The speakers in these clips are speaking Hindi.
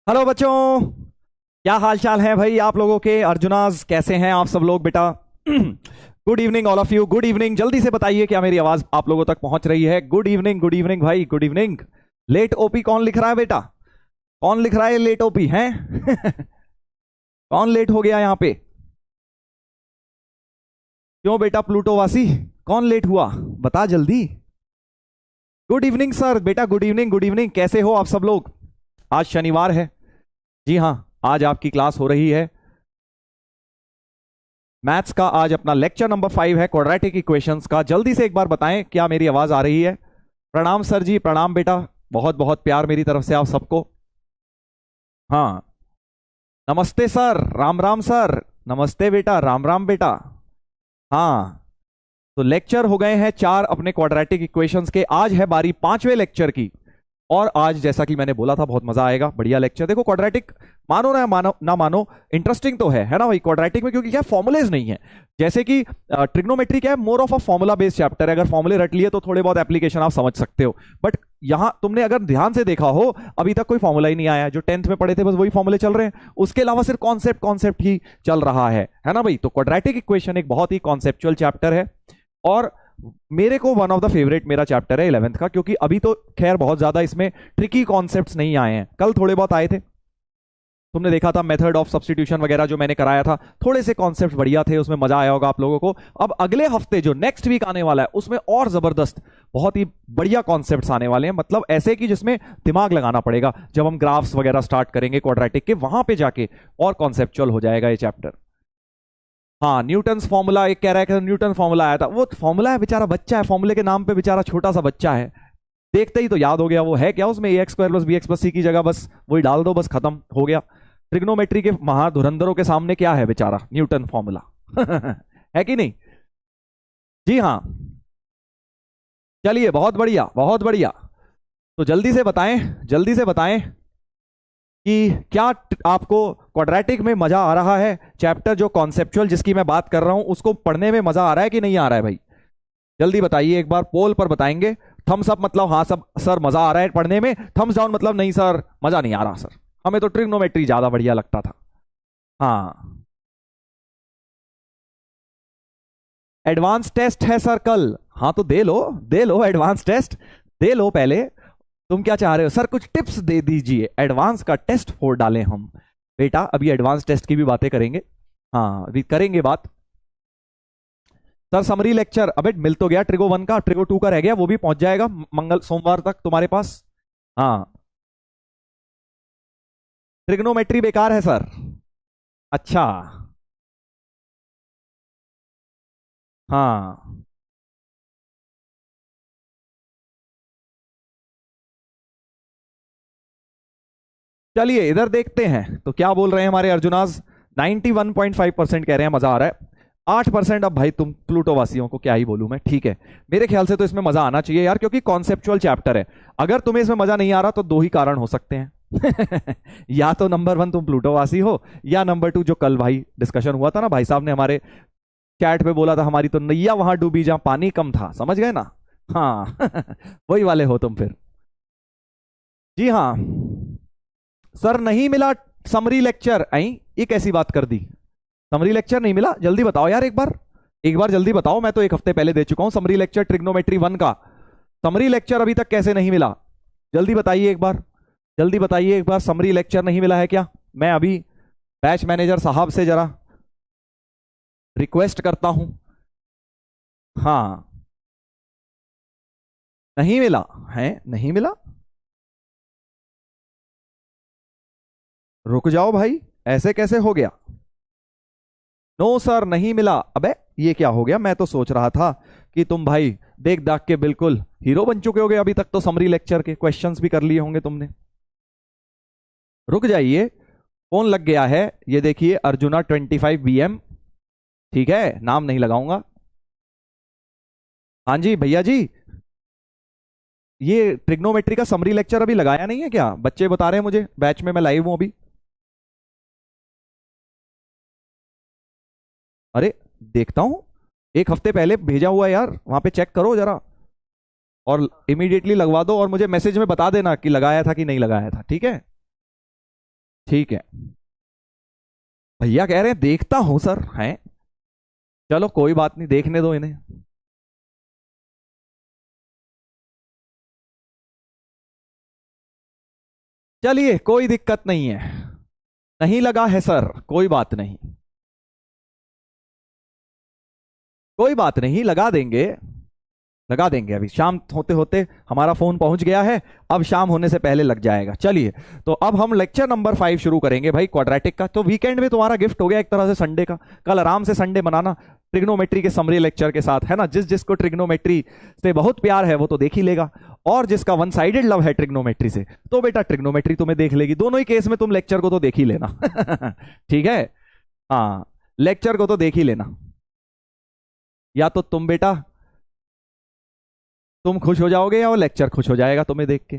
हेलो बच्चों। क्या हाल चाल है भाई आप लोगों के? अर्जुनाज कैसे हैं आप सब लोग बेटा? Good evening all of you. Good evening. जल्दी से बताइए क्या मेरी आवाज आप लोगों तक पहुंच रही है? गुड इवनिंग भाई, गुड इवनिंग। लेट ओपी कौन लिख रहा है बेटा? कौन लिख रहा है लेट ओपी है? कौन लेट हो गया यहाँ पे? क्यों बेटा प्लूटोवासी? कौन लेट हुआ? बता जल्दी। गुड इवनिंग सर बेटा, गुड इवनिंग गुड इवनिंग। कैसे हो आप सब लोग? आज शनिवार है। जी हाँ, आज आपकी क्लास हो रही है। मैथ्स का आज अपना लेक्चर नंबर 5 है, क्वाड्रेटिक इक्वेशंस का। जल्दी से एक बार बताएं क्या मेरी आवाज आ रही है? प्रणाम सर जी, प्रणाम बेटा। बहुत बहुत प्यार मेरी तरफ से आप सबको। हाँ, नमस्ते सर, राम राम सर। नमस्ते बेटा, राम राम बेटा। हाँ, तो लेक्चर हो गए हैं 4 अपने क्वाड्रेटिक इक्वेशंस के। आज है बारी 5वें लेक्चर की। और आज जैसा कि मैंने बोला था बहुत मजा आएगा, बढ़िया लेक्चर। देखो क्वाड्रेटिक, मानो ना मानो, इंटरेस्टिंग तो है ना भाई क्वाड्रेटिक में, क्योंकि क्या फॉर्मुलेज नहीं है। जैसे कि ट्रिग्नोमेट्री क्या है, more of a formula based chapter है। अगर फॉर्मुले रट लिए तो थोड़े बहुत एप्लीकेशन आप समझ सकते हो। बट यहां तुमने अगर ध्यान से देखा हो, अभी तक कोई फॉर्मुला ही नहीं आया। जो 10th में पढ़े थे बस वही फॉर्मुले चल रहे हैं, उसके अलावा सिर्फ कॉन्सेप्ट कॉन्सेप्ट ही चल रहा है ना भाई? तो क्वाड्रेटिक इक्वेशन एक बहुत ही कॉन्सेप्चुअल चैप्टर है। और मेरे को वन ऑफ द फेवरेट मेरा चैप्टर है 11th का, क्योंकि अभी तो खैर बहुत ज्यादा इसमें ट्रिकी कॉन्सेप्ट्स नहीं आए हैं। कल थोड़े बहुत आए थे, तुमने देखा था मेथड ऑफ सब्स्टिट्यूशन वगैरह जो मैंने कराया था, थोड़े से कॉन्सेप्ट्स बढ़िया थे, उसमें मजा आया होगा आप लोगों को। अब अगले हफ्ते जो नेक्स्ट वीक आने वाला है उसमें और जबरदस्त बहुत ही बढ़िया कॉन्सेप्ट्स आने वाले हैं। मतलब ऐसे कि जिसमें दिमाग लगाना पड़ेगा। जब हम ग्राफ्स वगैरह स्टार्ट करेंगे क्वाड्रेटिक के, वहां पे जाके और कॉन्सेप्चुअल हो जाएगा ये चैप्टर। हाँ, न्यूटन फॉर्मूला एक कह रहा है कि न्यूटन फॉर्मूला आया था। वो फॉर्मूला है, बेचारा बच्चा है, फॉर्मूले के नाम पे बेचारा छोटा सा बच्चा है। देखते ही तो याद हो गया। वो है क्या, उसमें a x square plus B x plus सी की जगह बस वही डाल दो, बस खत्म हो गया। ट्रिग्नोमेट्री के महाधुरंधरों के सामने क्या है बेचारा न्यूटन फॉर्मूला। है कि नहीं? जी हाँ। चलिए, बहुत बढ़िया बहुत बढ़िया। तो जल्दी से बताएं, जल्दी से बताएं कि क्या आपको क्वाड्रेटिक में मजा आ रहा है? चैप्टर जो कॉन्सेप्चुअल जिसकी मैं बात कर रहा हूं, उसको पढ़ने में मजा आ रहा है कि नहीं आ रहा है भाई? जल्दी बताइए एक बार, पोल पर बताएंगे। थम्स अप मतलब हाँ सब सर मजा आ रहा है पढ़ने में, थम्स डाउन मतलब नहीं सर मजा नहीं आ रहा सर, हमें तो ट्रिग्नोमेट्री ज्यादा बढ़िया लगता था। हाँ, एडवांस टेस्ट है सर कल। हाँ तो दे लो, दे लो एडवांस टेस्ट, दे लो पहले। तुम क्या चाह रहे हो सर? कुछ टिप्स दे दीजिए, एडवांस का टेस्ट फोड़ डालें हम। बेटा अभी एडवांस टेस्ट की भी बातें करेंगे। हाँ अभी करेंगे बात। सर समरी लेक्चर, अबे मिल तो गया, ट्रिगो 1 का, ट्रिगो 2 का रह गया, वो भी पहुंच जाएगा मंगल सोमवार तक तुम्हारे पास। हाँ, ट्रिग्नोमेट्री बेकार है सर? अच्छा। हाँ, चलिए इधर देखते हैं तो क्या बोल रहे हैं हमारे अर्जुनाज। 91.5% कह रहे हैं मजा आ रहा है। 8%, अब भाई तुम प्लूटो वासियों को क्या ही बोलूं मैं। ठीक है, मेरे ख्याल से तो इसमें मजा आना चाहिए यार, क्योंकि कॉन्सेप्चुअल चैप्टर है। अगर तुम्हें इसमें मजा नहीं आ रहा तो दो ही कारण हो सकते हैं। या तो नंबर 1 तुम प्लूटो वासी हो, या नंबर 2 जो कल भाई डिस्कशन हुआ था ना, भाई साहब ने हमारे चैट पे बोला था हमारी तो नैया वहां डूबी जहां पानी कम था, समझ गए ना? हाँ। वही वाले हो तुम फिर। जी हाँ। सर नहीं मिला समरी लेक्चर? आई, ये कैसी बात कर दी? समरी लेक्चर नहीं मिला? जल्दी बताओ यार एक बार, एक बार जल्दी बताओ। मैं तो एक हफ्ते पहले दे चुका हूं समरी लेक्चर ट्रिग्नोमेट्री 1 का। समरी लेक्चर अभी तक कैसे नहीं मिला? जल्दी बताइए एक बार, जल्दी बताइए एक बार, समरी लेक्चर नहीं मिला है क्या? मैं अभी बैच मैनेजर साहब से जरा रिक्वेस्ट करता हूं। हाँ, नहीं मिला है, नहीं मिला? रुक जाओ भाई, ऐसे कैसे हो गया? नो सर नहीं मिला। अबे ये क्या हो गया? मैं तो सोच रहा था कि तुम भाई देख दाख के बिल्कुल हीरो बन चुके होगे, अभी तक तो समरी लेक्चर के क्वेश्चंस भी कर लिए होंगे तुमने। रुक जाइए, फोन लग गया है, ये देखिए अर्जुना 25 BM। ठीक है, नाम नहीं लगाऊंगा। हाँ जी भैया जी, ये ट्रिग्नोमेट्री का समरी लेक्चर अभी लगाया नहीं है क्या? बच्चे बता रहे हैं मुझे, बैच में मैं लाइव हूं अभी। अरे देखता हूं, एक हफ्ते पहले भेजा हुआ है यार, वहां पे चेक करो जरा, और इमीडिएटली लगवा दो, और मुझे मैसेज में बता देना कि लगाया था कि नहीं लगाया था, ठीक है? ठीक है, भैया कह रहे हैं देखता हूं सर, हैं? चलो कोई बात नहीं, देखने दो इन्हें। चलिए कोई दिक्कत नहीं है, नहीं लगा है सर, कोई बात नहीं, कोई बात नहीं, लगा देंगे, लगा देंगे। अभी शाम होते होते हमारा फोन पहुंच गया है, अब शाम होने से पहले लग जाएगा। चलिए, तो अब हम लेक्चर नंबर 5 शुरू करेंगे भाई, क्वाड्रेटिक का। तो वीकेंड में तुम्हारा गिफ्ट हो गया एक तरह से संडे का, कल आराम से संडे बनाना ट्रिग्नोमेट्री के समरी लेक्चर के साथ, है ना। जिसको ट्रिग्नोमेट्री से बहुत प्यार है वो तो देख ही लेगा, और जिसका वन साइडेड लव है ट्रिग्नोमेट्री से, तो बेटा ट्रिग्नोमेट्री तुम्हें देख लेगी। दोनों ही केस में तुम लेक्चर को तो देख ही लेना। ठीक है, हाँ, लेक्चर को तो देख ही लेना। या तो तुम बेटा, तुम खुश हो जाओगे या वो लेक्चर खुश हो जाएगा तुम्हें देख के।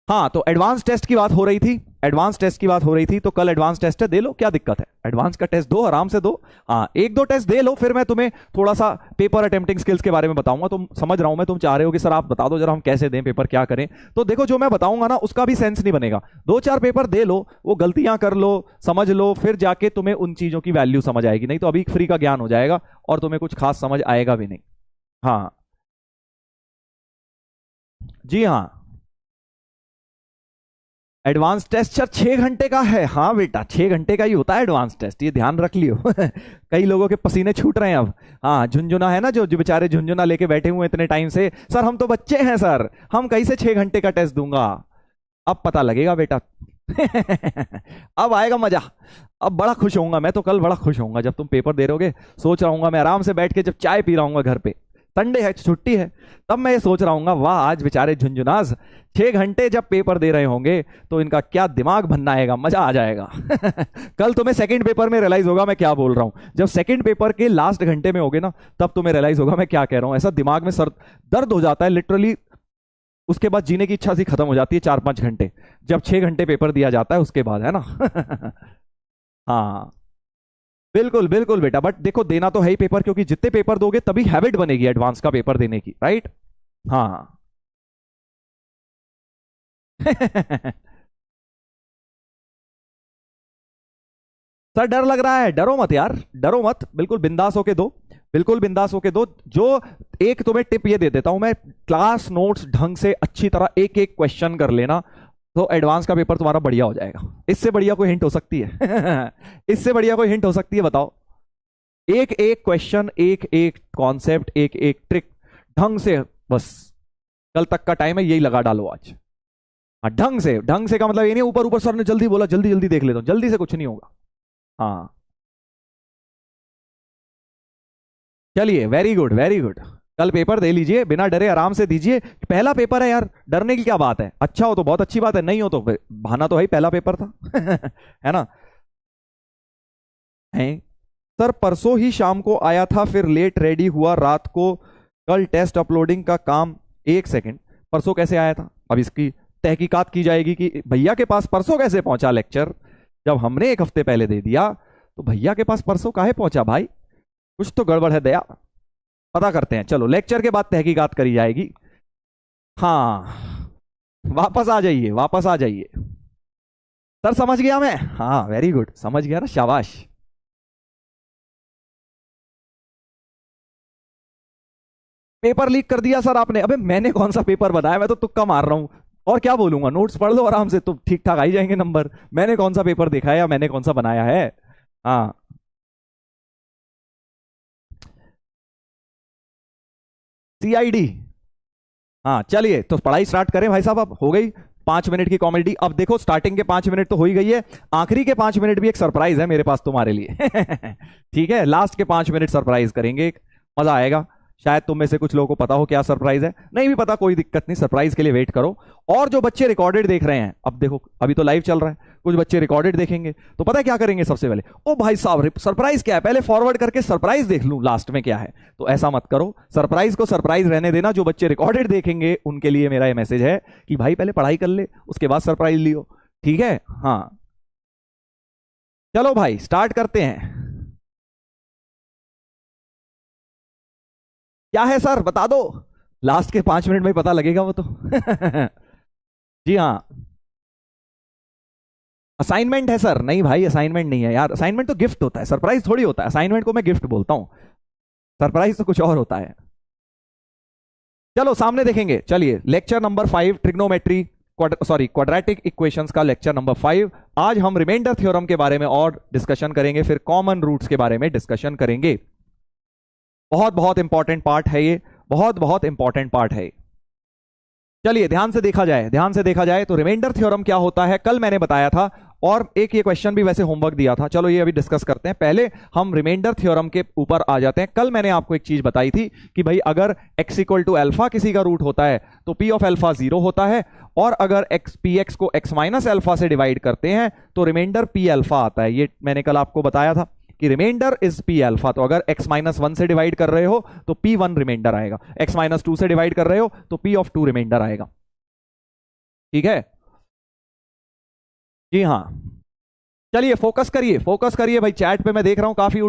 हाँ, तो एडवांस टेस्ट की बात हो रही थी, एडवांस टेस्ट की बात हो रही थी, तो कल एडवांस टेस्ट है, दे लो, क्या दिक्कत है, एडवांस का टेस्ट दो, आराम से दो। हाँ, एक दो टेस्ट दे लो, फिर मैं तुम्हें थोड़ा सा पेपर अटेम्प्टिंग स्किल्स के बारे में बताऊंगा। तुम समझ रहा हूं मैं, तुम चाह रहे हो कि सर आप बता दो जरा हम कैसे दें पेपर, क्या करें। तो देखो, जो मैं बताऊंगा ना उसका भी सेंस नहीं बनेगा। दो चार पेपर दे लो, वो गलतियां कर लो, समझ लो, फिर जाके तुम्हें उन चीजों की वैल्यू समझ आएगी। नहीं तो अभी फ्री का ज्ञान हो जाएगा और तुम्हें कुछ खास समझ आएगा भी नहीं। हाँ जी हाँ, एडवांस टेस्ट सर 6 घंटे का है। हाँ बेटा, 6 घंटे का ही होता है एडवांस टेस्ट, ये ध्यान रख लियो। कई लोगों के पसीने छूट रहे हैं अब। हाँ, झुंझुना है ना, जो जो बेचारे झुंझुना लेके बैठे हुए इतने टाइम से, सर हम तो बच्चे हैं सर, हम कैसे 6 घंटे का टेस्ट दूंगा। अब पता लगेगा बेटा। अब आएगा मजा, अब बड़ा खुश होऊंगा मैं तो, कल बड़ा खुश होऊंगा जब तुम पेपर दे रहोगे। सोच रहा हूँ मैं आराम से बैठ के, जब चाय पी रहा हूँ घर पे, संडे है, छुट्टी है, तब मैं ये सोच रहा हूँ, वाह आज बेचारे झुंझुनाज 6 घंटे जब पेपर दे रहे होंगे तो इनका क्या दिमाग बनना आएगा, मजा आ जाएगा। कल तुम्हें सेकंड पेपर में रियलाइज होगा मैं क्या बोल रहा हूं, जब सेकंड पेपर के लास्ट घंटे में होगे ना, तब तुम्हें रियलाइज होगा मैं क्या कह रहा हूं। ऐसा दिमाग में सर दर्द हो जाता है लिटरली, उसके बाद जीने की इच्छा सी खत्म हो जाती है 4-5 घंटे, जब 6 घंटे पेपर दिया जाता है उसके बाद, है ना। हाँ बिल्कुल बिल्कुल बेटा, बट देखो देना तो है ही पेपर, क्योंकि जितने पेपर दोगे तभी हैबिट बनेगी एडवांस का पेपर देने की, राइट। हाँ। सर डर लग रहा है, डरो मत यार, डरो मत, बिल्कुल बिंदास होके दो, बिल्कुल बिंदास होके दो। जो एक तुम्हें टिप ये दे देता हूं मैं, क्लास नोट्स ढंग से अच्छी तरह एक एक क्वेश्चन कर लेना, तो एडवांस का पेपर तुम्हारा बढ़िया हो जाएगा। इससे बढ़िया कोई हिंट हो सकती है? इससे बढ़िया कोई हिंट हो सकती है, बताओ। एक एक क्वेश्चन, एक एक कॉन्सेप्ट, एक एक ट्रिक ढंग से, बस कल तक का टाइम है, यही लगा डालो आज। हाँ, ढंग से, ढंग से का मतलब ये नहीं ऊपर ऊपर सर ने जल्दी बोला जल्दी जल्दी देख लेता हूं, जल्दी से कुछ नहीं होगा। हाँ चलिए, वेरी गुड वेरी गुड, कल पेपर दे लीजिए बिना डरे, आराम से दीजिए। पहला पेपर है यार, डरने की क्या बात है, अच्छा हो तो बहुत अच्छी बात है, नहीं हो तो बहाना तो है ही, पहला पेपर था। है ना। है सर, परसों ही शाम को आया था, फिर लेट रेडी हुआ रात को, कल टेस्ट अपलोडिंग का काम। एक सेकंड, परसों कैसे आया था, अब इसकी तहकीकात की जाएगी कि भैया के पास परसों कैसे पहुंचा लेक्चर, जब हमने एक हफ्ते पहले दे दिया तो भैया के पास परसों काहे पहुंचा भाई, कुछ तो गड़बड़ है दया, पता करते हैं। चलो लेक्चर के बाद तहकीकात करी जाएगी। हाँ, वापस आ जाइए, वापस आ जाइए। सर समझ गया मैं, हाँ वेरी गुड, समझ गया ना, शाबाश। पेपर लीक कर दिया सर आपने, अबे मैंने कौन सा पेपर बनाया, मैं तो तुक्का मार रहा हूं, और क्या बोलूंगा, नोट्स पढ़ लो आराम से, तो ठीक ठाक आ ही जाएंगे नंबर। मैंने कौन सा पेपर देखा है या मैंने कौन सा बनाया है। हाँ CID। हाँ चलिए, तो पढ़ाई स्टार्ट करें भाई साहब, अब हो गई 5 मिनट की कॉमेडी। अब देखो, स्टार्टिंग के 5 मिनट तो हो ही गई है, आखिरी के 5 मिनट भी एक सरप्राइज है मेरे पास तुम्हारे लिए। ठीक है, लास्ट के 5 मिनट सरप्राइज करेंगे, मजा आएगा। शायद तुम में से कुछ लोगों को पता हो क्या सरप्राइज है, नहीं भी पता कोई दिक्कत नहीं, सरप्राइज के लिए वेट करो। और जो बच्चे रिकॉर्डेड देख रहे हैं, अब देखो अभी तो लाइव चल रहा है, कुछ बच्चे रिकॉर्डेड देखेंगे, तो पता है क्या करेंगे सबसे पहले, ओ भाई साहब सरप्राइज क्या है, पहले फॉरवर्ड करके सरप्राइज देख लूं लास्ट में क्या है। तो ऐसा मत करो, सरप्राइज को सरप्राइज रहने देना। जो बच्चे रिकॉर्डेड देखेंगे उनके लिए मेरा ये मैसेज है कि भाई पहले पढ़ाई कर ले, उसके बाद सरप्राइज लियो, ठीक है। हाँ चलो भाई स्टार्ट करते हैं। क्या है सर बता दो, लास्ट के 5 मिनट में ही पता लगेगा वो तो। जी हाँ, असाइनमेंट है सर? नहीं भाई, असाइनमेंट नहीं है यार, असाइनमेंट तो गिफ्ट होता है, सरप्राइज थोड़ी होता है। असाइनमेंट को मैं गिफ्ट बोलता हूं, सरप्राइज तो कुछ और होता है। चलो सामने देखेंगे, चलिए lecture number 5 trigonometry, quadratic equations का लेक्चर नंबर 5। आज हम रिमाइंडर थ्योरम के बारे में और डिस्कशन करेंगे, फिर कॉमन रूट्स के बारे में डिस्कशन करेंगे। बहुत बहुत इंपॉर्टेंट पार्ट है ये, बहुत बहुत इंपॉर्टेंट पार्ट है। चलिए ध्यान से देखा जाए, ध्यान से देखा जाए तो रिमाइंडर थ्योरम क्या होता है कल मैंने बताया था, और एक ये क्वेश्चन भी वैसे होमवर्क दिया था। चलो ये अभी डिस्कस करते हैं, पहले हम रिमाइंडर थ्योरम के ऊपर आ जाते हैं। कल मैंने आपको एक चीज बताई थी कि भाई अगर x इक्वल टू अल्फा किसी का रूट होता है तो p ऑफ अल्फा 0 होता है, और अगर px को x माइनस अल्फा से डिवाइड करते हैं तो रिमाइंडर p अल्फा आता है। ये मैंने कल आपको बताया था कि रिमाइंडर इज p अल्फा। तो अगर x माइनस 1 से डिवाइड कर रहे हो तो p1 रिमाइंडर आएगा, x माइनस 2 से डिवाइड कर रहे हो तो p ऑफ 2 रिमाइंडर आएगा। ठीक है जी हाँ। चलिए फोकस करिए भाई, चैट पे मैं देख रहा हूं काफी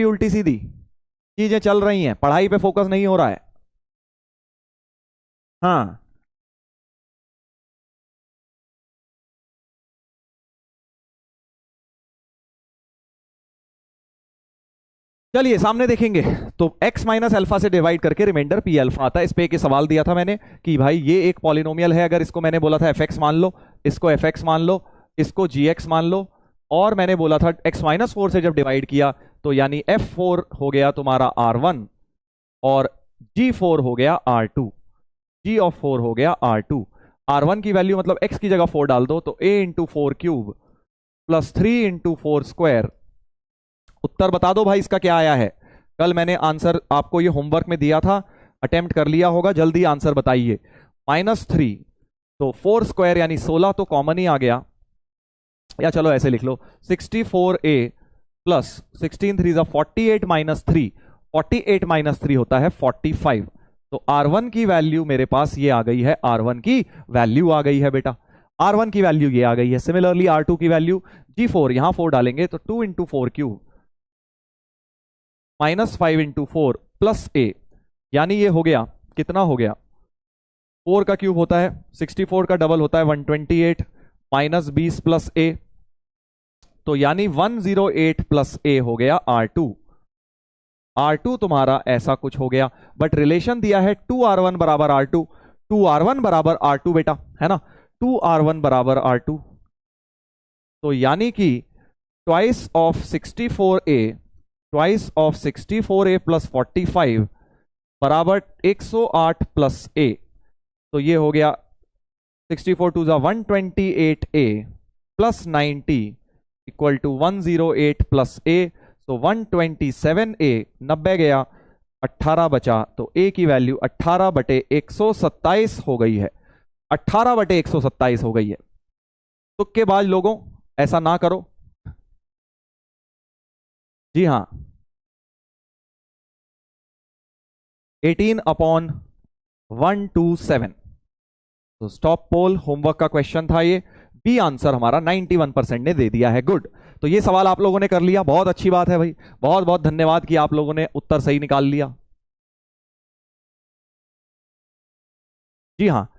उल्टी सीधी चीजें चल रही हैं, पढ़ाई पे फोकस नहीं हो रहा है। हाँ चलिए सामने देखेंगे, तो x माइनस अल्फा से डिवाइड करके रिमाइंडर p अल्फा आता है। इस पे एक सवाल दिया था मैंने कि भाई ये एक पॉलिनोमियल है, अगर इसको मैंने बोला था fx मान लो, इसको fx मान लो, इसको gx मान लो, और मैंने बोला था x माइनस 4 से जब डिवाइड किया तो यानी f4 हो गया तुम्हारा r1 और g4 हो गया r2, g ऑफ 4 हो गया r2। r1 की वैल्यू मतलब x की जगह 4 डाल दो तो a into 4 cube plus 3 into 4 square. उत्तर बता दो भाई इसका क्या आया है। कल मैंने आंसर आपको ये होमवर्क में दिया था, अटेम्प्ट कर लिया होगा, जल्दी आंसर बताइए। -3 तो 4 स्क्वायर यानी 16 तो कॉमन ही आ गया, या चलो ऐसे लिख लो 64a प्लस 16 3 48 माइनस 3, 48 माइनस 3 होता है 45। तो R1 की वैल्यू मेरे पास ये आ गई है, R1 की वैल्यू आ गई है बेटा, R1 की वैल्यू ये आ गई है। सिमिलरली R2 की वैल्यू G4, यहां 4 डालेंगे तो 2 into 4 cube -5 into 4 plus a, यानी ये हो गया कितना हो गया, 4 का क्यूब होता है 64 का डबल होता है 128 माइनस 20 प्लस a, तो यानी 108 प्लस a हो गया R2। R2 तुम्हारा ऐसा कुछ हो गया, बट रिलेशन दिया है 2R1 बराबर R2, 2R1 बराबर R2 बेटा, है ना, 2R1 बराबर R2। तो यानी कि twice of 64a, twice of 64a plus 45 बराबर 108 प्लस a, तो ये हो गया 64 to 128a plus 90 equal to 108 plus a, तो 127a, 90 गया 18 बचा, तो a की वैल्यू 18 बटे 127 हो गई है, 18 बटे 127 हो गई है। तुक्केबाज लोगों ऐसा ना करो, जी हाँ 18/127। तो स्टॉप पोल होमवर्क का क्वेश्चन था ये, बी आंसर हमारा 91% ने दे दिया है, गुड। तो ये सवाल आप लोगों ने कर लिया, बहुत अच्छी बात है भाई, बहुत बहुत धन्यवाद कि आप लोगों ने उत्तर सही निकाल लिया। जी हाँ,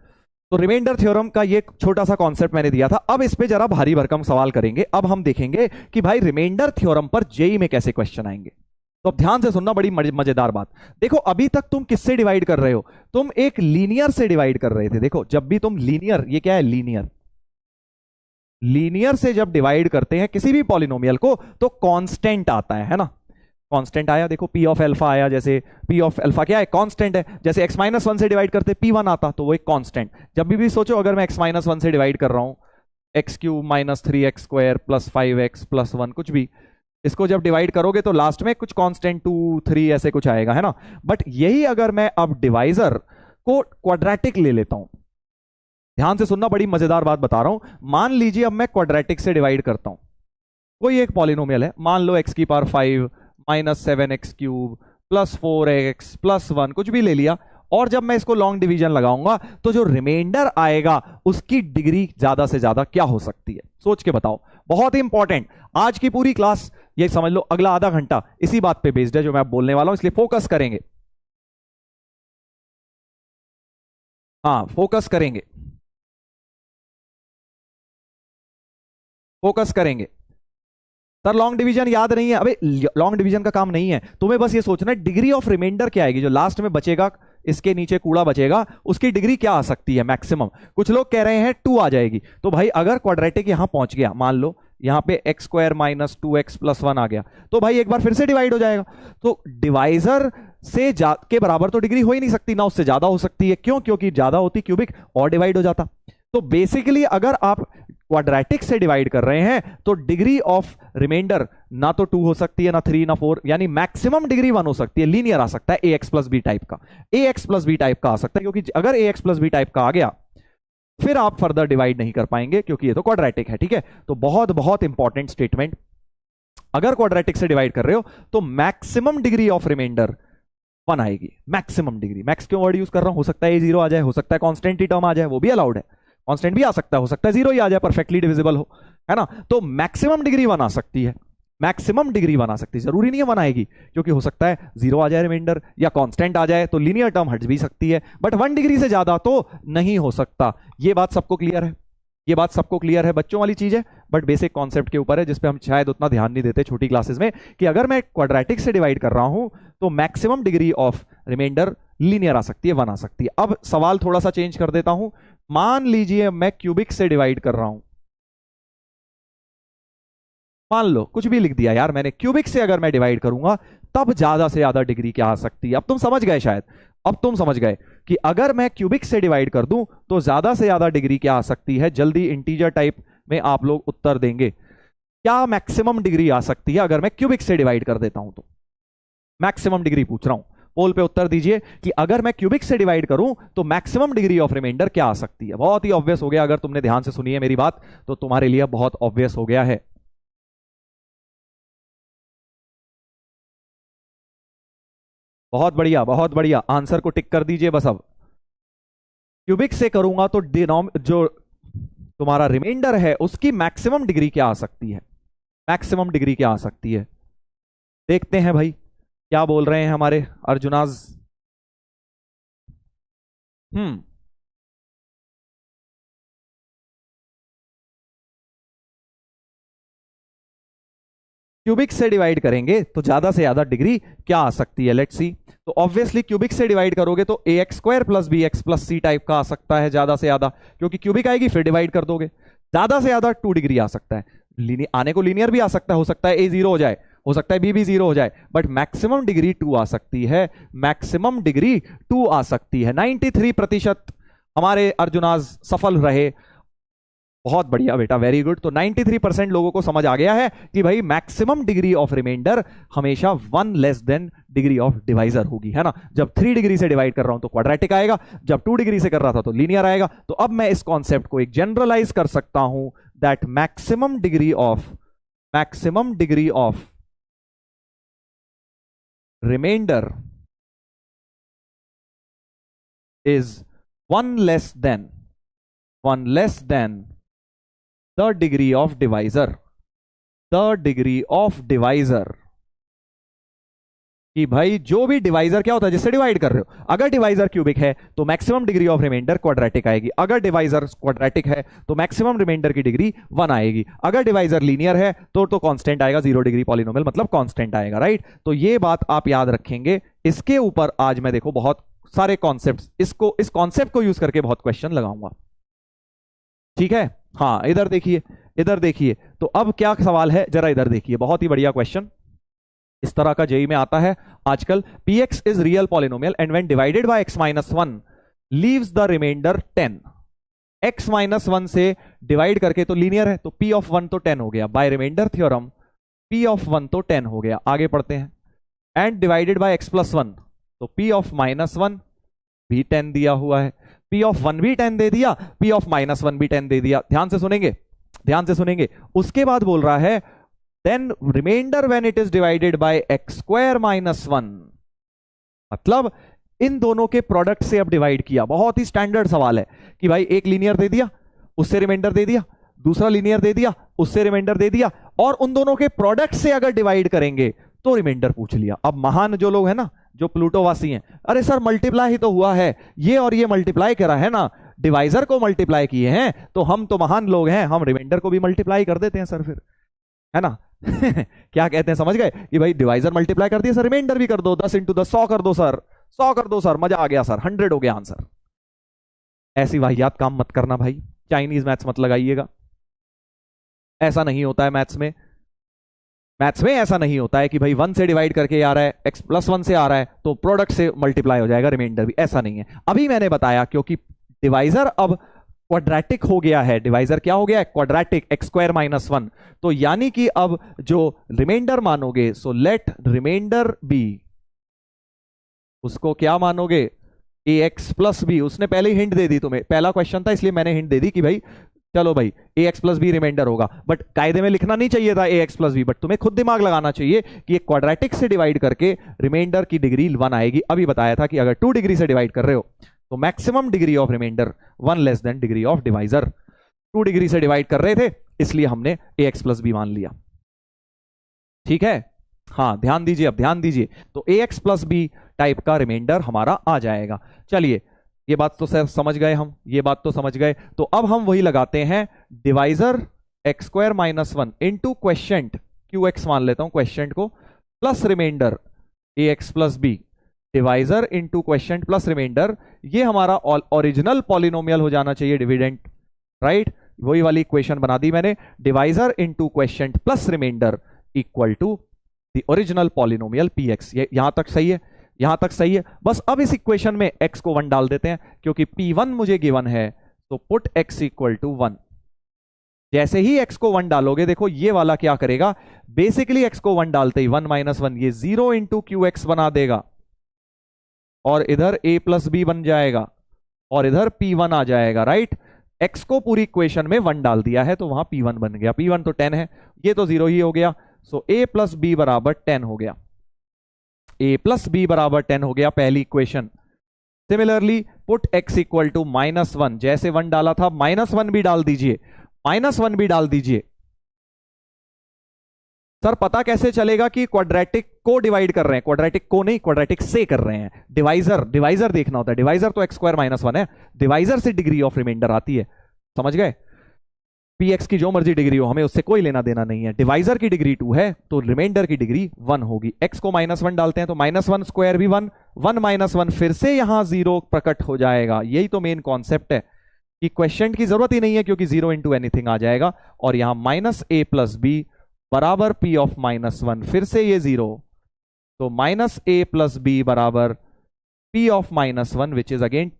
तो रिमाइंडर थ्योरम का ये छोटा सा कॉन्सेप्ट मैंने दिया था, अब इस पे जरा भारी भरकम सवाल करेंगे। अब हम देखेंगे कि भाई रिमाइंडर थ्योरम पर जेई में कैसे क्वेश्चन आएंगे। तो अब ध्यान से सुनना, बड़ी मजेदार बात। देखो अभी तक तुम किससे डिवाइड कर रहे हो, तुम एक लीनियर से डिवाइड कर रहे थे। देखो जब भी तुम लीनियर, ये क्या है लीनियर, लीनियर से जब डिवाइड करते हैं किसी भी पॉलिनोमियल को तो कांस्टेंट आता है ना, कांस्टेंट आया। देखो p ऑफ अल्फा आया, जैसे p ऑफ अल्फा क्या है, कांस्टेंट है। जैसे x माइनस 1 से डिवाइड करते p1 आता, तो वो एक कांस्टेंट। जब भी सोचो अगर मैं x माइनस 1 से डिवाइड कर रहा हूं, x cube minus 3x square plus 5x plus 1, कुछ भी, इसको जब डिवाइड करोगे तो लास्ट में कुछ कांस्टेंट 2 3 ऐसे कुछ आएगा, है ना। बट यही अगर मैं अब डिवाइजर को क्वाड्रेटिक ले लेता हूं, ध्यान से सुनना, बड़ी मजेदार बात बता रहा हूं। मान लीजिए अब मैं क्वाड्रेटिक से डिवाइड करता हूं, कोई एक पॉलिनोमियल है, मान लो x की power 5 minus 7x cube plus 4x plus 1, कुछ भी ले लिया, और जब मैं इसको लॉन्ग डिवीजन लगाऊंगा तो जो रिमाइंडर आएगा उसकी डिग्री ज्यादा से ज्यादा क्या हो सकती है, सोच के बताओ। बहुत ही इंपॉर्टेंट, आज की पूरी क्लास ये समझ लो, अगला आधा घंटा इसी बात पे बेस्ड है जो मैं बोलने वाला हूं, इसलिए फोकस करेंगे। हाँ फोकस करेंगे। फोकस करेंगे। सर लॉन्ग डिवीजन याद नहीं है, अबे लॉन्ग डिवीजन का काम नहीं है, तुम्हें बस ये सोचना है डिग्री ऑफ रिमाइंडर क्या आएगी, जो लास्ट में बचेगा, इसके नीचे कूड़ा बचेगा, उसकी डिग्री क्या आ सकती है मैक्सिमम। कुछ लोग कह रहे हैं 2 आ जाएगी, तो भाई अगर क्वाड्रेटिक यहां पहुंच गया, मान लो यहां पे x square minus 2x plus 1 आ गया, तो भाई एक बार फिर से डिवाइड हो जाएगा। तो डिवाइजर से के बराबर तो डिग्री हो ही नहीं सकती ना, उससे ज्यादा हो सकती है। क्यों? क्योंकि ज्यादा होती क्यूबिक और डिवाइड हो जाता। तो बेसिकली अगर आप क्वाड्रेटिक से डिवाइड कर रहे हैं तो डिग्री ऑफ रिमाइंडर ना तो 2 हो सकती है, ना 3, ना 4, यानी मैक्सिमम डिग्री 1 हो सकती है। लीनियर आ सकता है ax प्लस बी टाइप का, ax प्लस बी टाइप का आ सकता है, क्योंकि अगर ax प्लस बी टाइप का आ गया फिर आप फर्दर डिवाइड नहीं कर पाएंगे, क्योंकि ये तो क्वाड्रेटिक है। ठीक है, तो बहुत बहुत इंपॉर्टेंट स्टेटमेंट, अगर क्वाड्रेटिक से डिवाइड कर रहे हो तो मैक्सिमम डिग्री ऑफ रिमाइंडर 1 आएगी। मैक्सिमम डिग्री, मैक्स क्यों वर्ड यूज कर रहा हूं, हो सकता है a0 आ जाए, हो सकता है कांस्टेंट ही टर्म आ जाए, वो भी अलाउड है। कांस्टेंट भी आ सकता है, हो सकता है 0 ही आ जाए, परफेक्टली डिविजिबल हो, है ना। तो मैक्सिमम डिग्री 1 आ सकती है, मैक्सिमम डिग्री 1 आ सकती है, जरूरी नहीं है 1 आएगी, क्योंकि हो सकता है 0 आ जाए रिमाइंडर, या कांस्टेंट आ जाए, तो लीनियर टर्म हट भी सकती है, बट 1 डिग्री से ज्यादा तो नहीं हो सकता। ये बात सबको क्लियर है? ये बात सबको क्लियर है? बच्चों वाली चीज है, बट बेसिक कॉन्सेप्ट के ऊपर है, जिसपे हम शायद उतना ध्यान नहीं देते छोटी क्लासेस में, कि अगर मैं क्वाड्रेटिक से डिवाइड कर रहा हूं तो maximum degree of remainder linear आ सकती है, 1 आ सकती है। अब सवाल थोड़ा सा चेंज कर देता हूं, मान लीजिए मैं क्यूबिक से डिवाइड कर रहा हूं, मान लो कुछ भी लिख दिया यार मैंने, क्यूबिक से अगर मैं डिवाइड करूंगा तब ज्यादा से ज्यादा डिग्री क्या आ सकती है। अब तुम समझ गए शायद, अब तुम समझ गए कि अगर मैं क्यूबिक से डिवाइड कर दूं तो ज्यादा से ज्यादा डिग्री क्या आ सकती है। जल्दी इंटीजर टाइप में आप लोग उत्तर देंगे, क्या मैक्सिमम डिग्री आ सकती है अगर मैं क्यूबिक से डिवाइड कर देता हूं तो। मैक्सिमम डिग्री पूछ रहा हूं, पोल पे उत्तर दीजिए कि अगर मैं क्यूबिक से डिवाइड करूं तो मैक्सिमम डिग्री ऑफ रिमाइंडर क्या आ सकती है। बहुत ही ऑब्वियस हो गया, अगर तुमने ध्यान से सुनी है मेरी बात तो तुम्हारे लिए बहुत ऑब्वियस हो गया है। बहुत बढ़िया, बहुत बढ़िया, आंसर को टिक कर दीजिए बस। अब क्यूबिक से करूंगा तो जो तुम्हारा रिमाइंडर है उसकी मैक्सिमम डिग्री क्या आ सकती है, मैक्सिमम डिग्री क्या आ सकती है। देखते हैं भाई क्या बोल रहे हैं हमारे अर्जुनाज। हम्म, क्यूबिक से डिवाइड करेंगे तो ज्यादा से ज्यादा डिग्री क्या आ सकती है, लेट्स सी। तो ऑब्वियसली क्यूबिक से डिवाइड करोगे तो ax square plus B x plus C type का आ सकता है ज्यादा से ज्यादा, क्योंकि क्यूबिक आएगी फिर डिवाइड कर दोगे। ज्यादा से ज्यादा 2 डिग्री आ सकता है, आने को लीनियर भी आ सकता है, हो सकता है a 0 हो जाए, हो सकता है b भी 0 हो जाए, बट मैक्सिमम डिग्री 2 आ सकती है, मैक्सिमम डिग्री 2 आ सकती है। 93% हमारे अर्जुनाज सफल रहे, बहुत बढ़िया बेटा, वेरी गुड। तो 93% लोगों को समझ आ गया है कि भाई मैक्सिमम डिग्री ऑफ रिमाइंडर हमेशा 1 less than degree of divisor होगी, है ना। जब 3 डिग्री से डिवाइड कर रहा हूं तो क्वाड्रेटिक आएगा, जब 2 डिग्री से कर रहा था तो लीनियर आएगा। तो अब मैं इस कॉन्सेप्ट को एक जनरलाइज कर सकता हूं that maximum degree of remainder is 1 less than the degree of divisor, the degree of divisor, कि भाई जो भी डिवाइजर क्या होता है जिससे डिवाइड कर रहे हो, अगर डिवाइजर क्यूबिक है तो maximum degree of remainder quadratic आएगी, अगर डिवाइजर क्वाड्रेटिक है तो मैक्सिमम रिमाइंडर की डिग्री 1 आएगी, अगर डिवाइजर लीनियर है तो कांस्टेंट आएगा, 0 डिग्री पॉलिनोमियल मतलब कांस्टेंट आएगा, राइट। तो ये बात आप याद रखेंगे। इसके ऊपर आज मैं देखो बहुत सारे कॉन्सेप्ट, इस कॉन्सेप्ट को यूज करके बहुत क्वेश्चन लगाऊंगा, ठीक है। हाँ इधर देखिए, इधर देखिए, तो अब क्या सवाल है जरा इधर देखिए, बहुत ही बढ़िया क्वेश्चन इस तरह का जेई में आता है आजकल। px is real polynomial and when divided by x minus 1 leaves the remainder 10। x minus 1 से डिवाइड करके तो लीनियर है, तो p ऑफ 1 तो 10 हो गया, by remainder theorem p of 1 तो 10 हो गया। आगे पढ़ते हैं, and divided by x plus 1, तो p ऑफ माइनस 1 भी 10 दिया हुआ है, p ऑफ 1 भी 10 दे दिया, p ऑफ माइनस 1 भी 10 दे दिया। ध्यान से सुनेंगे, ध्यान से सुनेंगे। उसके बाद बोल रहा है then remainder when it is divided by x square minus 1, मतलब इन दोनों के प्रोडक्ट से अब डिवाइड किया। बहुत ही स्टैंडर्ड सवाल है कि भाई एक लीनियर दे दिया उससे रिमाइंडर दे दिया, दूसरा लीनियर दे दिया उससे रिमाइंडर दे दिया, और उन दोनों के प्रोडक्ट से अगर डिवाइड करेंगे तो रिमाइंडर पूछ लिया। अब महान जो लोग हैं ना, जो प्लूटोवासी हैं, अरे सर मल्टीप्लाई ही तो हुआ है, ये और ये मल्टीप्लाई करा है ना, डिवाइजर को मल्टीप्लाई किए हैं तो हम तो महान लोग हैं, हम रिमाइंडर को भी मल्टीप्लाई कर देते हैं सर फिर, है ना। क्या कहते हैं, समझ गए कि भाई डिवाइजर मल्टीप्लाई कर दिया सर, रिमाइंडर भी कर दो, 10 इंटू 10 100 कर दो सर, 100 कर दो सर, मजा आ गया सर, 100 हो गया आंसर। ऐसी वाहियात काम मत करना भाई, चाइनीज मैथ्स मत लगाइएगा, ऐसा नहीं होता है मैथ्स में। मैथ्स में ऐसा नहीं होता है कि भाई 1 से डिवाइड करके आ रहा है, x प्लस 1 से आ रहा है तो प्रोडक्ट से मल्टीप्लाई हो जाएगा रिमाइंडर भी, ऐसा नहीं है। अभी मैंने बताया क्योंकि डिवाइजर अब क्वाड्रेटिक हो गया है, डिवाइजर क्या हो गया है, क्वाड्रेटिक, एक्स स्क्वायर माइनस 1, तो यानी कि अब जो रिमाइंडर मानोगे, सो लेट रिमाइंडर बी, उसको क्या मानोगे, ए एक्स प्लस बी। उसने पहले ही हिंट दे दी तुम्हें, पहला क्वेश्चन था इसलिए मैंने हिंट दे दी कि भाई चलो भाई ए एक्स प्लस बी रिमाइंडर होगा, बट कायदे में लिखना नहीं चाहिए था ए एक्स प्लस बी, बट तुम्हें खुद दिमाग लगाना चाहिए कि एक क्वाड्रेटिक से डिवाइड करके रिमाइंडर की डिग्री 1 आएगी। अभी बताया था कि अगर 2 डिग्री से डिवाइड कर रहे हो तो maximum degree of remainder 1 less than degree of divisor. 2 degree से डिवाइड कर रहे थे इसलिए हमने ए एक्स प्लस बी मान लिया, ठीक है। हाँ ध्यान दीजिए, अब ध्यान दीजिए, तो a x plus B type का रिमाइंडर हमारा आ जाएगा। चलिए ये बात तो सर समझ गए हम, ये बात तो समझ गए, तो अब हम वही लगाते हैं, divisor x square minus 1 into quotient, q x मान लेता हूं क्वेश्चंट को, plus remainder a x plus b, divisor into quotient plus remainder, ये हमारा ओरिजिनल पॉलिनोमियल हो जाना चाहिए, डिविडेंट, राइट। वही वाली इक्वेशन बना दी मैंने, divisor into quotient plus remainder equal to the original polynomial P X. ये यहां तक सही है, यहां तक सही है। बस अब इस इक्वेशन में x को 1 डाल देते हैं क्योंकि p1 मुझे गिवन है, तो पुट x इक्वल टू 1। जैसे ही x को 1 डालोगे, देखो ये वाला क्या करेगा, बेसिकली x को 1 डालते ही 1 माइनस 1 ये 0 इंटू क्यू एक्स बना देगा, और इधर a प्लस बी बन जाएगा, और इधर p1 आ जाएगा, राइट। x को पूरी इक्वेशन में 1 डाल दिया है तो वहां p1 बन गया, p1 तो 10 है, ये तो 0 ही हो गया, सो a प्लस बी बराबर 10 हो गया, a प्लस बी बराबर 10 हो गया पहली equation. Similarly put x equal to -1, जैसे 1 डाला था -1 भी डाल दीजिए, -1 भी डाल दीजिए। सर पता कैसे चलेगा कि क्वाड्रेटिक को डिवाइड कर रहे हैं, क्वाड्रेटिक को नहीं, क्वाड्रेटिक से कर रहे हैं, डिवाइजर, डिवाइजर देखना होता है, डिवाइजर तो एक्स स्क्वायर माइनस 1 है, डिवाइजर से डिग्री ऑफ रिमाइंडर आती है, समझ गए। पी एक्स की जो मर्जी डिग्री हो, हमें उससे कोई लेना देना नहीं है, डिवाइजर की डिग्री 2 है तो रिमाइंडर की डिग्री 1 होगी। x को -1 डालते हैं तो -1 स्क्वायर भी 1, 1 माइनस 1 फिर से यहां 0 प्रकट हो जाएगा। यही तो मेन कॉन्सेप्ट है कि क्वेश्चन की जरूरत ही नहीं है क्योंकि 0 इंटू एनीथिंग आ जाएगा, और यहां -a प्लस बी बराबर p ऑफ -1, फिर से ये 0, तो -a प्लस बी बराबर p of -1 which is again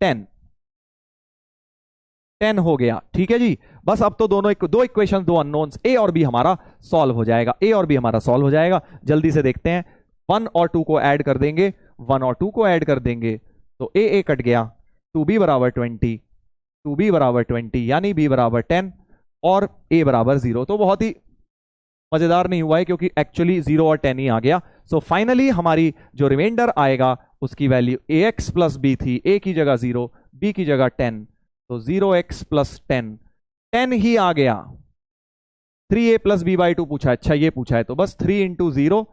10 हो गया, ठीक है जी। बस अब तो दो इक्वेशन, 2 अननोन्स a और b हमारा सॉल्व हो जाएगा, a और b हमारा सॉल्व हो जाएगा। जल्दी से देखते हैं, 1 और 2 को ऐड कर देंगे, 1 और 2 को ऐड कर देंगे तो a कट गया, 2b बराबर 20, 2b बराबर 20 यानी b बराबर 10 और a बराबर 0। तो बहुत ही मजेदार नहीं हुआ है क्योंकि एक्चुअली 0 और 10 ही आ गया। सो फाइनली हमारी जो रिमाइंडर आएगा उसकी वैल्यू ax प्लस b थी, a की जगह 0, b की जगह 10, तो 0x प्लस 10 ही आ गया। 3a प्लस b बाई 2 पूछा है, अच्छा ये पूछा है तो बस 3 इंटू 0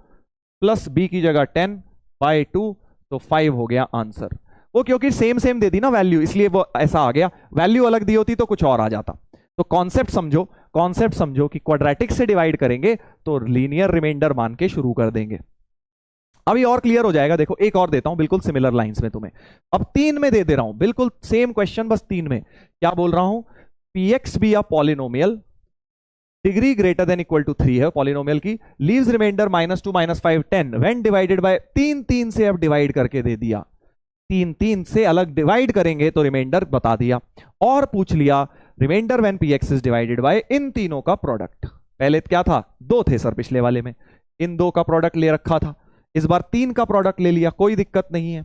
प्लस b की जगह 10 बाई 2, तो 5 हो गया आंसर। वो क्योंकि सेम सेम दे दी ना वैल्यू, इसलिए वो ऐसा आ गया, वैल्यू अलग दी होती तो कुछ और आ जाता। तो कॉन्सेप्ट समझो, कॉन्सेप्ट समझो कि क्वाड्रेटिक से डिवाइड करेंगे तो लीनियर रिमाइंडर मान के शुरू कर देंगे। अभी और क्लियर हो जाएगा, देखो एक और देता हूं बिल्कुल सिमिलर लाइंस में तुम्हें, अब 3 में दे दे रहा हूं, बिल्कुल सेम क्वेश्चन बस 3 में। क्या बोल रहा हूं, px बी या polynomial, degree greater than equal to 3 है पॉलिनोमियल की, leaves remainder -2 -5 10 when divided by 3 से अब डिवाइड करके दे दिया, 3 से अलग डिवाइड करेंगे तो रिमाइंडर बता दिया, और पूछ लिया remainder when px is divided by इन तीनों का प्रोडक्ट। पहले क्या था, 2 थे सर पिछले वाले में, इन 2 का प्रोडक्ट ले रखा था, इस बार 3 का प्रोडक्ट ले लिया, कोई दिक्कत नहीं है।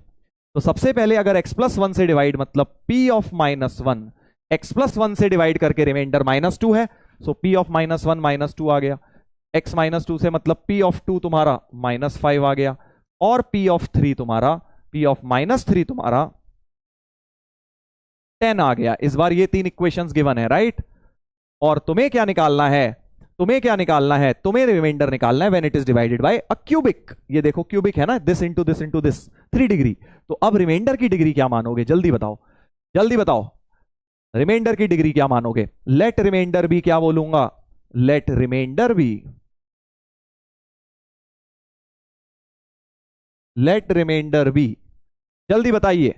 तो सबसे पहले अगर x प्लस 1 से डिवाइड मतलब p ऑफ -1, x प्लस 1 से डिवाइड करके रिमाइंडर -2 है, सो p ऑफ -1 -2 आ गया, x -2 से मतलब p ऑफ 2 तुम्हारा -5 आ गया, और p ऑफ 3 तुम्हारा, p ऑफ -3 तुम्हारा 10 आ गया। इस बार ये 3 इक्वेशंस गिवन है, राइट। और तुम्हें क्या निकालना है, तुम्हें क्या निकालना है, तुम्हें रिमाइंडर निकालना है when it is divided bye a cubic. ये देखो क्यूबिक है ना, this into this into this, 3 degree. तो अब रिमाइंडर की डिग्री क्या मानोगे, जल्दी बताओ, जल्दी बताओ। रिमाइंडर की डिग्री क्या मानोगे? लेट रिमाइंडर बी, क्या बोलूंगा? Let remainder be, let remainder be, जल्दी बताइए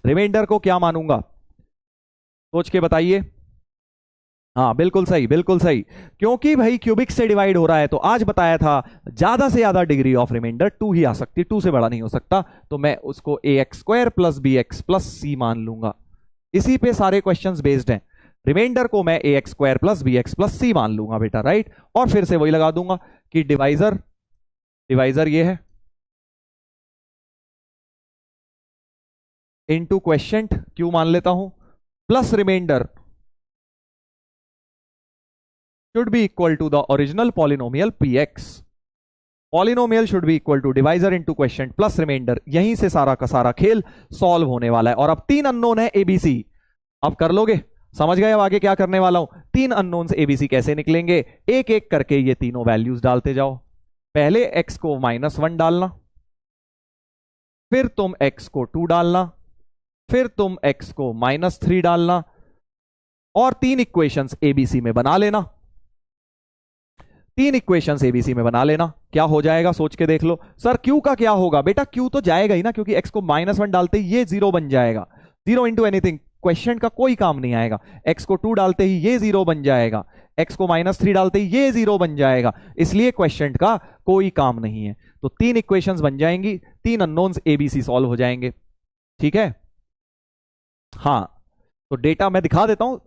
रिमाइंडर को क्या मानूंगा, सोच के बताइए। हाँ बिल्कुल सही, बिल्कुल सही, क्योंकि भाई क्यूबिक से डिवाइड हो रहा है, तो आज बताया था ज्यादा से ज्यादा डिग्री ऑफ रिमाइंडर 2 ही आ सकती, 2 से बड़ा नहीं हो सकता, तो मैं उसको a x square plus B x plus c मान लूंगा। इसी पे सारे क्वेश्चंस बेस्ड हैं। रिमाइंडर को मैं a x square plus B x plus c मान लूंगा बेटा, राइट, और फिर से वही लगा दूंगा कि डिवाइजर, डिवाइजर ये है इनटू क्वेश्चंट क्यू मान लेता हूं, plus remainder should be equal to the original polynomial px. Polynomial should be equal to divisor into quotient plus remainder. यहीं से सारा का सारा खेल सॉल्व होने वाला है। और अब 3 अननोन है एबीसी, अब कर लोगे, समझ गए अब आगे क्या करने वाला हूं? 3 अननोन से एबीसी कैसे निकलेंगे, एक एक करके ये तीनों वैल्यूज डालते जाओ। पहले x को -1 डालना, फिर तुम x को 2 डालना, फिर तुम x को -3 डालना, और 3 इक्वेशंस एबीसी में बना लेना। 3 इक्वेशंस एबीसी में बना लेना, क्या हो जाएगा सोच के देख लो। सर क्यू का क्या होगा? बेटा क्यू तो जाएगा ही ना, क्योंकि x को -1 डालते ही ये 0 बन जाएगा। 0 इंटू एनीथिंग, क्वेश्चन का कोई काम नहीं आएगा। x को 2 डालते ही ये 0 बन जाएगा, x को -3 डालते ही ये 0 बन जाएगा, इसलिए क्वेश्चन का कोई काम नहीं है। तो 3 इक्वेशंस बन जाएंगी, 3 अननोन्स एबीसी सॉल्व हो जाएंगे। ठीक है, हाँ तो डेटा मैं दिखा देता हूं,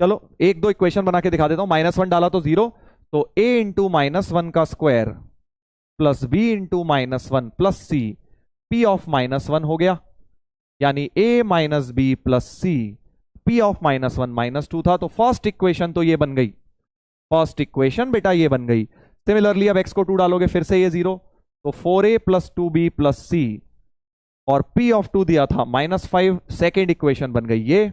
चलो 1-2 इक्वेशन बना के दिखा देता हूं। -1 डाला तो 0, तो a इंटू -1 का square plus b into -1 plus c, p of -1 हो गया, यानी a minus B plus C, p of -1 -2 था, तो फर्स्ट इक्वेशन तो ये बन गई, फर्स्ट इक्वेशन बेटा ये बन गई। सिमिलरली अब x को 2 डालोगे फिर से ये 0, तो 4a प्लस 2b प्लस सी, और p ऑफ 2 दिया था -5, सेकेंड इक्वेशन बन गई ये,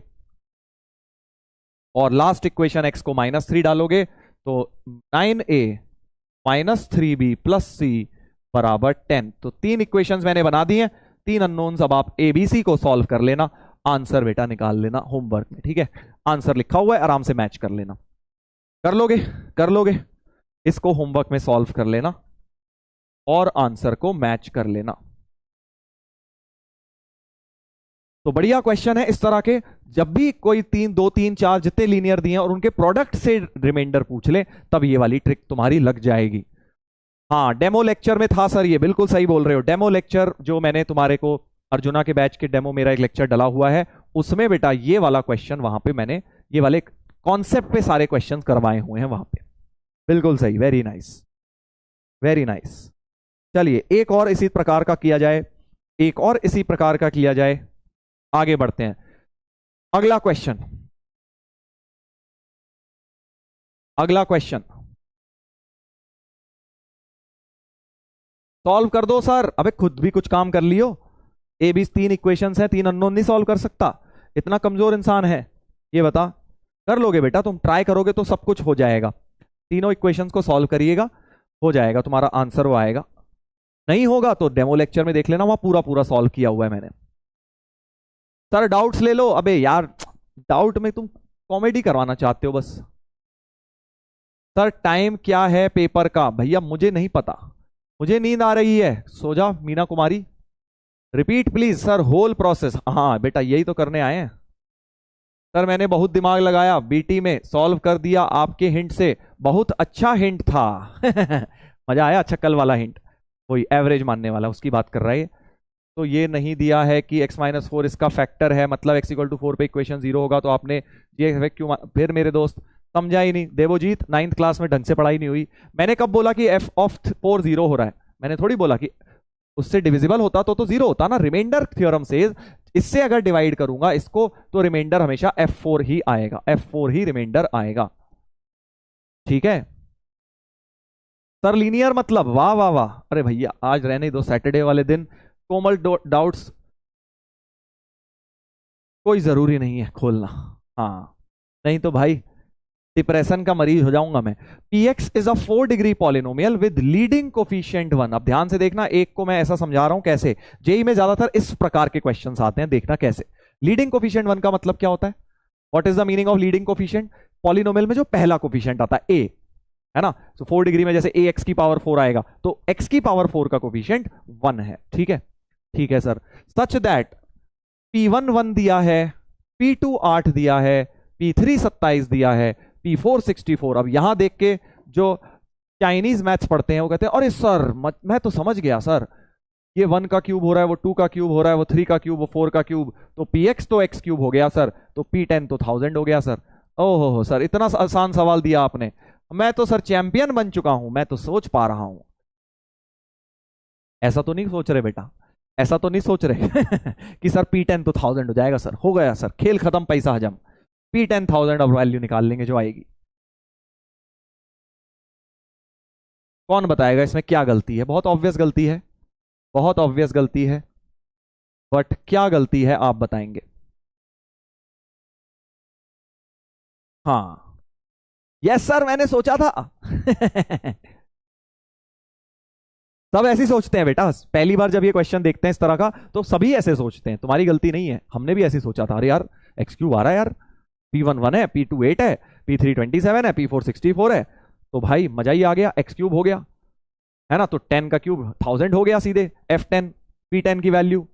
और लास्ट इक्वेशन x को -3 डालोगे तो 9a माइनस 3b प्लस सी बराबर 10। तो 3 इक्वेशंस मैंने बना दी हैं, 3 अननोन्स, अब आप एबीसी को सॉल्व कर लेना, आंसर बेटा निकाल लेना होमवर्क में। ठीक है, आंसर लिखा हुआ है, आराम से मैच कर लेना। कर लोगे, कर लोगे, इसको होमवर्क में सॉल्व कर लेना और आंसर को मैच कर लेना। तो बढ़िया क्वेश्चन है इस तरह के, जब भी कोई 3, 2, 3, 4 जितने लीनियर दिए हैं और उनके प्रोडक्ट से रिमाइंडर पूछ ले, तब ये वाली ट्रिक तुम्हारी लग जाएगी। हाँ डेमो लेक्चर में था सर, ये बिल्कुल सही बोल रहे हो। डेमो लेक्चर जो मैंने तुम्हारे को अर्जुना के बैच के डेमो, मेरा एक लेक्चर डला हुआ है, उसमें बेटा ये वाला क्वेश्चन वहां पे मैंने ये वाले कॉन्सेप्ट पे सारे क्वेश्चन करवाए हुए हैं वहां पे। बिल्कुल सही, वेरी नाइस, वेरी नाइस। चलिए एक और इसी प्रकार का किया जाए, एक और इसी प्रकार का किया जाए, आगे बढ़ते हैं। अगला क्वेश्चन, अगला क्वेश्चन सॉल्व कर दो सर। अबे खुद भी कुछ काम कर लियो, ए बी 3 इक्वेशंस हैं, 3 अननोन नहीं सॉल्व कर सकता, इतना कमजोर इंसान है ये बता? कर लोगे बेटा, तुम ट्राई करोगे तो सब कुछ हो जाएगा। तीनों इक्वेशंस को सॉल्व करिएगा, हो जाएगा, तुम्हारा आंसर वो आएगा। नहीं होगा तो डेमो लेक्चर में देख लेना, वहां पूरा पूरा सॉल्व किया हुआ है मैंने। सर डाउट्स ले लो, अबे यार डाउट में तुम कॉमेडी करवाना चाहते हो बस। सर टाइम क्या है पेपर का? भैया मुझे नहीं पता, मुझे नींद आ रही है, सो जा Meena Kumari. Repeat please sir, whole process. हाँ बेटा यही तो करने आए हैं सर, मैंने बहुत दिमाग लगाया, बीटी में सॉल्व कर दिया आपके हिंट से, बहुत अच्छा हिंट था मजा आया? अच्छा कल वाला हिंट, वही एवरेज मानने वाला, उसकी बात कर रहा है। तो ये नहीं दिया है कि x-4 इसका फैक्टर है, मतलब x = 4 पे इक्वेशन 0 होगा, तो आपने ये क्यों फिर मेरे दोस्त समझा ही नहीं। देवोजीत 9th क्लास में ढंग से पढ़ाई नहीं हुई। मैंने कब बोला कि f of 4 0 हो रहा है? मैंने थोड़ी बोला कि उससे डिविजिबल होता तो 0 होता ना। रिमाइंडर थ्योरम से इससे अगर डिवाइड करूंगा इसको तो रिमाइंडर हमेशा f4 ही आएगा, f4 ही रिमाइंडर आएगा। ठीक है सर, लीनियर मतलब, वाह वाह वाह। अरे भैया आज रहने दो, सैटरडे वाले दिन कोमल डाउट्स कोई जरूरी नहीं है खोलना, हाँ नहीं तो भाई डिप्रेशन का मरीज हो जाऊंगा मैं। px is a 4 degree polynomial with leading coefficient 1। अब ध्यान से देखना, एक को मैं ऐसा समझा रहा हूं कैसे, जेई में ज्यादातर इस प्रकार के क्वेश्चंस आते हैं, देखना कैसे। लीडिंग कोफिशिएंट 1 का मतलब क्या होता है? What is the meaning of leading coefficient? Polynomial में जो पहला कोफिशिएंट आता है ए, है ना? तो 4 डिग्री में जैसे ए एक्स की पावर 4 आएगा तो एक्स की पावर 4 का कोफिशिएंट 1 है। ठीक है, ठीक है सर। सच दैट P1 1 दिया है, P2 8 दिया है, P3 27 दिया है, P4 64। अब यहां देख के जो चाइनीज मैथ्स पढ़ते हैं वो कहते हैं अरे सर मैं तो समझ गया सर, ये 1 का क्यूब हो रहा है, वो 2 का क्यूब हो रहा है, वो 3 का क्यूब, वो 4 का क्यूब, तो Px तो x क्यूब हो गया सर, तो P10 तो 1000 हो गया सर। ओहो सर, इतना आसान सवाल दिया आपने, मैं तो सर चैंपियन बन चुका हूं, मैं तो सोच पा रहा हूं। ऐसा तो नहीं सोच रहे बेटा, ऐसा तो नहीं सोच रहे कि सर P10 तो 1000 हो जाएगा सर, हो गया सर, खेल खत्म, पैसा हजम, P10 1000 अब वैल्यू निकाल लेंगे जो आएगी। कौन बताएगा इसमें क्या गलती है? बहुत ऑब्वियस गलती है, बहुत ऑब्वियस गलती है, बट क्या गलती है आप बताएंगे? हाँ, यस सर मैंने सोचा था सब ऐसे ही सोचते हैं बेटा, पहली बार जब ये क्वेश्चन देखते हैं इस तरह का तो सभी ऐसे सोचते हैं, तुम्हारी गलती नहीं है, हमने भी ऐसे ही सोचा था, अरे यार एक्स क्यूब आ रहा है यार, P1 1 है, P2 8 है, P3 27 है, P4 64 है, तो भाई मजा ही आ गया, एक्स क्यूब हो गया, है ना? तो 10 का क्यूब 1000 हो गया सीधे, F10 P10 की वैल्यू।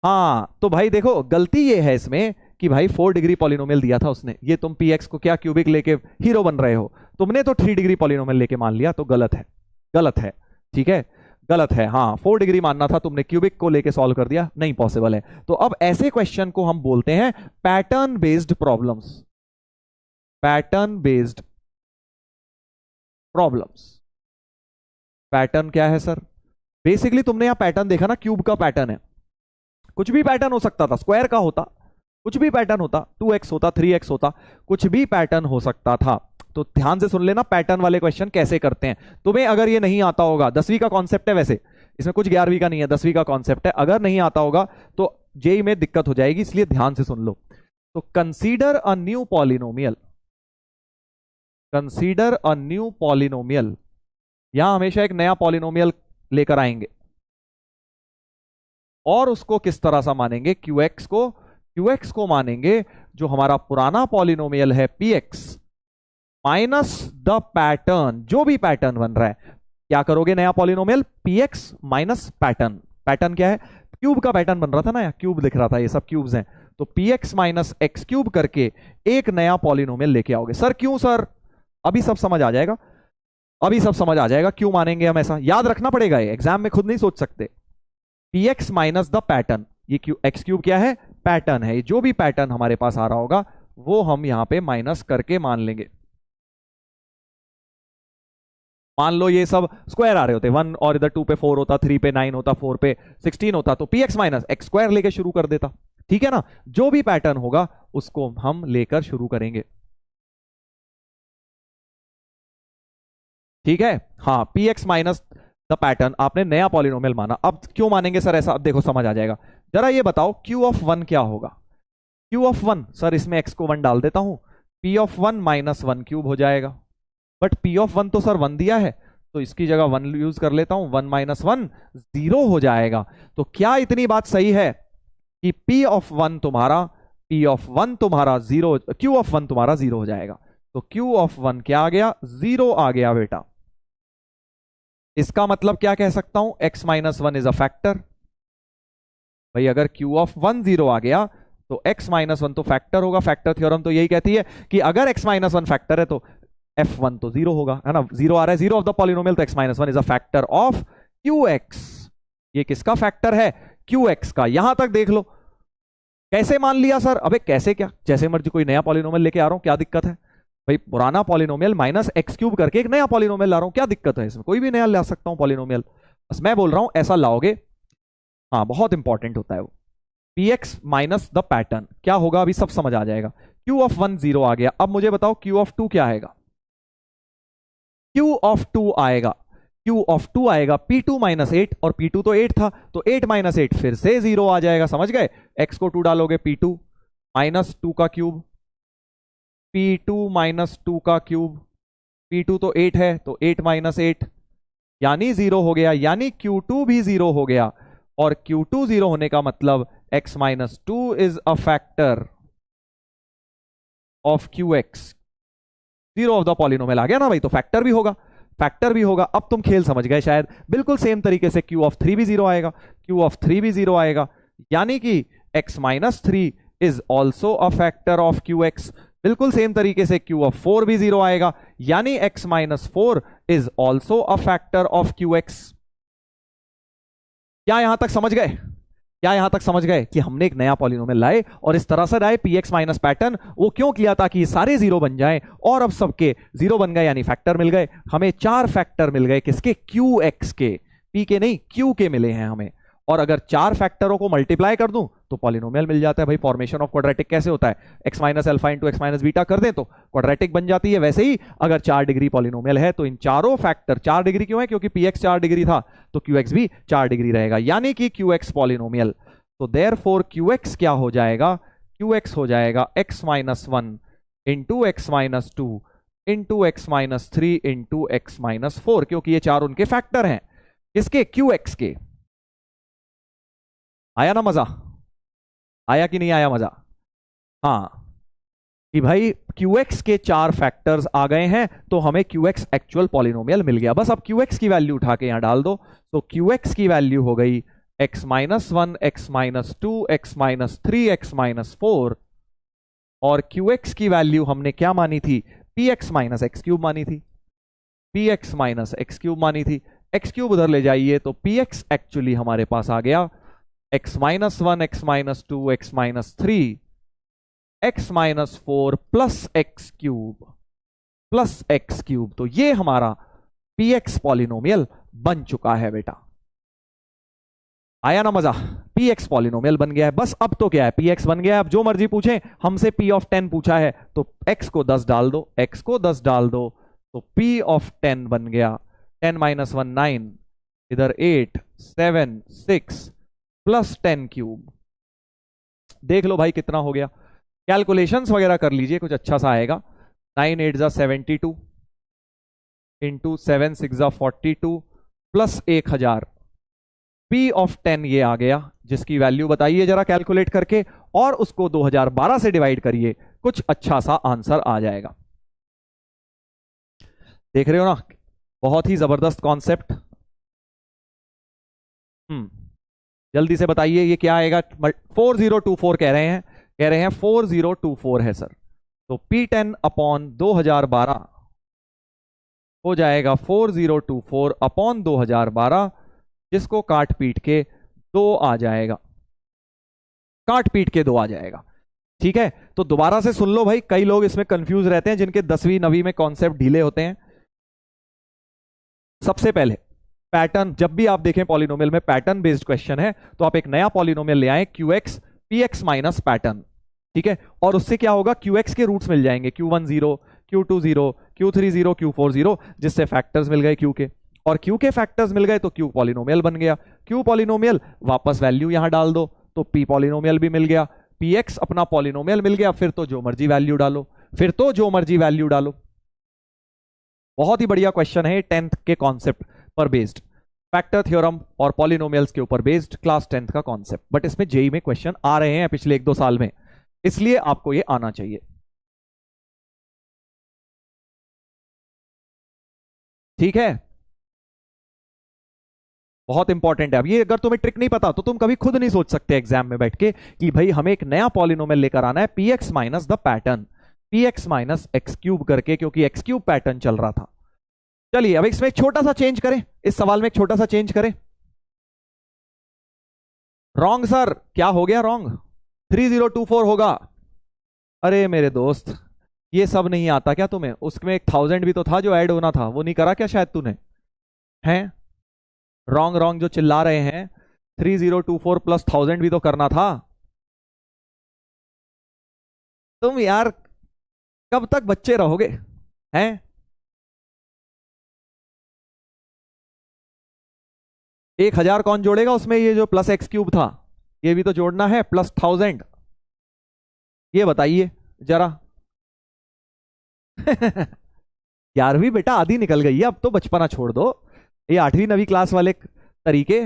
हाँ तो भाई देखो गलती ये है इसमें कि भाई 4 डिग्री पॉलिनोमियल दिया था उसने, ये तुम Px को क्या क्यूबिक लेके हीरो बन रहे हो, तुमने तो 3 डिग्री पॉलिनोमियल लेके मान लिया, तो गलत है, गलत है, ठीक है, गलत है। हाँ 4 डिग्री मानना था, तुमने क्यूबिक को लेके सॉल्व कर दिया, नहीं पॉसिबल है। तो अब ऐसे क्वेश्चन को हम बोलते हैं pattern based problems, pattern based problems. Pattern क्या है सर? बेसिकली तुमने यहां पैटर्न देखा ना, क्यूब का पैटर्न है, कुछ भी पैटर्न हो सकता था, स्क्वायर का होता, कुछ भी पैटर्न होता, 2x होता, 3x होता, कुछ भी पैटर्न हो सकता था। तो ध्यान से सुन लेना पैटर्न वाले क्वेश्चन कैसे करते हैं। तुम्हें अगर ये नहीं आता होगा, 10वीं का कॉन्सेप्ट है वैसे, इसमें कुछ 11वीं का नहीं है, 10वीं का कॉन्सेप्ट है, अगर नहीं आता होगा तो जेई में दिक्कत हो जाएगी, इसलिए ध्यान से सुन लो। तो consider a new polynomial, consider a new polynomial, यहां हमेशा एक नया पॉलिनोमियल लेकर आएंगे और उसको किस तरह सा मानेंगे? क्यूएक्स को मानेंगे जो हमारा पुराना पॉलिनोमियल है Px माइनस द पैटर्न, जो भी पैटर्न बन रहा है। क्या करोगे? नया polynomial Px minus pattern, pattern क्या है? क्यूब का पैटर्न बन रहा था ना, या क्यूब दिख रहा था, ये सब क्यूब्स हैं, तो Px माइनस एक्स क्यूब करके एक नया पॉलिनोमियल लेके आओगे। सर क्यों सर? अभी सब समझ आ जाएगा, अभी सब समझ आ जाएगा क्यों मानेंगे हम ऐसा, याद रखना पड़ेगा, ये एग्जाम में खुद नहीं सोच सकते। Px माइनस द पैटर्न, ये एक्स क्यूब क्या है? पैटर्न है, जो भी पैटर्न हमारे पास आ रहा होगा वो हम यहां पे माइनस करके मान लेंगे। मान लो ये सब स्क्वायर आ रहे होते, 1 और इधर 2 पे 4 होता, 3 पे 9 होता, 4 पे 16 होता, तो Px माइनस एक्स स्क्वायर लेके शुरू कर देता, ठीक है ना? जो भी पैटर्न होगा उसको हम लेकर शुरू करेंगे, ठीक है? हाँ Px माइनस द पैटर्न, आपने नया पॉलिनोमियल माना। अब क्यों मानेंगे सर ऐसा? अब देखो समझ आ जाएगा। जरा ये बताओ Q ऑफ 1 क्या होगा? Q ऑफ 1, सर इसमें x को 1 डाल देता हूं, P ऑफ 1 माइनस 1 क्यूब हो जाएगा, बट P ऑफ 1 तो सर 1 दिया है, तो इसकी जगह 1 यूज कर लेता हूं, 1 माइनस 1 0 हो जाएगा। तो क्या इतनी बात सही है कि P ऑफ 1 तुम्हारा, P ऑफ 1 तुम्हारा 0, Q ऑफ 1 तुम्हारा 0 हो जाएगा। तो Q ऑफ 1 क्या आ गया? 0 आ गया बेटा। इसका मतलब क्या कह सकता हूं? x minus 1 is a factor. भाई अगर Q ऑफ 1 0 आ गया तो x माइनस 1 तो फैक्टर होगा। फैक्टर थ्योरम तो यही कहती है कि अगर x माइनस 1 फैक्टर है तो f1 तो 0 होगा, है ना? 0 आ रहा है, 0 ऑफ द पॉलिनोमियल, तो x minus 1 is a factor of qx। ये किसका फैक्टर है? qx का। यहां तक देख लो, कैसे मान लिया सर? अबे कैसे क्या, जैसे मर्जी कोई नया पॉलिनोमियल लेके आ रहा हूं, क्या दिक्कत है भाई? पुराना पॉलिनोमियल माइनस एक्स क्यूब करके एक नया पॉलिनोमियल ला रहा हूं, क्या दिक्कत है इसमें? कोई भी नया ला सकता हूं पॉलिनोमियल, बस मैं बोल रहा हूं ऐसा लाओगे। हाँ बहुत इंपॉर्टेंट होता है वो। Px माइनस द पैटर्न क्या होगा? अभी सब समझ आ जाएगा। Q ऑफ 1 0 आ गया। अब मुझे बताओ Q ऑफ 2 क्या आएगा? Q ऑफ 2 आएगा, Q ऑफ 2 आएगा P2 माइनस 8, और P2 तो 8 था, तो 8 माइनस 8 फिर से 0 आ जाएगा, समझ गए? x को 2 डालोगे, P2 माइनस 2 का क्यूब, P2 माइनस 2 का क्यूब, P2 तो 8 है, तो 8 माइनस 8 यानी 0 हो गया, यानी Q2 भी 0 हो गया। और Q2 0 होने का मतलब x minus 2 is a factor of q x, zero of the polynomial आ गया ना भाई, तो फैक्टर भी होगा, फैक्टर भी होगा। अब तुम खेल समझ गए शायद। बिल्कुल सेम तरीके से क्यू ऑफ 3 भी जीरो आएगा, क्यू ऑफ 3 भी जीरो आएगा, यानी कि x minus 3 is also a factor of q x. बिल्कुल सेम तरीके से क्यू ऑफ 4 भी जीरो आएगा, यानी x minus 4 is also a factor of q x. क्या यहां तक समझ गए? क्या यहां तक समझ गए कि हमने एक नया पॉलिनोमियल लाए और इस तरह से लाए px माइनस पैटर्न? वो क्यों किया? ताकि ये सारे जीरो बन जाएं, और अब सबके जीरो बन गए यानी फैक्टर मिल गए। हमें 4 फैक्टर मिल गए, किसके? qx के, p के नहीं, q के मिले हैं हमें। और अगर 4 फैक्टरों को मल्टीप्लाई कर दूं तो पॉलिनोमियल मिल जाता है भाई। फॉर्मेशन ऑफ क्वाड्रेटिक कैसे होता है? x minus alpha into x minus beta कर दें तो क्वाड्रेटिक बन जाती है। वैसे ही अगर 4 डिग्री पॉलिनोमियल है तो इन चारों फैक्टर, 4 डिग्री क्यों है? क्योंकि px 4 डिग्री था तो qx भी 4 डिग्री रहेगा, यानी कि qx पॉलिनोमियल। तो देयरफॉर qx क्या हो जाएगा? qx हो जाएगा x minus 1 into x minus 2 into x minus 3 into x minus 4, क्योंकि ये चार उनके फैक्टर हैं। किसके? qx के। आया ना मजा? आया कि नहीं आया मजा? हाँ, कि भाई qx के 4 फैक्टर्स आ गए हैं तो हमें qx एक्चुअल पॉलिनोमियल मिल गया। बस अब qx की वैल्यू उठा के यहां डाल दो, तो qx की वैल्यू हो गई x minus 1, x minus 2, x minus 3, x minus 4, और qx की वैल्यू हमने क्या मानी थी? px माइनस एक्स क्यूब मानी थी, px माइनस एक्स क्यूब मानी थी। एक्स क्यूब उधर ले जाइए तो px एक्चुअली हमारे पास आ गया x minus 1, x minus 2, x minus 3, x minus 4 plus x cube plus x cube. तो ये हमारा px पॉलिनोमियल बन चुका है बेटा। आया ना मजा? px पॉलिनोमियल बन गया है। बस अब तो क्या है, px बन गया है। अब जो मर्जी पूछे हमसे, p ऑफ 10 पूछा है तो x को 10 डाल दो, x को 10 डाल दो, तो p ऑफ 10 बन गया 10 माइनस 1 9, इधर 8 7 6 प्लस 10 क्यूब। देख लो भाई कितना हो गया। कैलकुलेशंस वगैरह कर लीजिए, कुछ अच्छा सा आएगा। 9 8 जा 72 इंटू 7 6 जा 42 प्लस 1000, p ऑफ 10 ये आ गया, जिसकी वैल्यू बताइए जरा कैलकुलेट करके, और उसको 2012 से डिवाइड करिए, कुछ अच्छा सा आंसर आ जाएगा। देख रहे हो ना, बहुत ही जबरदस्त कॉन्सेप्ट। जल्दी से बताइए ये क्या आएगा? 4024 कह रहे हैं, 4024 है सर। तो P10 अपॉन 2012 हो जाएगा 4024 अपॉन 2012, जिसको काट पीट के 2 आ जाएगा, काट पीट के 2 आ जाएगा। ठीक है, तो दोबारा से सुन लो भाई, कई लोग इसमें कंफ्यूज रहते हैं जिनके 10वीं 9वीं में कॉन्सेप्ट ढीले होते हैं। सबसे पहले पैटर्न, जब भी आप देखें पॉलिनोमियल में पैटर्न बेस्ड क्वेश्चन है तो आप एक नया पॉलिनोमियल ले आए qx px माइनस पैटर्न। ठीक है, और उससे क्या होगा? qx के रूट्स मिल जाएंगे, q1 0, q2 0, q3 0, q4 0, जिससे फैक्टर्स मिल गए q के, और q के फैक्टर्स मिल गए तो q पॉलिनोमियल बन गया। q पॉलिनोमियल, वापस वैल्यू यहां डाल दो तो p पॉलिनोमियल भी मिल गया, px अपना पॉलिनोमियल मिल गया। फिर तो जो मर्जी वैल्यू डालो, फिर तो जो मर्जी वैल्यू डालो। बहुत ही बढ़िया क्वेश्चन है, 10th के कॉन्सेप्ट पर बेस्ड, फैक्टर थ्योरम और पॉलिनोमियल्स के ऊपर बेस्ड क्लास 10th का कॉन्सेप्ट। बट इसमें जेई में क्वेश्चन आ रहे हैं पिछले 1-2 साल में, इसलिए आपको ये आना चाहिए। ठीक है, बहुत इंपॉर्टेंट है। अब ये अगर तुम्हें ट्रिक नहीं पता तो तुम कभी खुद नहीं सोच सकते एग्जाम में बैठ के कि भाई हमें एक नया पॉलिनोमियल लेकर आना है px minus the pattern, px minus x cube करके, क्योंकि एक्स क्यूब पैटर्न चल रहा था। चलिए अब इसमें एक छोटा सा चेंज करें, इस सवाल में एक छोटा सा चेंज करें। रॉन्ग सर, क्या हो गया रॉन्ग? 3024 होगा। अरे मेरे दोस्त, ये सब नहीं आता क्या तुम्हें? उसमें 1000 भी तो था जो ऐड होना था, वो नहीं करा क्या शायद तूने? हैं रॉन्ग रॉन्ग जो चिल्ला रहे हैं, 3024 प्लस 1000 भी तो करना था। तुम यार कब तक बच्चे रहोगे? हैं 1000 कौन जोड़ेगा उसमें? ये जो प्लस एक्स क्यूब था ये भी तो जोड़ना है, प्लस 1000। ये बताइए जरा। 11वीं बेटा आधी निकल गई है, अब तो बचपना छोड़ दो। ये 8वीं 9वीं क्लास वाले तरीके।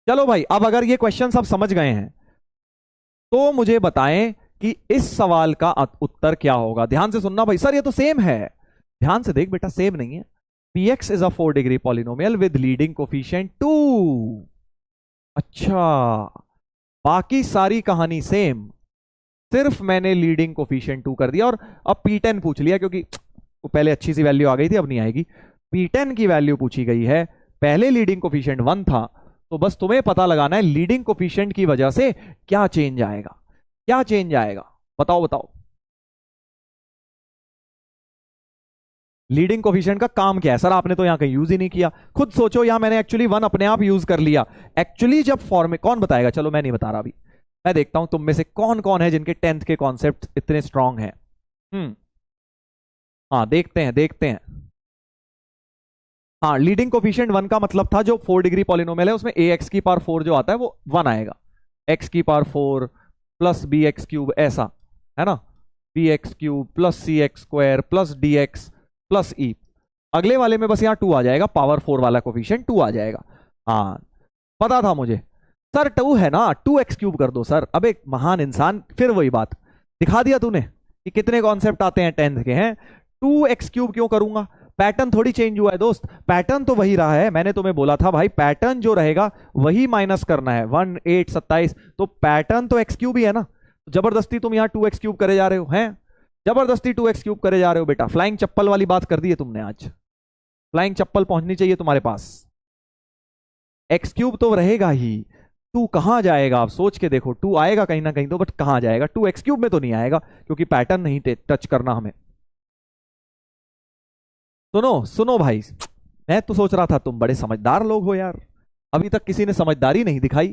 चलो भाई, अब अगर ये क्वेश्चन सब समझ गए हैं तो मुझे बताएं कि इस सवाल का उत्तर क्या होगा। ध्यान से सुनना भाई। सर ये तो सेम है। ध्यान से देख बेटा, सेम नहीं है। px is a 4 degree polynomial with leading coefficient 2। अच्छा, बाकी सारी कहानी सेम, सिर्फ मैंने लीडिंग कोफिशिएंट 2 कर दिया। और अब p10 पूछ लिया, क्योंकि पहले अच्छी सी वैल्यू आ गई थी, अब नहीं आएगी। p10 की वैल्यू पूछी गई है, पहले लीडिंग कोफिशिएंट 1 था, तो बस तुम्हें पता लगाना है लीडिंग कोफिशिएंट की वजह से क्या चेंज आएगा। क्या चेंज आएगा, बताओ बताओ। लीडिंग कोफिशिएंट का काम क्या है? सर आपने तो यहां कहीं यूज ही नहीं किया। खुद सोचो, यहां मैंने एक्चुअली 1 अपने आप यूज कर लिया। एक्चुअली जब फॉर्म में, कौन बताएगा? चलो मैं नहीं बता रहा अभी, मैं देखता हूं तुम में से कौन कौन है जिनके 10th के कॉन्सेप्ट इतने स्ट्रांग हैं। हाँ देखते हैं देखते हैं। हाँ, लीडिंग कोफिशिएंट 1 का मतलब था जो 4 डिग्री पॉलिनोमियल है उसमें ax की पावर 4 जो आता है वो 1 आएगा। x की पावर 4 प्लस bx क्यूब, ऐसा है ना, bx cube plus cx square plus dx plus e। अगले वाले में बस यहाँ 2 आ जाएगा, पावर 4 वाला कोफिशिएंट 2 आ जाएगा। हाँ पता था मुझे। सर 2 है ना, 2x क्यूब कर दो सर। अब एक महान इंसान, फिर वही बात दिखा दिया तूने कि कितने कॉन्सेप्ट आते हैं 10th के हैं। 2x क्यूब क्यों करूंगा? पैटर्न थोड़ी चेंज हुआ है दोस्त, पैटर्न तो वही रहा है। मैंने तुम्हें बोला था भाई पैटर्न जो रहेगा वही माइनस करना है। 1 8 27, तो पैटर्न तो एक्स क्यूब ही है ना। जबरदस्ती तुम यहाँ 2x क्यूब करे जा रहे हो, हैं जबरदस्ती 2x क्यूब करे जा रहे हो बेटा। फ्लाइंग चप्पल वाली बात कर दी है तुमने आज, फ्लाइंग चप्पल पहुंचनी चाहिए तुम्हारे पास। एक्स क्यूब तो रहेगा ही, 2 कहां जाएगा? आप सोच के देखो, 2 आएगा कहीं ना कहीं तो, बट कहां जाएगा? 2x क्यूब में तो नहीं आएगा, क्योंकि पैटर्न नहीं टच करना हमें। सुनो सुनो भाई, मैं तो सोच रहा था तुम बड़े समझदार लोग हो यार, अभी तक किसी ने समझदारी नहीं दिखाई,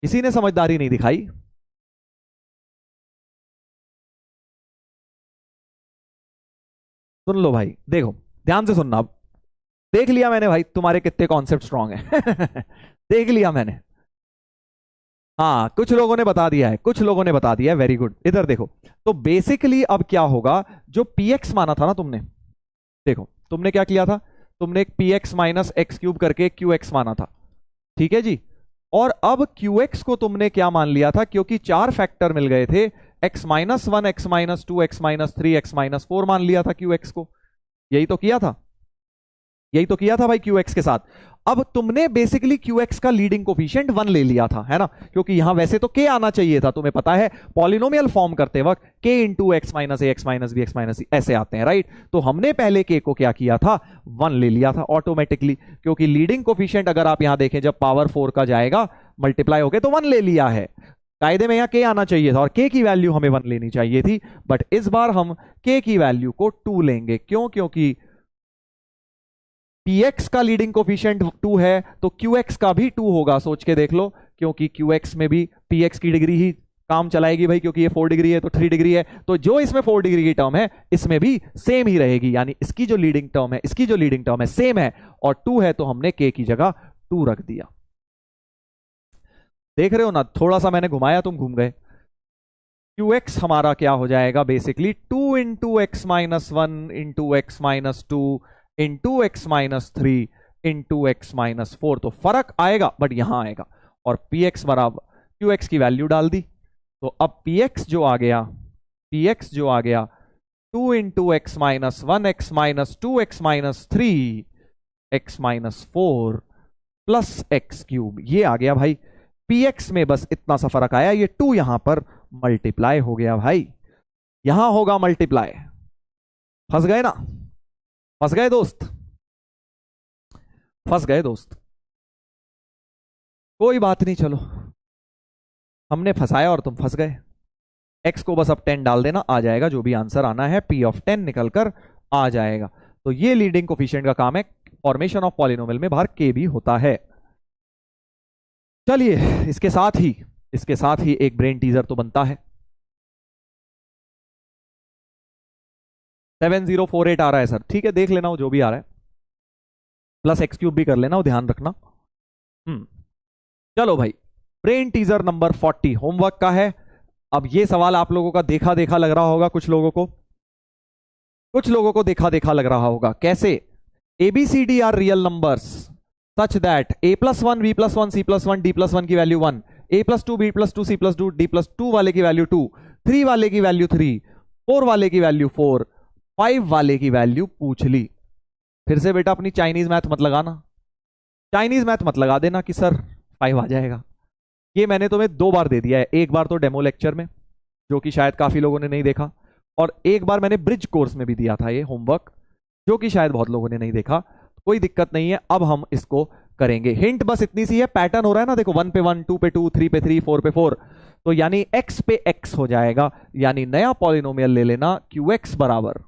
किसी ने समझदारी नहीं दिखाई। सुन लो भाई, देखो ध्यान से सुनना। अब देख लिया मैंने भाई तुम्हारे कितने कॉन्सेप्ट स्ट्रांग है देख लिया मैंने। हाँ कुछ लोगों ने बता दिया है, कुछ लोगों ने बता दिया है, वेरी गुड। इधर देखो, तो बेसिकली अब क्या होगा, जो px माना था ना तुमने, देखो तुमने क्या किया था, तुमने एक px माइनस एक्स क्यूब करके qx माना था, ठीक है जी। और अब qx को तुमने क्या मान लिया था, क्योंकि 4 फैक्टर मिल गए थे, x minus 1, x minus 2, x minus 3, x minus 4 मान लिया था qx को। यही तो किया था, यही तो किया था भाई qx के साथ। अब तुमने बेसिकली qx का लीडिंग कोफिशिएंट 1 ले लिया था, है ना, क्योंकि यहां वैसे तो k आना चाहिए था। तुम्हें पता है पॉलिनोमियल फॉर्म करते वक्त k into x minus a x minus b x minus c ऐसे आते हैं, राइट। तो हमने पहले k को क्या किया था, 1 ले लिया था ऑटोमेटिकली, क्योंकि लीडिंग कोफिशिएंट अगर आप यहां देखें जब पावर 4 का जाएगा मल्टीप्लाई होके तो 1 ले लिया है। कायदे में यहां k आना चाहिए था और k की वैल्यू हमें 1 लेनी चाहिए थी, बट इस बार हम k की वैल्यू को 2 लेंगे। क्यों? क्योंकि px का लीडिंग कोफिशिएंट 2 है तो qx का भी 2 होगा। सोच के देख लो, क्योंकि qx में भी px की डिग्री ही काम चलाएगी भाई, क्योंकि ये 4 डिग्री है तो 3 डिग्री है, तो जो इसमें 4 डिग्री की टर्म है इसमें भी सेम ही रहेगी, यानी इसकी जो लीडिंग टर्म है, इसकी जो लीडिंग टर्म है सेम है, और 2 है तो हमने k की जगह 2 रख दिया। देख रहे हो ना, थोड़ा सा मैंने घुमाया तुम घूम गए। qx हमारा क्या हो जाएगा, basically 2 into x minus 1 into x minus 2 into x minus 3 into x minus 4, तो फर्क आएगा बट यहां आएगा। और px बराबर qx की वैल्यू डाल दी, तो अब px जो आ गया, px जो आ गया 2 into x minus 1 x minus 2 x minus 3 x minus 4 plus x cube, ये आ गया भाई। px में बस इतना सा फर्क आया, ये 2 यहां पर मल्टीप्लाई हो गया भाई, यहां होगा मल्टीप्लाई। फंस गए ना, फंस गए दोस्त, फंस गए दोस्त। कोई बात नहीं, चलो हमने फंसाया और तुम फंस गए। x को बस अब 10 डाल देना, आ जाएगा जो भी आंसर आना है, p ऑफ 10 निकलकर आ जाएगा। तो ये लीडिंग कोफिशिएंट का काम है, फॉर्मेशन ऑफ पॉलिनोमियल में बाहर k भी होता है। चलिए इसके साथ ही एक ब्रेन टीजर तो बनता है। 7048 आ रहा है सर, ठीक है देख लेना वो जो भी आ रहा है, प्लस एक्स क्यूब भी कर लेना वो, ध्यान रखना। चलो भाई, ब्रेन टीजर नंबर 40 होमवर्क का है। अब ये सवाल आप लोगों का देखा देखा लग रहा होगा, कुछ लोगों को देखा देखा लग रहा होगा। कैसे? ABCD are real numbers, such that a+1 b+1 c+1 d+1 की value 1, a+2 b+2 c+2 d+2 वाले की वैल्यू 2, 3 वाले की वैल्यू 3, 4 वाले की वैल्यू 4, 5 वाले की वैल्यू पूछ ली। फिर से बेटा अपनी चाइनीज मैथ मत लगाना, चाइनीज मैथ मत लगा देना कि सर 5 आ जाएगा। ये मैंने तुम्हें 2 बार दे दिया है, एक बार तो डेमो लेक्चर में जो कि शायद काफी लोगों ने नहीं देखा, और एक बार मैंने ब्रिज कोर्स में भी दिया था ये होमवर्क, जो कि शायद बहुत लोगों ने नहीं देखा। कोई दिक्कत नहीं है, अब हम इसको करेंगे। हिंट बस इतनी सी है, पैटर्न हो रहा है ना, देखो 1 पे 1, 2 पे 2, 3 पे 3, 4 पे 4, तो यानी x पे x हो जाएगा, यानी नया पॉलिनोमियल ले लेना qx बराबर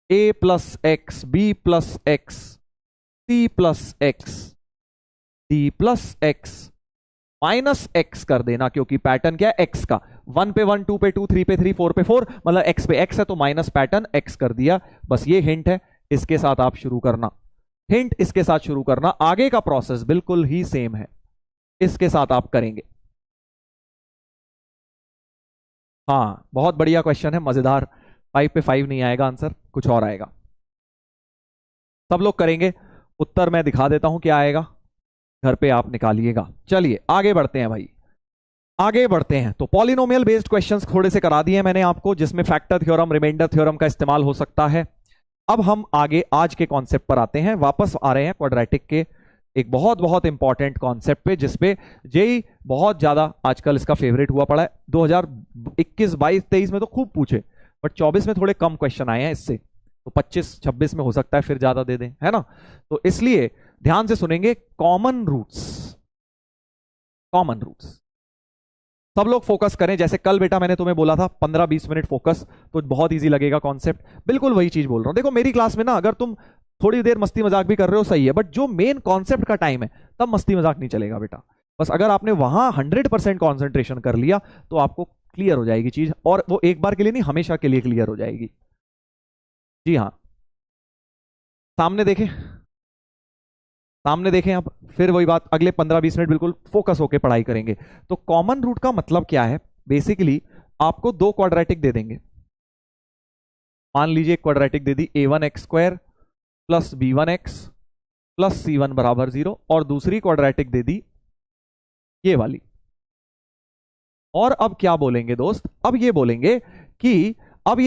a plus X, B plus X, C plus X, D plus X minus X कर देना, क्योंकि पैटर्न क्या है x का, 1 पे 1, 2 पे 2, 3 पे 3, 4 पे 4, मतलब x पे x है तो माइनस पैटर्न x कर दिया। बस ये हिंट है, इसके साथ आप शुरू करना, हिंट इसके साथ शुरू करना, आगे का प्रोसेस बिल्कुल ही सेम है, इसके साथ आप करेंगे। हाँ बहुत बढ़िया क्वेश्चन है, मजेदार। 5 पे 5 नहीं आएगा आंसर, कुछ और आएगा। सब लोग करेंगे, उत्तर मैं दिखा देता हूं क्या आएगा, घर पे आप निकालिएगा। चलिए आगे बढ़ते हैं भाई, आगे बढ़ते हैं। तो पॉलिनोमियल बेस्ड क्वेश्चंस थोड़े से करा दिए मैंने आपको, जिसमें फैक्टर थ्योरम, रिमाइंडर थ्योरम का इस्तेमाल हो सकता है। अब हम आगे आज के कॉन्सेप्ट पर आते हैं, वापस आ रहे हैं क्वाड्रेटिक के एक बहुत बहुत इंपॉर्टेंट कॉन्सेप्ट पे, जिसपे जेई बहुत ज्यादा आजकल इसका फेवरेट हुआ पड़ा है। 2021, 22, 23 में तो खूब पूछे, बट 24 में थोड़े कम क्वेश्चन आए हैं इससे, तो 25, 26 में हो सकता है फिर ज्यादा दे दें, है ना। तो इसलिए ध्यान से सुनेंगे, कॉमन रूट्स, कॉमन रूट्स सब लोग फोकस करें। जैसे कल बेटा मैंने तुम्हें बोला था 15-20 मिनट फोकस, तो बहुत इजी लगेगा कॉन्सेप्ट, बिल्कुल वही चीज बोल रहा हूं। देखो मेरी क्लास में ना, अगर तुम थोड़ी देर मस्ती मजाक भी कर रहे हो सही है, बट जो मेन कॉन्सेप्ट का टाइम है तब मस्ती मजाक नहीं चलेगा बेटा। बस अगर आपने वहां 100% कॉन्सेंट्रेशन कर लिया तो आपको क्लियर हो जाएगी चीज, और वो एक बार के लिए नहीं, हमेशा के लिए क्लियर हो जाएगी। जी हाँ, सामने देखें, सामने देखें। अब फिर वही बात, अगले 15-20 मिनट बिल्कुल फोकस होकर पढ़ाई करेंगे। तो कॉमन रूट का मतलब क्या है, बेसिकली आपको 2 क्वाड्रेटिक दे देंगे। मान लीजिए क्वाड्रेटिक दे दी a1x² plus b1x plus c1 बराबर 0, और दूसरी क्वाड्रेटिक दे दी ये वाली। और अब क्या बोलेंगे दोस्त, अब ये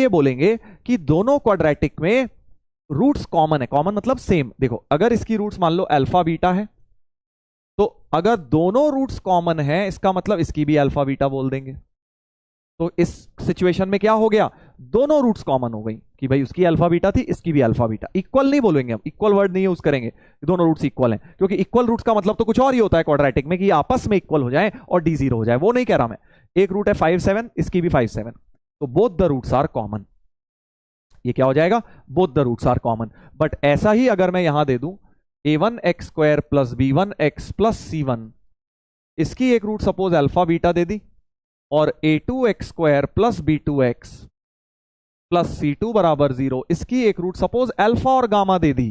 बोलेंगे कि दोनों क्वाड्रेटिक में रूट्स कॉमन है। कॉमन मतलब सेम। देखो अगर इसकी रूट्स मान लो अल्फा बीटा है, तो अगर दोनों रूट्स कॉमन है इसका मतलब इसकी भी अल्फा बीटा बोल देंगे। तो इस सिचुएशन में क्या हो गया, दोनों रूट्स कॉमन हो गई, कि भाई उसकी अल्फा बीटा थी, इसकी भी अल्फा बीटा। इक्वल नहीं बोलेंगे हम, इक्वल वर्ड नहीं यूज करेंगे, दोनों रूट्स इक्वल हैं, क्योंकि इक्वल रूट्स का मतलब तो कुछ और ही होता है क्वाड्रेटिक में, कि आपस में इक्वल हो जाए और डी 0 हो जाए, वो नहीं कह रहा मैं। एक रूट है 5 7, इसकी भी 5 7, तो both the roots are common. ये क्या हो जाएगा, both the roots are common. But ऐसा ही अगर मैं यहां दे दूं a1x² plus b1x plus c1, इसकी एक रूट सपोज अल्फा बीटा दे दी, और a2x² plus b2x plus c2 बराबर 0, इसकी एक रूट सपोज अल्फा और गामा दे दी।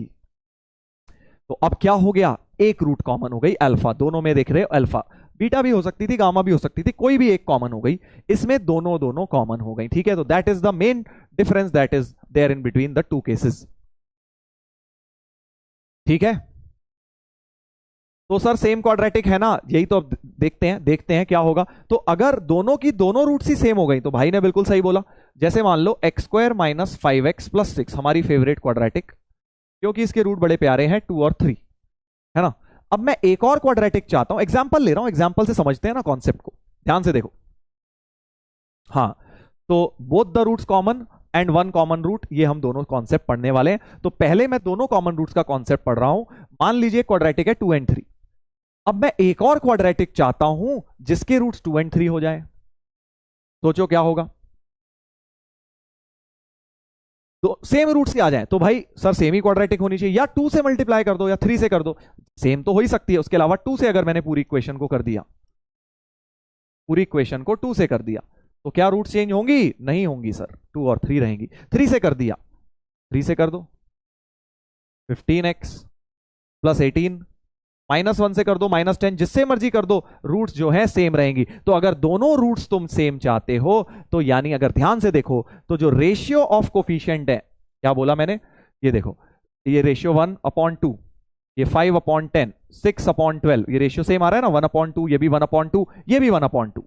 तो अब क्या हो गया, एक रूट कॉमन हो गई अल्फा, दोनों में देख रहे हो अल्फा, बीटा भी हो सकती थी, गामा भी हो सकती थी, कोई भी एक कॉमन हो गई, इसमें दोनों कॉमन हो गई। ठीक है, तो that is the main difference that is there in between the 2 cases. ठीक है, तो सर सेम क्वाड्रेटिक है ना, यही तो अब देखते हैं क्या होगा। तो अगर दोनों की दोनों रूट्स ही सेम हो गई, तो भाई ने बिल्कुल सही बोला। जैसे मान लो x² माइनस 5x प्लस 6, हमारी फेवरेट क्वाड्रेटिक, क्योंकि इसके रूट बड़े प्यारे हैं 2 और 3, है ना। अब मैं एक और क्वाड्रेटिक चाहता हूं, एग्जांपल ले रहा हूं, एग्जांपल से समझते हैं ना कॉन्सेप्ट को, ध्यान से देखो। हाँ, तो both the roots common and 1 common root, ये हम दोनों कॉन्सेप्ट पढ़ने वाले हैं। तो पहले मैं दोनों कॉमन रूट्स का कॉन्सेप्ट पढ़ रहा हूं। मान लीजिए क्वाड्रेटिक है 2 एंड 3। अब मैं एक और क्वाड्रेटिक चाहता हूं जिसके रूट्स 2 एंड 3 हो जाए, सोचो क्या होगा। तो सेम रूट्स आ जाए, तो भाई सर सेम ही क्वाड्रेटिक होनी चाहिए, या 2 से मल्टीप्लाई कर दो या 3 से कर दो, सेम तो हो ही सकती है। उसके अलावा 2 से अगर मैंने पूरी इक्वेशन को कर दिया, पूरी इक्वेशन को 2 से कर दिया, तो क्या रूट चेंज होंगी, नहीं होंगी सर, 2 और 3 रहेंगी। 3 से कर दिया, 3 से कर दो 15x प्लस 18, -1 से कर दो -10, जिससे मर्जी कर दो, रूट्स जो है सेम रहेंगी। तो अगर दोनों रूट्स तुम सेम चाहते हो, तो यानी अगर ध्यान से देखो, तो जो रेशियो ऑफ कोफिशिएंट है, क्या बोला मैंने, ये देखो, ये रेशियो 1/2, ये 5/10, 6/12, ये रेशियो सेम आ रहा है ना, 1/2, ये भी 1/2, ये भी 1/2।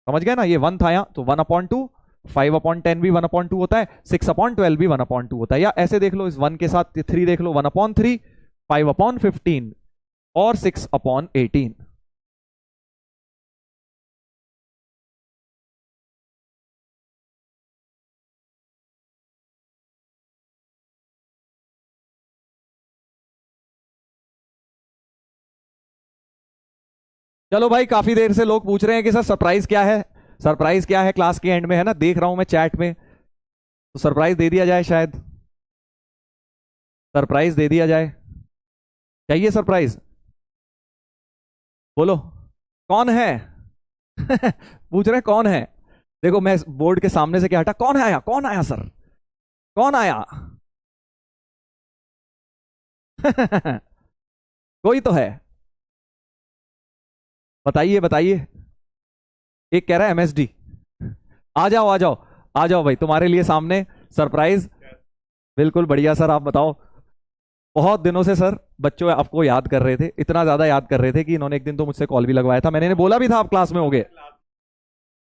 समझ गए ना, ये 1 था यहाँ तो 1/2, 5/10 भी 1/2 होता है, 6/12 भी 1/2 होता है। या ऐसे देख लो, इस 1 के साथ 3 देख लो, 1/3, 5/15 और 6/18। चलो भाई, काफी देर से लोग पूछ रहे हैं कि सर सरप्राइज क्या है, सरप्राइज क्या है क्लास के एंड में, है ना, देख रहा हूं मैं चैट में। तो सरप्राइज दे दिया जाए, शायद सरप्राइज दे दिया जाए। चाहिए सरप्राइज? बोलो कौन है? पूछ रहे हैं कौन है। देखो मैं बोर्ड के सामने से क्या हटा, कौन आया, कौन आया सर, कौन आया? कोई तो है, बताइए बताइए। एक कह रहा है एमएसडी। आ जाओ आ जाओ, आ जाओ भाई, तुम्हारे लिए सामने सरप्राइज। बिल्कुल बढ़िया सर, आप बताओ। बहुत दिनों से सर बच्चों आपको याद कर रहे थे, इतना ज्यादा याद कर रहे थे कि इन्होंने एक दिन तो मुझसे कॉल भी लगवाया था, मैंने इन्हें बोला भी था आप क्लास में होगे,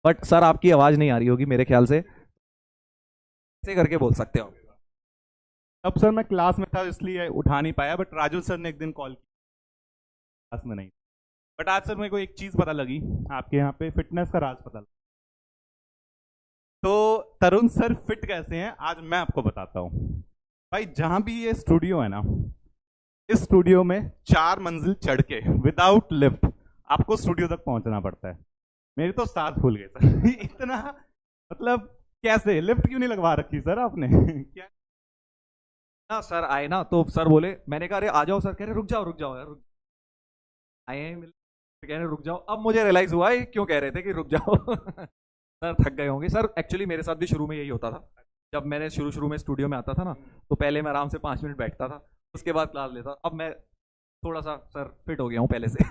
बट सर आपकी आवाज नहीं आ रही होगी मेरे ख्याल से, ऐसे करके बोल सकते हो। अब सर मैं क्लास में था इसलिए उठा नहीं पाया, बट राजू सर ने एक दिन कॉल किया, क्लास में नहीं। बट आज सर मेरे को एक चीज़ पता लगी, आपके यहाँ पे फिटनेस का राज पता लगा। तो तरुण सर फिट कैसे हैं आज मैं आपको बताता हूँ। भाई जहाँ भी ये स्टूडियो है ना, इस स्टूडियो में 4 मंजिल चढ़ के विदाउट लिफ्ट आपको स्टूडियो तक पहुंचना पड़ता है। मेरी तो सांस फूल गई सर। इतना मतलब कैसे, लिफ्ट क्यों नहीं लगवा रखी सर आपने? क्या ना सर आए ना तो सर बोले, मैंने कहा अरे आ जाओ, सर कह रहे रुक जाओ रुक जाओ यार, आए हैं कह रहे रुक जाओ, अब मुझे रियलाइज हुआ ये क्यों कह रहे थे कि रुक जाओ। सर थक गए होंगे सर, एक्चुअली मेरे साथ भी शुरू में यही होता था, जब मैंने शुरू शुरू में स्टूडियो में आता था ना, तो पहले मैं आराम से 5 मिनट बैठता था, उसके बाद क्लास लेता, अब मैं थोड़ा सा सर फिट हो गया हूँ पहले से।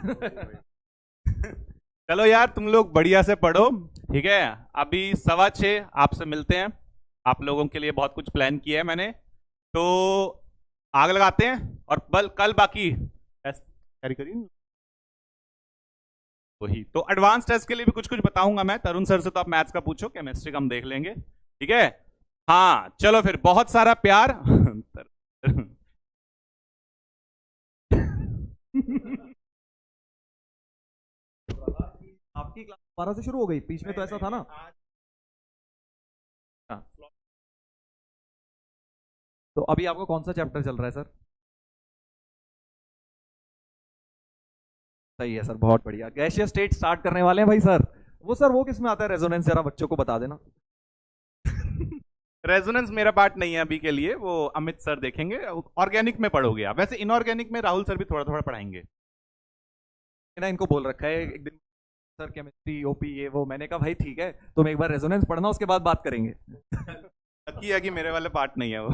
चलो यार तुम लोग बढ़िया से पढ़ो, ठीक है। अभी 6:15 आपसे मिलते हैं। आप लोगों के लिए बहुत कुछ प्लान किया है मैंने, तो आग लगाते हैं। और कल बाकी टेस्ट कैरी करिए, वही तो एडवांस टेस्ट के लिए भी कुछ कुछ बताऊंगा मैं। तरुण सर से तो आप मैथ्स का पूछो, केमिस्ट्री का हम देख लेंगे, ठीक है। हाँ चलो फिर, बहुत सारा प्यार। आपकी क्लास 12 से शुरू हो गई, बीच में तो ऐसा था ना। हाँ, तो अभी आपको कौन सा चैप्टर चल रहा है सर? सही है सर, बहुत बढ़िया। गैसियस स्टेट स्टार्ट करने वाले हैं भाई सर। वो सर वो किस में आता है रेजोनेंस, जरा बच्चों को बता देना। रेजोनेंस मेरा पार्ट नहीं है अभी के लिए, वो अमित सर देखेंगे। ऑर्गेनिक में पढ़ोगे आप, वैसे इनऑर्गेनिक में राहुल सर भी थोड़ा थोड़ा पढ़ाएंगे। मैंने इनको बोल रखा है एक दिन, सर केमिस्ट्री ओपी ये वो, मैंने कहा भाई ठीक है, तुम एक बार रेजोनेंस पढ़ना, उसके बाद बात करेंगे। लकी है कि मेरे वाले पार्ट नहीं है वो।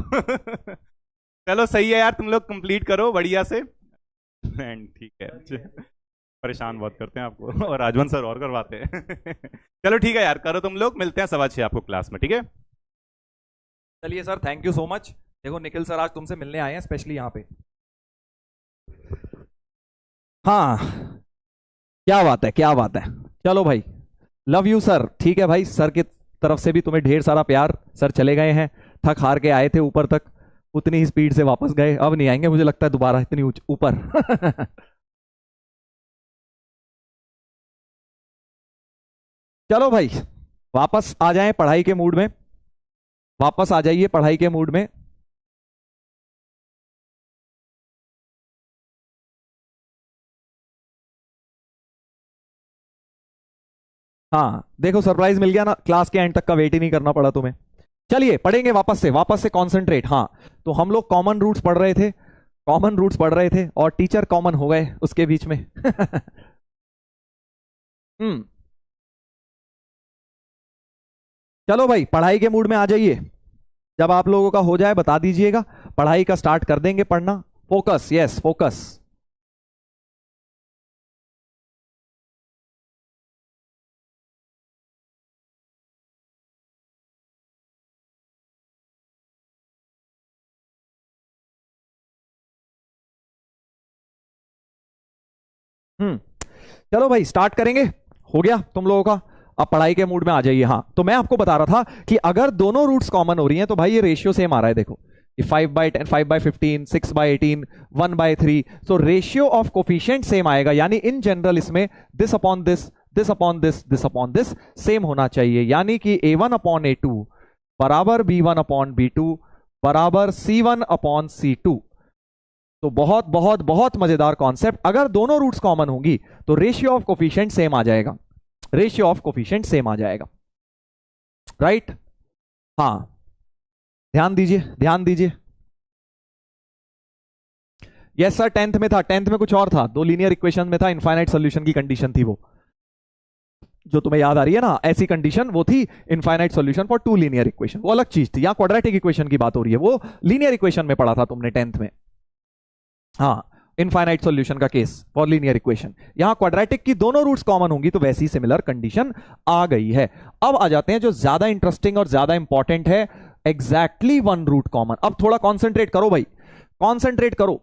चलो सही है यार, तुम लोग कंप्लीट करो बढ़िया से, एंड ठीक है। परेशान बहुत करते हैं आपको, और राजवंत सर और करवाते हैं। चलो ठीक है यार, करो तुम लोग, मिलते हैं 6:15 आपको क्लास में, ठीक है। चलिए sir, thank you so much. देखो निखिल सर आज तुमसे मिलने आए हैं स्पेशली यहाँ पे। हाँ, क्या बात है क्या बात है। चलो भाई, लव यू सर, ठीक है भाई, सर की तरफ से भी तुम्हें ढेर सारा प्यार। सर चले गए हैं, थक हार के आए थे ऊपर तक, उतनी ही स्पीड से वापस गए, अब नहीं आएंगे मुझे लगता है दोबारा इतनी ऊपर। चलो भाई, वापस आ जाएं पढ़ाई के मूड में, वापस आ जाइए पढ़ाई के मूड में। हाँ देखो, सरप्राइज मिल गया ना, क्लास के एंड तक का वेट ही नहीं करना पड़ा तुम्हें। चलिए पढ़ेंगे वापस से कंसंट्रेट। हाँ, तो हम लोग कॉमन रूट्स पढ़ रहे थे, कॉमन रूट्स पढ़ रहे थे और टीचर कॉमन हो गए उसके बीच में। हम्म। चलो भाई, पढ़ाई के मूड में आ जाइए, जब आप लोगों का हो जाए बता दीजिएगा, पढ़ाई का स्टार्ट कर देंगे पढ़ना। Focus, yes focus. चलो भाई स्टार्ट करेंगे। हो गया तुम लोगों का, अब पढ़ाई के मूड में आ जाइए। हाँ, तो मैं आपको बता रहा था कि अगर दोनों रूट्स कॉमन हो रही हैं तो भाई ये रेशियो सेम आ रहा है। देखो कि 5/10, 5/15, 6/18, 1/3, so ratio of coefficient same आएगा। यानी इन जनरल इसमें this upon this, this upon this, this upon this same होना चाहिए। यानी कि A1/A2 बराबर B1/B2 बराबर C1/C2। तो बहुत बहुत बहुत मजेदार कॉन्सेप्ट। अगर दोनों रूट्स कॉमन होंगी तो रेशियो ऑफ कोफिशिएंट सेम आ जाएगा, रेशियो ऑफ कोफिशिएंट सेम आ जाएगा, राइट। हाँ, ध्यान दीजिए, ध्यान दीजिए। यस सर, 10th में था, 10th में कुछ और था, दो लीनियर इक्वेशन में था, इनफाइनाइट सॉल्यूशन की कंडीशन थी वो, जो तुम्हें याद आ रही है ना, ऐसी कंडीशन वो थी infinite solution for two linear equation, वो अलग चीज थी। यहां क्वाड्रेटिक इक्वेशन की बात हो रही है, वो लीनियर इक्वेशन में पढ़ा था तुमने 10th में। हाँ, इनफाइनाइट सॉल्यूशन का केस फॉर लीनियर इक्वेशन। यहां क्वाड्रेटिक की दोनों रूट्स कॉमन होंगी तो वैसी सिमिलर कंडीशन आ गई है। अब आ जाते हैं जो ज्यादा इंटरेस्टिंग और ज्यादा इंपॉर्टेंट है, एग्जैक्टली वन रूट कॉमन। अब थोड़ा कॉन्सेंट्रेट करो भाई, कॉन्सेंट्रेट करो।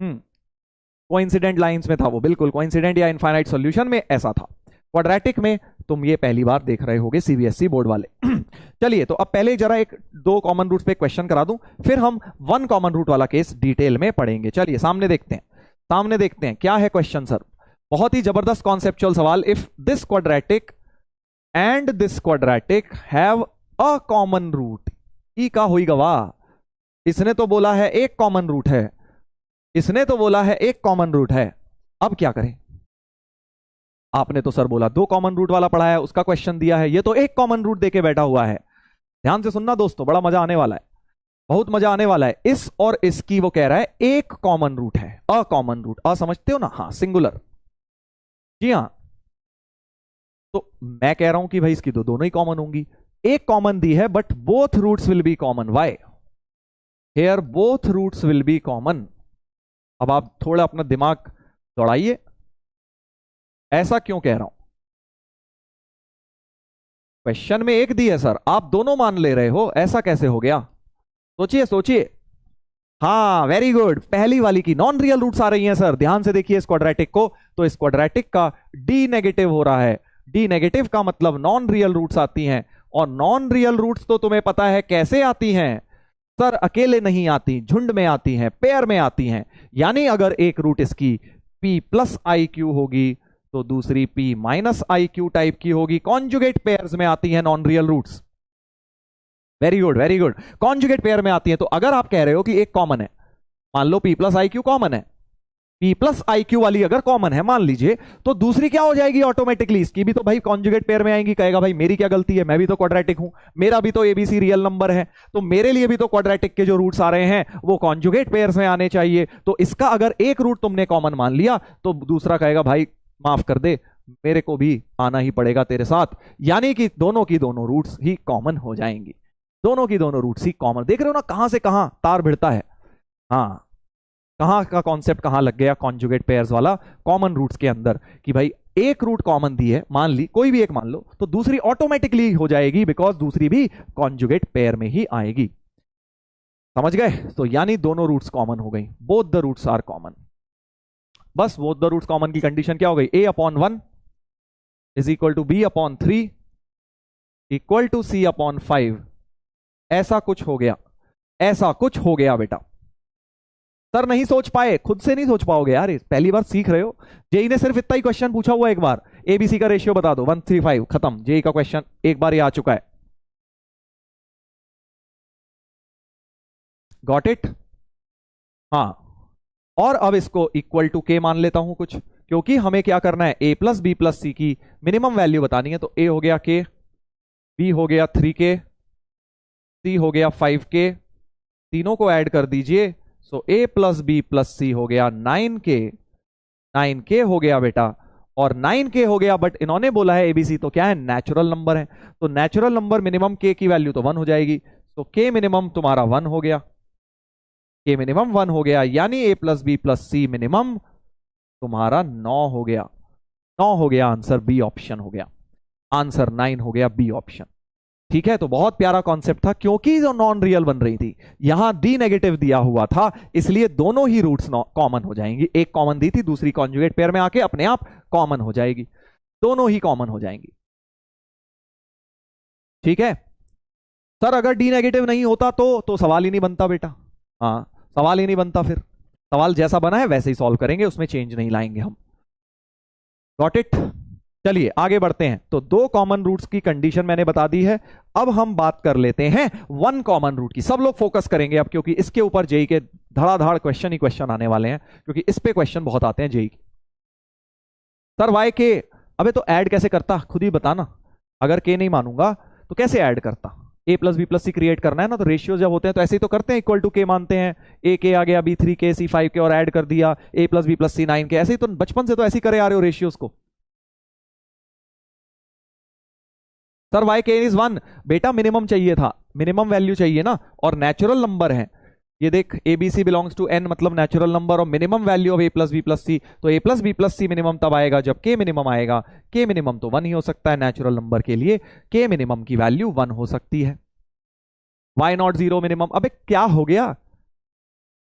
कोइंसिडेंट लाइंस में था वो, बिल्कुल कोइंसिडेंट या इनफाइनाइट सॉल्यूशन में ऐसा था। क्वाड्रेटिक में तुम ये पहली बार देख रहे होगे सीबीएसई बोर्ड वाले। चलिए, तो अब पहले जरा एक दो कॉमन रूट्स पे क्वेश्चन करा दूं, फिर हम वन कॉमन रूट वाला केस डिटेल में पढ़ेंगे। चलिए सामने देखते हैं, सामने देखते हैं क्या है क्वेश्चन सर। बहुत ही जबरदस्त कॉन्सेप्चुअल सवाल। If this quadratic and this quadratic have a common root, ई का हुई गवाह। इसने तो बोला है एक कॉमन रूट है, इसने तो बोला है एक कॉमन रूट है। अब क्या करें? आपने तो सर बोला दो कॉमन रूट वाला पढ़ा है, उसका क्वेश्चन दिया है, ये तो एक कॉमन रूट देके बैठा हुआ है। ध्यान से सुनना दोस्तों, बड़ा मजा आने वाला है, बहुत मजा आने वाला है। इस और इसकी वो कह रहा है एक कॉमन रूट है, अ कॉमन रूट। अ समझते हो ना? हाँ, सिंगुलर। जी हाँ, तो मैं कह रहा हूं कि भाई इसकी तो दोनों ही कॉमन होंगी। एक कॉमन दी है but both roots will be common. Why? Here both roots will be common. अब आप थोड़ा अपना दिमाग दौड़ाइए, ऐसा क्यों कह रहा हूं? क्वेश्चन में एक दी है सर, आप दोनों मान ले रहे हो, ऐसा कैसे हो गया? सोचिए सोचिए। हाँ, वेरी गुड, पहली वाली की नॉन रियल रूट्स आ रही हैं सर। ध्यान से देखिए इस क्वाड्रेटिक को, तो इस क्वाड्रेटिक का डी नेगेटिव हो रहा है। डी नेगेटिव का मतलब नॉन रियल रूट्स आती हैं, और नॉन रियल रूट्स तो तुम्हें पता है कैसे आती हैं सर, अकेले नहीं आती, झुंड में आती हैं, पेयर में आती हैं। यानी अगर एक रूट इसकी p प्लस आई क्यू होगी तो दूसरी p minus I Q type की होगी। कॉन्जुगेट पेयर्स में आती हैं non real roots. Very good, very good, conjugate pair में आती है। तो अगर आप कह रहे हो कि एक कॉमन है, मान लो p plus I Q common है, p प्लस आई क्यू वाली अगर कॉमन है मान लीजिए, तो दूसरी क्या हो जाएगी ऑटोमेटिकली? इसकी भी तो भाई कॉन्जुगेट पेयर में आएंगी। कहेगा भाई मेरी क्या गलती है, मैं भी तो क्वाड्रेटिक हूं, मेरा भी तो एबीसी रियल नंबर है, तो मेरे लिए भी तो क्वाड्रेटिक के जो रूट्स आ रहे हैं वो कॉन्जुगेट पेयर्स में आने चाहिए। तो इसका अगर एक रूट तुमने कॉमन मान लिया तो दूसरा कहेगा भाई माफ कर दे, मेरे को भी आना ही पड़ेगा तेरे साथ। यानी कि दोनों की दोनों रूट्स ही कॉमन हो जाएंगी, दोनों की दोनों रूट्स ही कॉमन। देख रहे हो ना कहां से कहां तार भिड़ता है। हाँ, कहां का कॉन्सेप्ट कहां लग गया कॉन्जुगेट पेयर्स वाला कॉमन रूट्स के अंदर, कि भाई एक रूट कॉमन दी है, मान ली कोई भी एक मान लो, तो दूसरी ऑटोमेटिकली हो जाएगी, बिकॉज दूसरी भी कॉन्जुगेट पेयर में ही आएगी। समझ गए? तो यानी दोनों रूट्स कॉमन हो गई, both the roots are common. बस बोथ द रूट्स कॉमन की कंडीशन क्या हो गई? a/1 is equal to b/3 equal to c/5। ऐसा कुछ हो गया, ऐसा कुछ हो गया बेटा। सर नहीं सोच पाए, खुद से नहीं सोच पाओगे यार, पहली बार सीख रहे हो। जेई ने सिर्फ इतना ही क्वेश्चन पूछा हुआ एक बार, एबीसी का रेशियो बता दो, 135, खत्म। जेई का क्वेश्चन एक बार ये आ चुका है। Got it? हाँ, और अब इसको इक्वल टू के मान लेता हूं कुछ, क्योंकि हमें क्या करना है, a प्लस बी प्लस सी की मिनिमम वैल्यू बतानी है। तो a हो गया k, b हो गया 3k, c हो गया 5k, तीनों को ऐड कर दीजिए। सो a प्लस बी प्लस सी हो गया 9k, 9k हो गया बेटा, और 9k हो गया। बट इन्होंने बोला है एबीसी, तो क्या है, नेचुरल नंबर है, तो नेचुरल नंबर मिनिमम k की वैल्यू तो 1 हो जाएगी। तो k मिनिमम तुम्हारा 1 हो गया, k मिनिमम 1 हो गया, यानी a plus B plus C minimum तुम्हारा 9 हो गया। 9 हो गया, आंसर बी ऑप्शन हो गया, आंसर 9 हो गया, बी ऑप्शन। ठीक है, तो बहुत प्यारा कॉन्सेप्ट था, क्योंकि जो नॉन रियल बन रही थी यहां डी नेगेटिव दिया हुआ था, इसलिए दोनों ही रूट्स कॉमन हो जाएंगी। एक कॉमन दी थी, दूसरी कॉन्जुगेट पेयर में आके अपने आप कॉमन हो जाएगी, दोनों ही कॉमन हो जाएंगी। ठीक है सर, अगर डी नेगेटिव नहीं होता तो सवाल ही नहीं बनता बेटा। हाँ, सवाल ही नहीं बनता, फिर सवाल जैसा बना है वैसे ही सॉल्व करेंगे, उसमें चेंज नहीं लाएंगे हम। Got it. चलिए आगे बढ़ते हैं। तो दो कॉमन रूट्स की कंडीशन मैंने बता दी है। अब हम बात कर लेते हैं वन कॉमन रूट की। सब लोग फोकस करेंगे अब, क्योंकि इसके ऊपर जेई के धड़ाधड़ क्वेश्चन ही क्वेश्चन आने वाले हैं, क्योंकि इस पे क्वेश्चन बहुत आते हैं जेई के। सर वाई के, अबे तो ऐड कैसे करता, खुद ही बताना। अगर के नहीं मानूंगा तो कैसे ऐड करता? ए प्लस बी प्लस सी क्रिएट करना है ना, तो रेशियो जब होते हैं तो ऐसे ही तो करते हैं, इक्वल टू के मानते हैं, ए के आ गया बी 3 के सी 5 के और ऐड कर दिया ए प्लस बी प्लस सी 9 के। ऐसे ही तो बचपन से तो ऐसे ही करे आ रहे हो रेशियोज को। सर वाई के इज 1, बेटा मिनिमम चाहिए था, मिनिमम वैल्यू चाहिए ना, और नेचुरल नंबर है ये देख, a b c belongs to N मतलब नेचुरल नंबर, और minimum value of a plus B plus c, तो a plus B plus C minimum तब आएगा जब के मिनिमम आएगा। के मिनिमम तो 1 ही हो सकता है नेचुरल नंबर के लिए, के मिनिमम की वैल्यू 1 हो सकती है। वाई नॉट 0 मिनिमम, अबे क्या हो गया,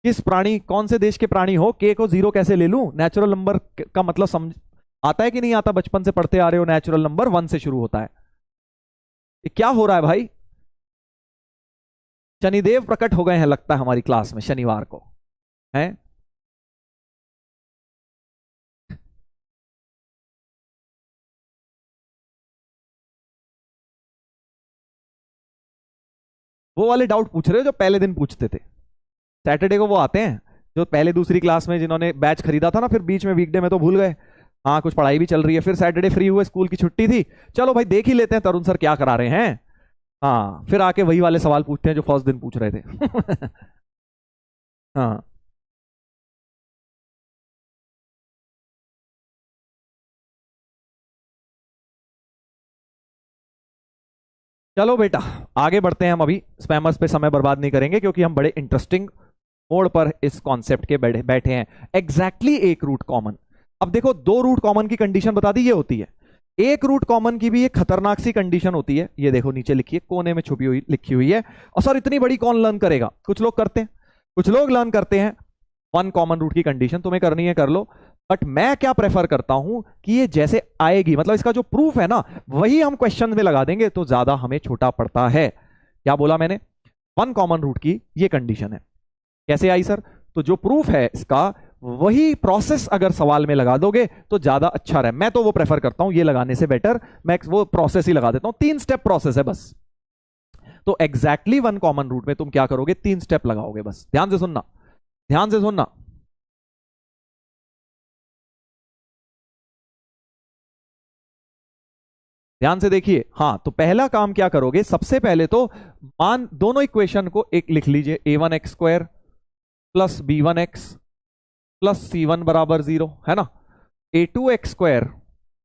किस प्राणी, कौन से देश के प्राणी हो, के को 0 कैसे ले लूं? नेचुरल नंबर का मतलब समझ आता है कि नहीं आता? बचपन से पढ़ते आ रहे हो, नेचुरल नंबर 1 से शुरू होता है। ये क्या हो रहा है भाई? शनिदेव प्रकट हो गए हैं लगता है हमारी क्लास में शनिवार को, हैं? वो वाले डाउट पूछ रहे हो जो पहले दिन पूछते थे। सैटरडे को वो आते हैं जो पहले दूसरी क्लास में जिन्होंने बैच खरीदा था ना, फिर बीच में वीकडे में तो भूल गए। हाँ, कुछ पढ़ाई भी चल रही है, फिर सैटरडे फ्री हुए, स्कूल की छुट्टी थी, चलो भाई देख ही लेते हैं तरुण सर क्या करा रहे हैं। हाँ, फिर आके वही वाले सवाल पूछते हैं जो फर्स्ट दिन पूछ रहे थे। हाँ, चलो बेटा आगे बढ़ते हैं हम। अभी स्पैमर्स पे समय बर्बाद नहीं करेंगे, क्योंकि हम बड़े इंटरेस्टिंग मोड पर इस कॉन्सेप्ट के बैठे हैं। एग्जैक्टली एक रूट कॉमन। अब देखो, दो रूट कॉमन की कंडीशन बता दी, ये होती है। एक रूट कॉमन की भी एक खतरनाक सी कंडीशन होती है, ये देखो नीचे लिखी है, कोने में छुपी हुई लिखी हुई है। और सर इतनी बड़ी कौन लर्न करेगा? कुछ लोग करते हैं, कुछ लोग लर्न करते हैं। वन कॉमन रूट की कंडीशन तुम्हें करनी है कर लो, बट मैं क्या प्रेफर करता हूं कि ये जैसे आएगी, मतलब इसका जो प्रूफ है ना वही हम क्वेश्चन में लगा देंगे, तो ज्यादा हमें छोटा पड़ता है। क्या बोला मैंने? वन कॉमन रूट की ये कंडीशन है। कैसे आई सर? तो जो प्रूफ है इसका वही प्रोसेस अगर सवाल में लगा दोगे तो ज्यादा अच्छा रहे। मैं तो वो प्रेफर करता हूं, ये लगाने से बेटर मैं वो प्रोसेस ही लगा देता हूं। 3 स्टेप प्रोसेस है बस। तो एग्जैक्टली वन कॉमन रूट में तुम क्या करोगे? 3 स्टेप लगाओगे बस। ध्यान से सुनना, ध्यान से सुनना। ध्यान से देखिए। हाँ, तो पहला काम क्या करोगे? सबसे पहले तो मान दोनों इक्वेशन को एक लिख लीजिए, a1x² plus b1x plus c1 बराबर 0 है ना, a2x²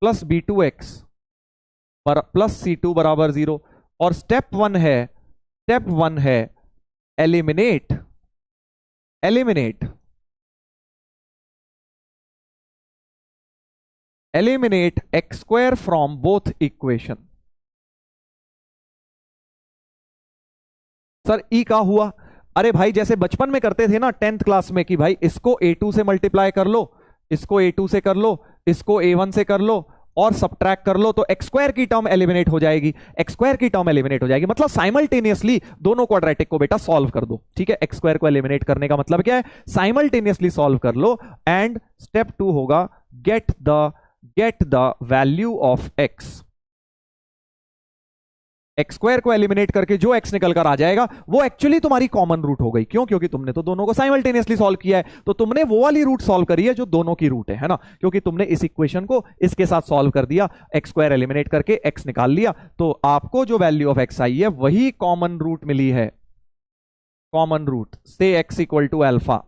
plus b2x plus c2 बराबर 0। और स्टेप 1 है eliminate x² from both equation. Sir ई का हुआ? अरे भाई जैसे बचपन में करते थे ना 10th क्लास में, कि भाई इसको a2 से मल्टीप्लाई कर लो, इसको a2 से कर लो, इसको a1 से कर लो और सबट्रैक्ट कर लो, तो x² की टर्म एलिमिनेट हो जाएगी। x² की टर्म एलिमिनेट हो जाएगी मतलब साइमल्टेनियसली दोनों क्वाड्रेटिक को बेटा सॉल्व कर दो। ठीक है, x² को एलिमिनेट करने का मतलब क्या है? साइमल्टेनियसली सॉल्व कर लो। एंड स्टेप 2 होगा get the value of x। x² को एलिमिनेट करके जो x निकल कर आ जाएगा वो एक्चुअली तुम्हारी कॉमन रूट हो गई। क्यों? क्योंकि तुमने तो दोनों को साइमल्टेनियसली सॉल्व किया है, तो तुमने वो वाली रूट सॉल्व करी है जो दोनों की रूट है ना, क्योंकि तुमने इस इक्वेशन को इसके साथ सॉल्व कर दिया, x² एलिमिनेट करके x निकाल लिया, तो आपको जो वैल्यू ऑफ x आई है वही कॉमन रूट मिली है। कॉमन रूट से x equal to alpha,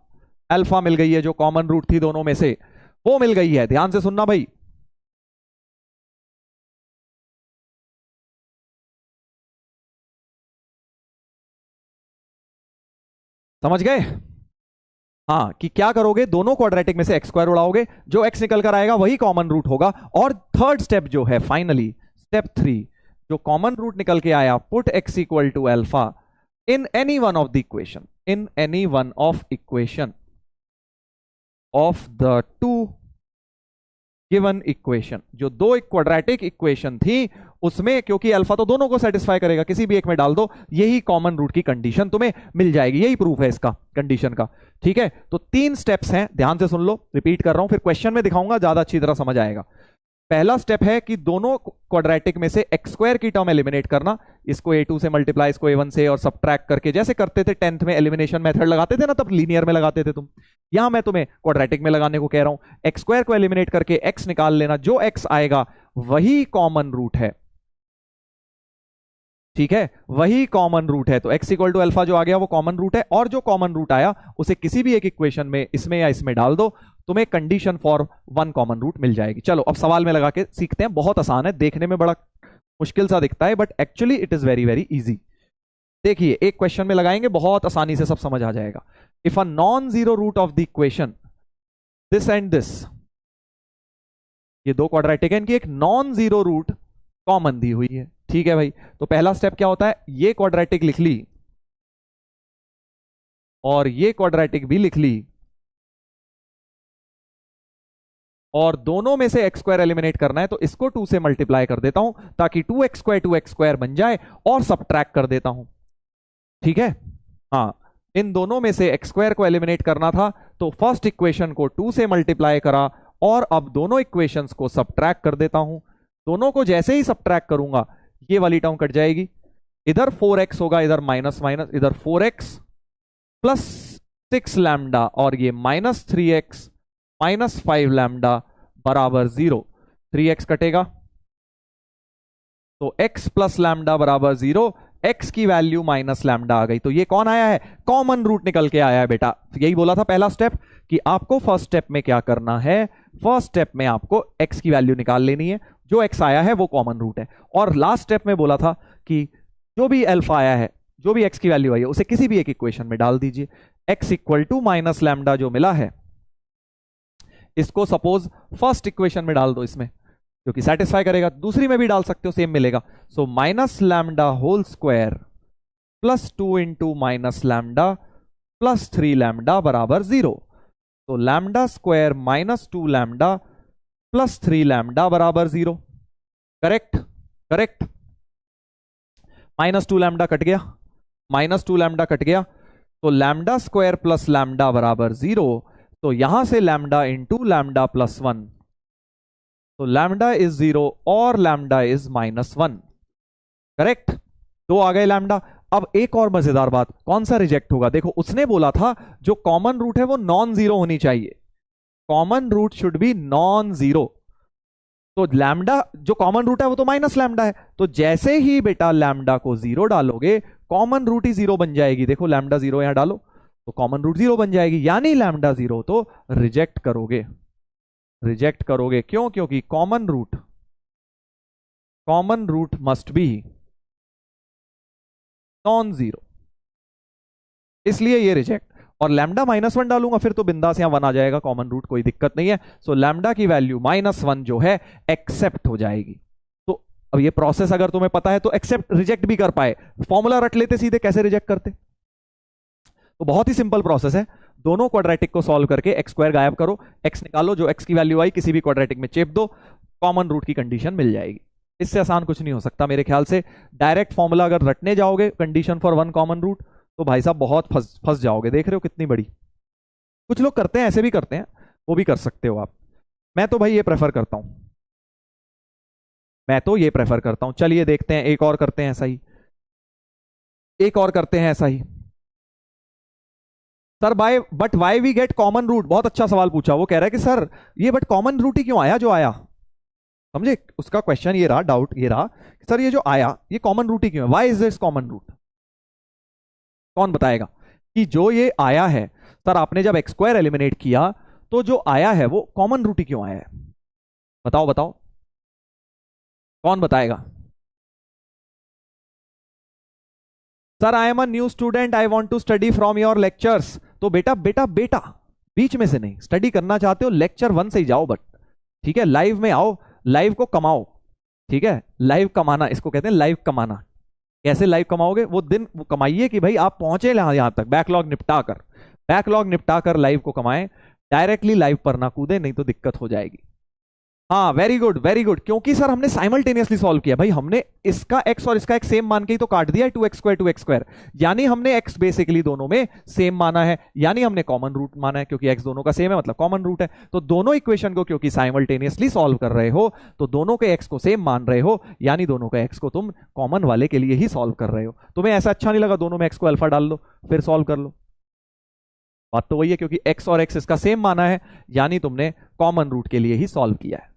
alpha मिल गई है, जो कॉमन रूट थी दोनों में से वो मिल गई है। ध्यान से सुनना भाई। समझ गए? हाँ, कि क्या करोगे? दोनों क्वाड्रेटिक में से x² उड़ाओगे, जो x निकल कर आएगा वही कॉमन रूट होगा। और थर्ड स्टेप जो है फाइनली स्टेप 3, जो कॉमन रूट निकल के आया, put x equal to alpha in any one of the equation, in any one of equation of the two given equation. जो दो क्वाड्रेटिक इक्वेशन थी उसमें, क्योंकि अल्फा तो दोनों को सेटिस्फाई करेगा, किसी भी एक में डाल दो, यही कॉमन रूट की कंडीशन तुम्हें मिल जाएगी, यही प्रूफ है इसका कंडीशन का। ठीक है, तो 3 स्टेप्स हैं, ध्यान से सुन लो, रिपीट कर रहा हूं, फिर क्वेश्चन में दिखाऊंगा, ज्यादा अच्छी तरह समझ आएगा। पहला स्टेप है कि दोनों क्वाड्रेटिक में से एक्स स्क्वायर की टर्म एलिमिनेट करना, इसको a2 से मल्टीप्लाई, इसको a1 से, और सब्ट्रैक्ट करके, जैसे करते थे 10th में एलिमिनेशन मेथड लगाते थे ना, तब लीनियर में लगाते थे तुम, यहां मैं तुम्हें क्वाड्रेटिक में लगाने को कह रहा हूं। एक्स स्क्वायर को एलिमिनेट करके x निकाल लेना, जो x आएगा वही कॉमन रूट है। ठीक है, वही कॉमन रूट है, तो x इक्वल टू अल्फा जो आ गया वो कॉमन रूट है, और जो कॉमन रूट आया उसे किसी भी एक इक्वेशन में, इसमें या इसमें डाल दो, तुम्हें condition for one common root मिल जाएगी। चलो अब सवाल में लगा के सीखते हैं, बहुत आसान है, देखने में बड़ा मुश्किल सा दिखता है but actually it is very very easy. देखिए एक क्वेश्चन में लगाएंगे, बहुत आसानी से सब समझ आ जाएगा। If a non zero root of the equation this and this, ये दो क्वाड्रेटिक है, इनकी एक नॉन जीरो रूट कॉमन दी हुई है। ठीक है भाई, तो पहला स्टेप क्या होता है, ये क्वाड्रेटिक लिख ली और ये क्वाड्रेटिक भी लिख ली, और दोनों में से एक्स स्क्वायर एलिमिनेट करना है, तो इसको 2 से मल्टीप्लाई कर देता हूं ताकि 2x स्क्वायर बन जाए, और सब्ट्रैक्ट कर देता हूं। ठीक है, हाँ, इन दोनों में से एक्स स्क्वायर को एलिमिनेट करना था, तो फर्स्ट इक्वेशन को 2 से मल्टीप्लाई करा, और अब दोनों इक्वेशंस को सब्ट्रैक्ट कर देता हूं। दोनों को जैसे ही सब्ट्रैक्ट करूंगा, ये वाली टर्म कट जाएगी, इधर 4x होगा, इधर माइनस माइनस, इधर 4x प्लस 6 लैम्डा, और ये माइनस 3x माइनस 5 लैम्डा बराबर 0। 3x कटेगा तो x प्लस लैम्डा बराबर 0, x की वैल्यू माइनस लैम्डा आ गई। तो ये कौन आया है, कॉमन रूट निकल के आया है बेटा। यही बोला था पहला स्टेप कि आपको फर्स्ट स्टेप में क्या करना है, फर्स्ट स्टेप में आपको x की वैल्यू निकाल लेनी है, जो x आया है वो कॉमन रूट है। और लास्ट स्टेप में बोला था कि जो भी अल्फा आया है, जो भी x की वैल्यू आई है, उसे किसी भी एक इक्वेशन में डाल दीजिए। x equal to minus lambda जो मिला है, इसको सपोज फर्स्ट इक्वेशन में डाल दो, इसमें क्योंकि सेटिस्फाई करेगा, दूसरी में भी डाल सकते हो, सेम मिलेगा। So minus lambda whole square plus 2 into minus lambda plus 3 lambda बराबर 0। तो lambda square minus 2 lambda plus 3 lambda बराबर 0। Correct, correct. Minus 2 lambda cut गया, माइनस 2 लैम्डा कट गया, तो लैम्डा स्क्वायर प्लस लैम्डा बराबर 0। तो यहां से लैम्डा इंटू लैम्डा प्लस 1, तो लैम्डा इज 0 और लैम्डा इज -1। करेक्ट, 2 आ गए लैम्डा। अब एक और मजेदार बात, कौन सा रिजेक्ट होगा, देखो उसने बोला था जो कॉमन रूट है वो नॉन जीरो होनी चाहिए, common root should be non zero. तो लैम्डा जो कॉमन रूट है वो तो माइनस लैम्डा है, तो जैसे ही बेटा लैम्डा को 0 डालोगे, कॉमन रूट ही 0 बन जाएगी। देखो लैम्डा 0 यहां डालो तो कॉमन रूट 0 बन जाएगी, यानी लैम्डा 0 तो रिजेक्ट करोगे, रिजेक्ट करोगे। क्यों, क्योंकि common root must be non zero, इसलिए ये रिजेक्ट। और लैम्डा -1 डालूंगा फिर तो बिंदास यहां 1 आ जाएगा, कॉमन रूट, कोई दिक्कत नहीं है। सो लैम्डा की वैल्यू -1 जो है एक्सेप्ट हो जाएगी। तो अब ये प्रोसेस अगर तुम्हें पता है तो एक्सेप्ट रिजेक्ट भी कर पाए, फॉर्मूला रट लेते सीधे, कैसे रिजेक्ट करते। तो बहुत ही सिंपल प्रोसेस है, दोनों क्वाड्रेटिक को सॉल्व करके एक्स स्क्वायर गायब करो, एक्स निकालो, जो एक्स की वैल्यू आई किसी भी क्वाड्रेटिक में चेप दो, कॉमन रूट की कंडीशन मिल जाएगी। इससे आसान कुछ नहीं हो सकता मेरे ख्याल से। डायरेक्ट फॉर्मूला अगर रटने जाओगे, condition for one common root, तो भाई साहब बहुत फंस जाओगे। देख रहे हो कितनी बड़ी, कुछ लोग करते हैं, ऐसे भी करते हैं, वो भी कर सकते हो आप। मैं तो भाई ये प्रेफर करता हूं, मैं तो ये प्रेफर करता हूं। चलिए देखते हैं, एक और करते हैं ऐसा ही, एक और करते हैं ऐसा ही। Sir but why we get common root, बहुत अच्छा सवाल पूछा। वो कह रहा है कि सर ये बट कॉमन रूट ही क्यों आया जो आया, समझे उसका क्वेश्चन ये रहा, डाउट ये रहा, सर ये जो आया ये कॉमन रूट ही क्यों है, why is this common root. कौन बताएगा कि जो ये आया है, सर आपने जब एक्स स्क्वायर एलिमिनेट किया तो जो आया है वो कॉमन रूट ही क्यों आया है, बताओ बताओ, कौन बताएगा। Sir I am a new student, I want to study from your lectures. तो बेटा बेटा बेटा बीच में से नहीं, स्टडी करना चाहते हो लेक्चर 1 से ही जाओ, बट ठीक है, लाइव में आओ, लाइव को कमाओ, ठीक है, लाइव कमाना इसको कहते हैं, लाइव कमाना। कैसे लाइव कमाओगे? वो दिन वो कमाइए कि भाई आप पहुंचे यहां तक, बैकलॉग निपटा कर, बैकलॉग निपटा कर लाइव को कमाएं, डायरेक्टली लाइव पर ना कूदे, नहीं तो दिक्कत हो जाएगी। हाँ वेरी गुड वेरी गुड, क्योंकि सर हमने साइमल्टेनियसली सॉल्व किया भाई, हमने इसका x और इसका x सेम मान के ही तो काट दिया है, 2x2 यानी हमने x बेसिकली दोनों में सेम माना है, यानी हमने कॉमन रूट माना है, क्योंकि x दोनों का सेम है मतलब कॉमन रूट है। तो दोनों इक्वेशन को क्योंकि साइमल्टेनियसली सॉल्व कर रहे हो, तो दोनों के x को सेम मान रहे हो, यानी दोनों का x को तुम कॉमन वाले के लिए ही सॉल्व कर रहे हो। तुम्हें ऐसा अच्छा नहीं लगा दोनों में x को अल्फा डाल लो फिर सॉल्व कर लो, बात तो वही है, क्योंकि x और x इसका सेम माना है, यानी तुमने कॉमन रूट के लिए ही सॉल्व किया है।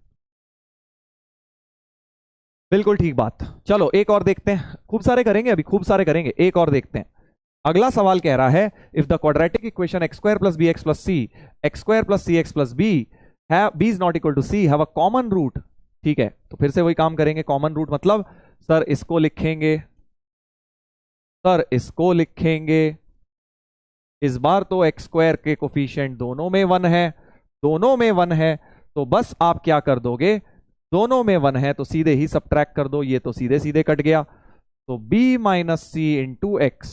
बिल्कुल ठीक बात। चलो एक और देखते हैं, खूब सारे करेंगे अभी, खूब सारे करेंगे, एक और देखते हैं। अगला सवाल कह रहा है if the quadratic equation x square plus B x plus C, X square plus C X plus B B is not equal to C have a common root. ठीक है, तो फिर से वही काम करेंगे, कॉमन रूट मतलब सर इसको लिखेंगे, सर इसको लिखेंगे, इस बार तो एक्स स्क्वायर के कोफिशिएंट दोनों में 1 है, दोनों में 1 है, तो बस आप क्या कर दोगे, दोनों में 1 है तो सीधे ही सबट्रैक्ट कर दो, ये तो सीधे सीधे कट गया, तो b माइनस सी इंटू एक्स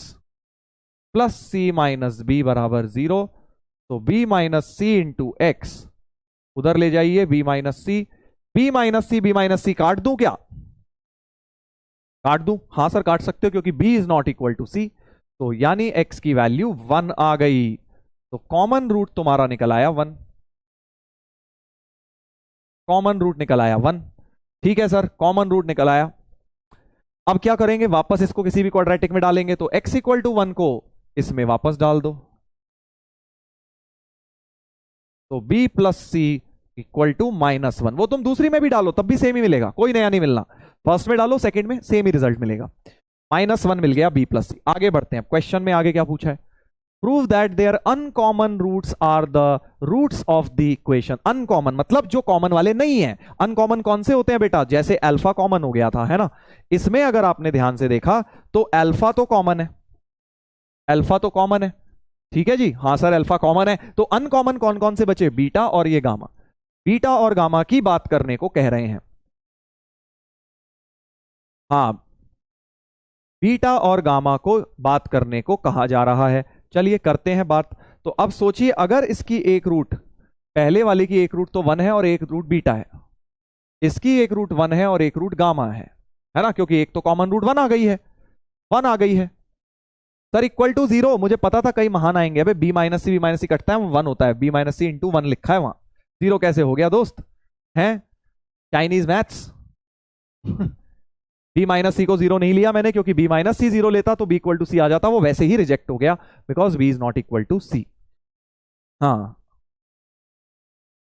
प्लस सी माइनस बी बराबर 0, तो b माइनस सी इंटू एक्स उधर ले जाइए, b माइनस सी, b माइनस सी, b माइनस सी काट दूं क्या, काट दूं? हाँ सर काट सकते हो, क्योंकि b is not equal to c, तो यानी x की वैल्यू 1 आ गई, तो कॉमन रूट तुम्हारा निकल आया 1, कॉमन रूट निकल आया 1। ठीक है सर, कॉमन रूट निकल आया। अब क्या करेंगे, वापस इसको किसी भी क्वाड्रेटिक में डालेंगे, तो x इक्वल टू 1 को इसमें वापस डाल दो, तो b plus C equal to -1, वो तुम दूसरी में भी डालो तब भी सेम ही मिलेगा, कोई नया नहीं मिलना, फर्स्ट में डालो सेकंड में सेम ही रिजल्ट मिलेगा, -1 मिल गया b प्लस सी। आगे बढ़ते हैं, क्वेश्चन में आगे क्या पूछा है, prove that their uncommon roots are the roots of the equation. Uncommon मतलब जो कॉमन वाले नहीं है। अनकॉमन कौन से होते हैं बेटा, जैसे अल्फा कॉमन हो गया था, है ना, इसमें अगर आपने ध्यान से देखा तो अल्फा तो कॉमन है, अल्फा तो कॉमन है, ठीक है जी, हाँ सर अल्फा कॉमन है, तो अनकॉमन कौन कौन से बचे, बीटा और ये गामा, बीटा और गामा की बात करने को कह रहे हैं। हाँ, बीटा और गामा को बात करने को कहा जा रहा है। चलिए करते हैं बात। तो अब सोचिए अगर इसकी एक रूट, पहले वाले की एक रूट तो 1 है और एक रूट बीटा है, इसकी एक रूट 1 है और एक रूट गामा है ना, क्योंकि एक तो कॉमन रूट 1 आ गई है, 1 आ गई है सर, इक्वल टू 0। मुझे पता था कई महान आएंगे, अबे b माइनस सी कटता है, वो 1 होता है, b माइनस सी इंटू 1 लिखा है वहां, 0 कैसे हो गया दोस्त, है चाइनीज मैथ्स। b माइनस सी को 0 नहीं लिया मैंने, क्योंकि b माइनस सी 0 लेता तो b इक्वल टू सी आ जाता, वो वैसे ही रिजेक्ट हो गया because b is not equal to c. हाँ,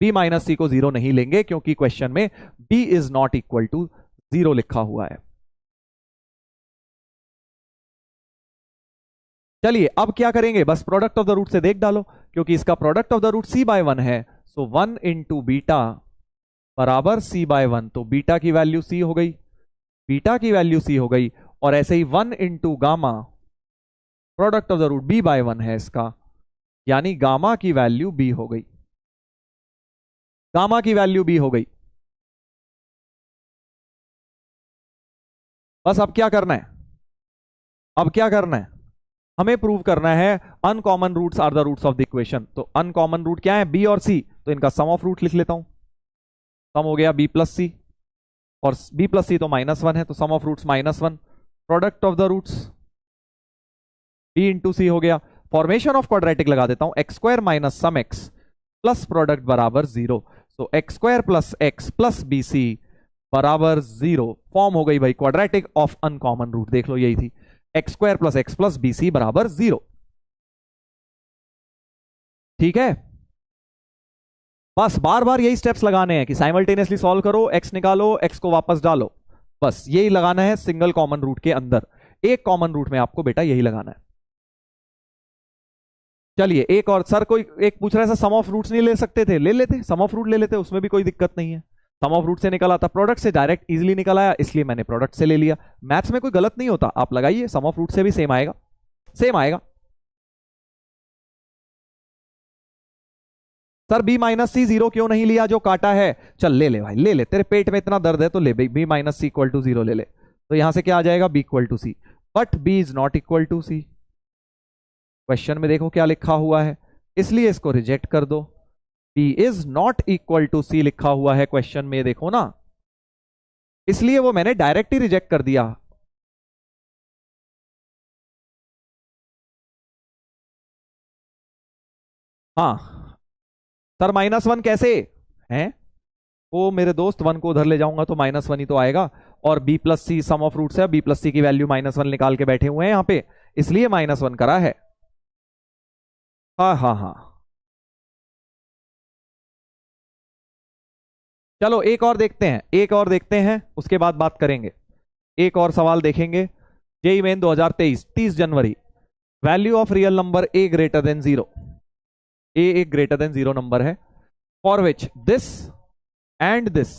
b माइनस सी को 0 नहीं लेंगे क्योंकि क्वेश्चन में b is not equal to 0 लिखा हुआ है। चलिए अब क्या करेंगे, बस प्रोडक्ट ऑफ द रूट से देख डालो, क्योंकि इसका product of the root c by 1 है, सो 1 इंटू बीटा बराबर c बाय 1, तो बीटा की वैल्यू c हो गई, बीटा की वैल्यू c हो गई, और ऐसे ही 1 into gamma, product of the root b by 1 है इसका, यानी गामा की वैल्यू b हो गई, गामा की वैल्यू b हो गई। बस अब क्या करना है, अब क्या करना है, हमें प्रूव करना है uncommon roots are the roots of the equation. तो अनकॉमन रूट क्या है, b और c, तो इनका सम ऑफ रूट लिख लेता हूं, सम हो गया b प्लस सी, और b प्लस सी तो -1 है, तो sum of roots -1, product of the roots b into c हो गया, फॉर्मेशन ऑफ क्वाड्रेटिक लगा देता हूं, x square minus sum x plus product बराबर 0, तो x square plus x plus B C बराबर 0, फॉर्म हो गई भाई क्वाड्रेटिक ऑफ अनकॉमन रूट, देख लो यही थी, X square plus x plus B C बराबर 0। ठीक है, बस बार बार यही स्टेप्स लगाने हैं कि साइमल्टेनियसली सॉल्व करो, एक्स निकालो, एक्स को वापस डालो, बस यही लगाना है सिंगल कॉमन रूट के अंदर, एक कॉमन रूट में आपको बेटा यही लगाना है। चलिए एक और, सर कोई एक पूछ रहा है सर सम ऑफ रूट्स नहीं ले सकते थे, ले लेते, सम ऑफ रूट ले लेते, उसमें भी कोई दिक्कत नहीं है, सम ऑफ रूट से निकल आता, प्रोडक्ट से डायरेक्ट इजीली निकल आया, इसलिए मैंने प्रोडक्ट से ले लिया, मैथ्स में कोई गलत नहीं होता, आप लगाइए, सम ऑफ रूट से भी सेम आएगा, सेम आएगा। सर बी माइनस सी जीरो क्यों नहीं लिया जो काटा है? चल ले ले भाई, ले ले, तेरे पेट में इतना दर्द है तो ले भाई, B minus C equal to zero ले ले। तो यहां से क्या आ जाएगा? B equal to C, but B is not equal to C. Question में देखो क्या लिखा हुआ है, इसलिए इसको रिजेक्ट कर दो। B is not equal to c लिखा हुआ है क्वेश्चन में, देखो ना, इसलिए वो मैंने डायरेक्ट ही रिजेक्ट कर दिया। हाँ सर माइनस वन कैसे है? वो मेरे दोस्त वन को उधर ले जाऊंगा तो माइनस वन ही तो आएगा, और B plus C sum of roots है, बी प्लस सी की वैल्यू माइनस वन निकाल के बैठे हुए हैं यहां पे, इसलिए माइनस वन करा है। हाँ हाँ हाँ, चलो एक और देखते हैं, एक और देखते हैं, उसके बाद बात करेंगे। एक और सवाल देखेंगे। जेई मेन 2023 30 जनवरी, value of real number a greater than zero, a एक ग्रेटर देन जीरो नंबर है, for which this and this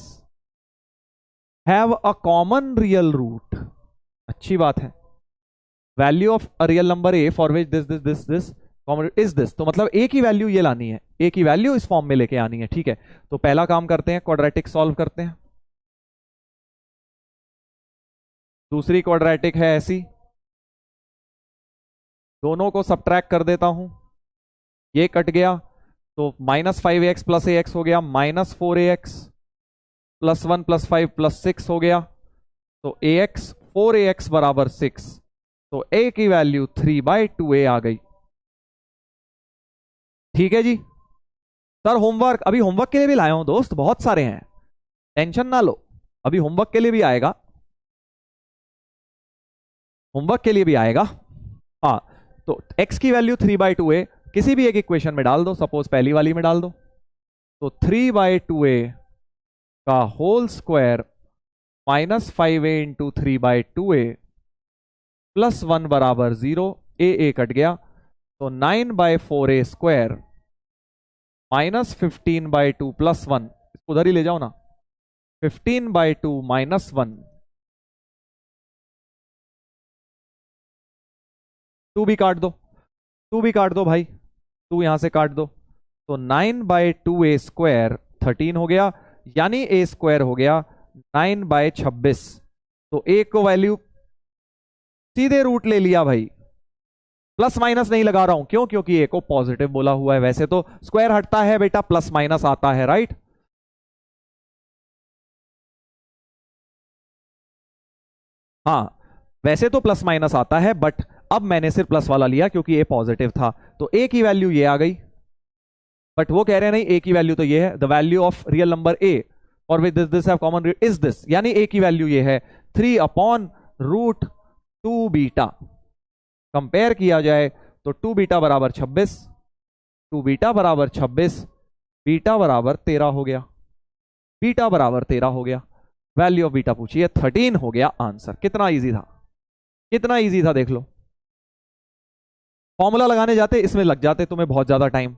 have a common real root. अच्छी बात है। Value of a real number a for which this this this this common is this, तो मतलब ए की वैल्यू ये लानी है, ए की वैल्यू इस फॉर्म में लेके आनी है। ठीक है, तो पहला काम करते हैं, क्वाड्रेटिक सॉल्व करते हैं। दूसरी क्वाड्रेटिक है ऐसी, दोनों को सब्ट्रैक्ट कर देता हूं, ये कट गया तो minus five x plus a x हो गया, minus four a x plus one plus five plus six हो गया, तो a x four a x बराबर सिक्स, तो ए की वैल्यू 3/2a आ गई। ठीक है जी। सर होमवर्क, अभी होमवर्क के लिए भी लाया हूं दोस्त, बहुत सारे हैं, टेंशन ना लो, अभी होमवर्क के लिए भी आएगा, होमवर्क के लिए भी आएगा। हाँ, तो x की वैल्यू 3/2a किसी भी एक इक्वेशन में डाल दो, सपोज पहली वाली में डाल दो, तो 3/2a का whole square minus 5a into 3/2a plus 1 बराबर 0, ए कट गया, तो 9/4a स्क्वायर माइनस 15/2 प्लस 1, उधर ही ले जाओ ना, 15/2 माइनस 1, 2 भी काट दो, 2 भी काट दो भाई, 2 यहां से काट दो, तो 9/2a स्क्वायर 13 हो गया, यानी a स्क्वायर हो गया 9/26। तो a को वैल्यू सीधे रूट ले लिया भाई, प्लस माइनस नहीं लगा रहा हूं, क्यों? क्योंकि a को पॉजिटिव बोला हुआ है, वैसे तो स्क्वायर हटता है बेटा, प्लस माइनस आता है, राइट? हाँ वैसे तो प्लस माइनस आता है, बट अब मैंने सिर्फ प्लस वाला लिया क्योंकि a पॉजिटिव था, तो a की वैल्यू ये आ गई, बट वो कह रहे हैं नहीं a की वैल्यू तो ये है, the value of real number a और with this this have common is this, यानी a की वैल्यू ये है 3/√2 बीटा। कंपेयर किया जाए तो 2 बीटा बराबर 26, 2 बीटा बराबर 26, बीटा बराबर 13 हो गया, बीटा बराबर 13 हो गया, वैल्यू ऑफ बीटा पूछिए 13 हो गया आंसर। कितना इजी था, कितना इजी था, देख लो। फॉर्मूला लगाने जाते इसमें लग जाते तुम्हें बहुत ज्यादा टाइम,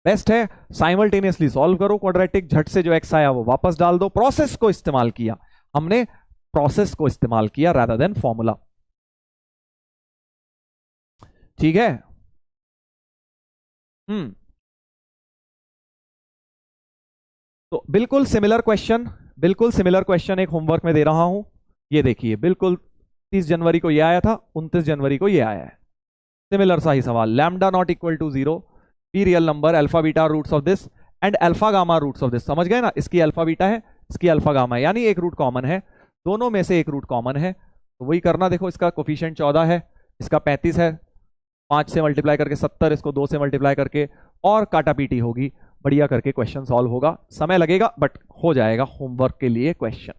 बेस्ट है साइमल्टेनियसली सॉल्व करो क्वाड्रेटिक, झट से जो एक्स आया वो वापस डाल दो। प्रोसेस को इस्तेमाल किया हमने, प्रोसेस को इस्तेमाल किया रादर देन फॉर्मूला। ठीक है। तो बिल्कुल सिमिलर क्वेश्चन, बिल्कुल सिमिलर क्वेश्चन एक होमवर्क में दे रहा हूं, ये देखिए, बिल्कुल 30 जनवरी को ये आया था, 29 जनवरी को ये आया है, सिमिलर सा ही सवाल। Lambda not equal to 0, be real number, alpha beta roots of this and alpha gamma roots of this. समझ गए ना, इसकी अल्फा बीटा है, इसकी अल्फा गामा है, यानी एक रूट कॉमन है, दोनों में से एक रूट कॉमन है, तो वही करना। देखो इसका कोफिशिएंट 14 है, इसका 35 है, 5 से मल्टीप्लाई करके 70, इसको 2 से मल्टीप्लाई करके, और काटा पीटी होगी, बढ़िया करके क्वेश्चन सॉल्व होगा, समय लगेगा बट हो जाएगा होमवर्क के लिए क्वेश्चन।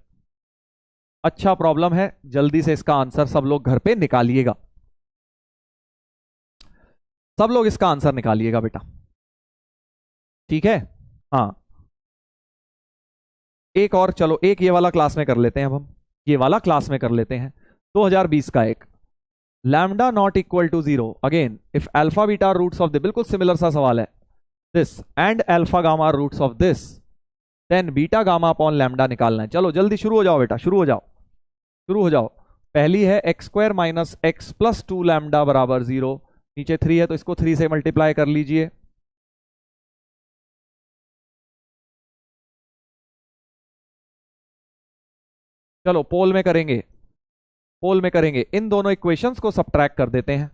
अच्छा प्रॉब्लम है, जल्दी से इसका आंसर सब लोग घर पे निकालिएगा, सब लोग इसका आंसर निकालिएगा बेटा, ठीक है। हाँ एक और, चलो एक ये वाला क्लास में कर लेते हैं, अब हम ये वाला क्लास में कर लेते हैं। 2020 का एक, lambda not equal to 0, again if alpha beta roots of the, बिल्कुल सिमिलर सा सवाल है, this and alpha gamma roots of this, then beta gamma upon lambda निकालना है। चलो जल्दी शुरू हो जाओ बेटा, शुरू हो जाओ, शुरू हो जाओ। पहली है x square minus x plus 2 lambda बराबर 0, नीचे 3 है तो इसको 3 से मल्टीप्लाई कर लीजिए, चलो पोल में करेंगे, पोल में करेंगे, इन दोनों इक्वेशंस को सबट्रैक्ट कर देते हैं।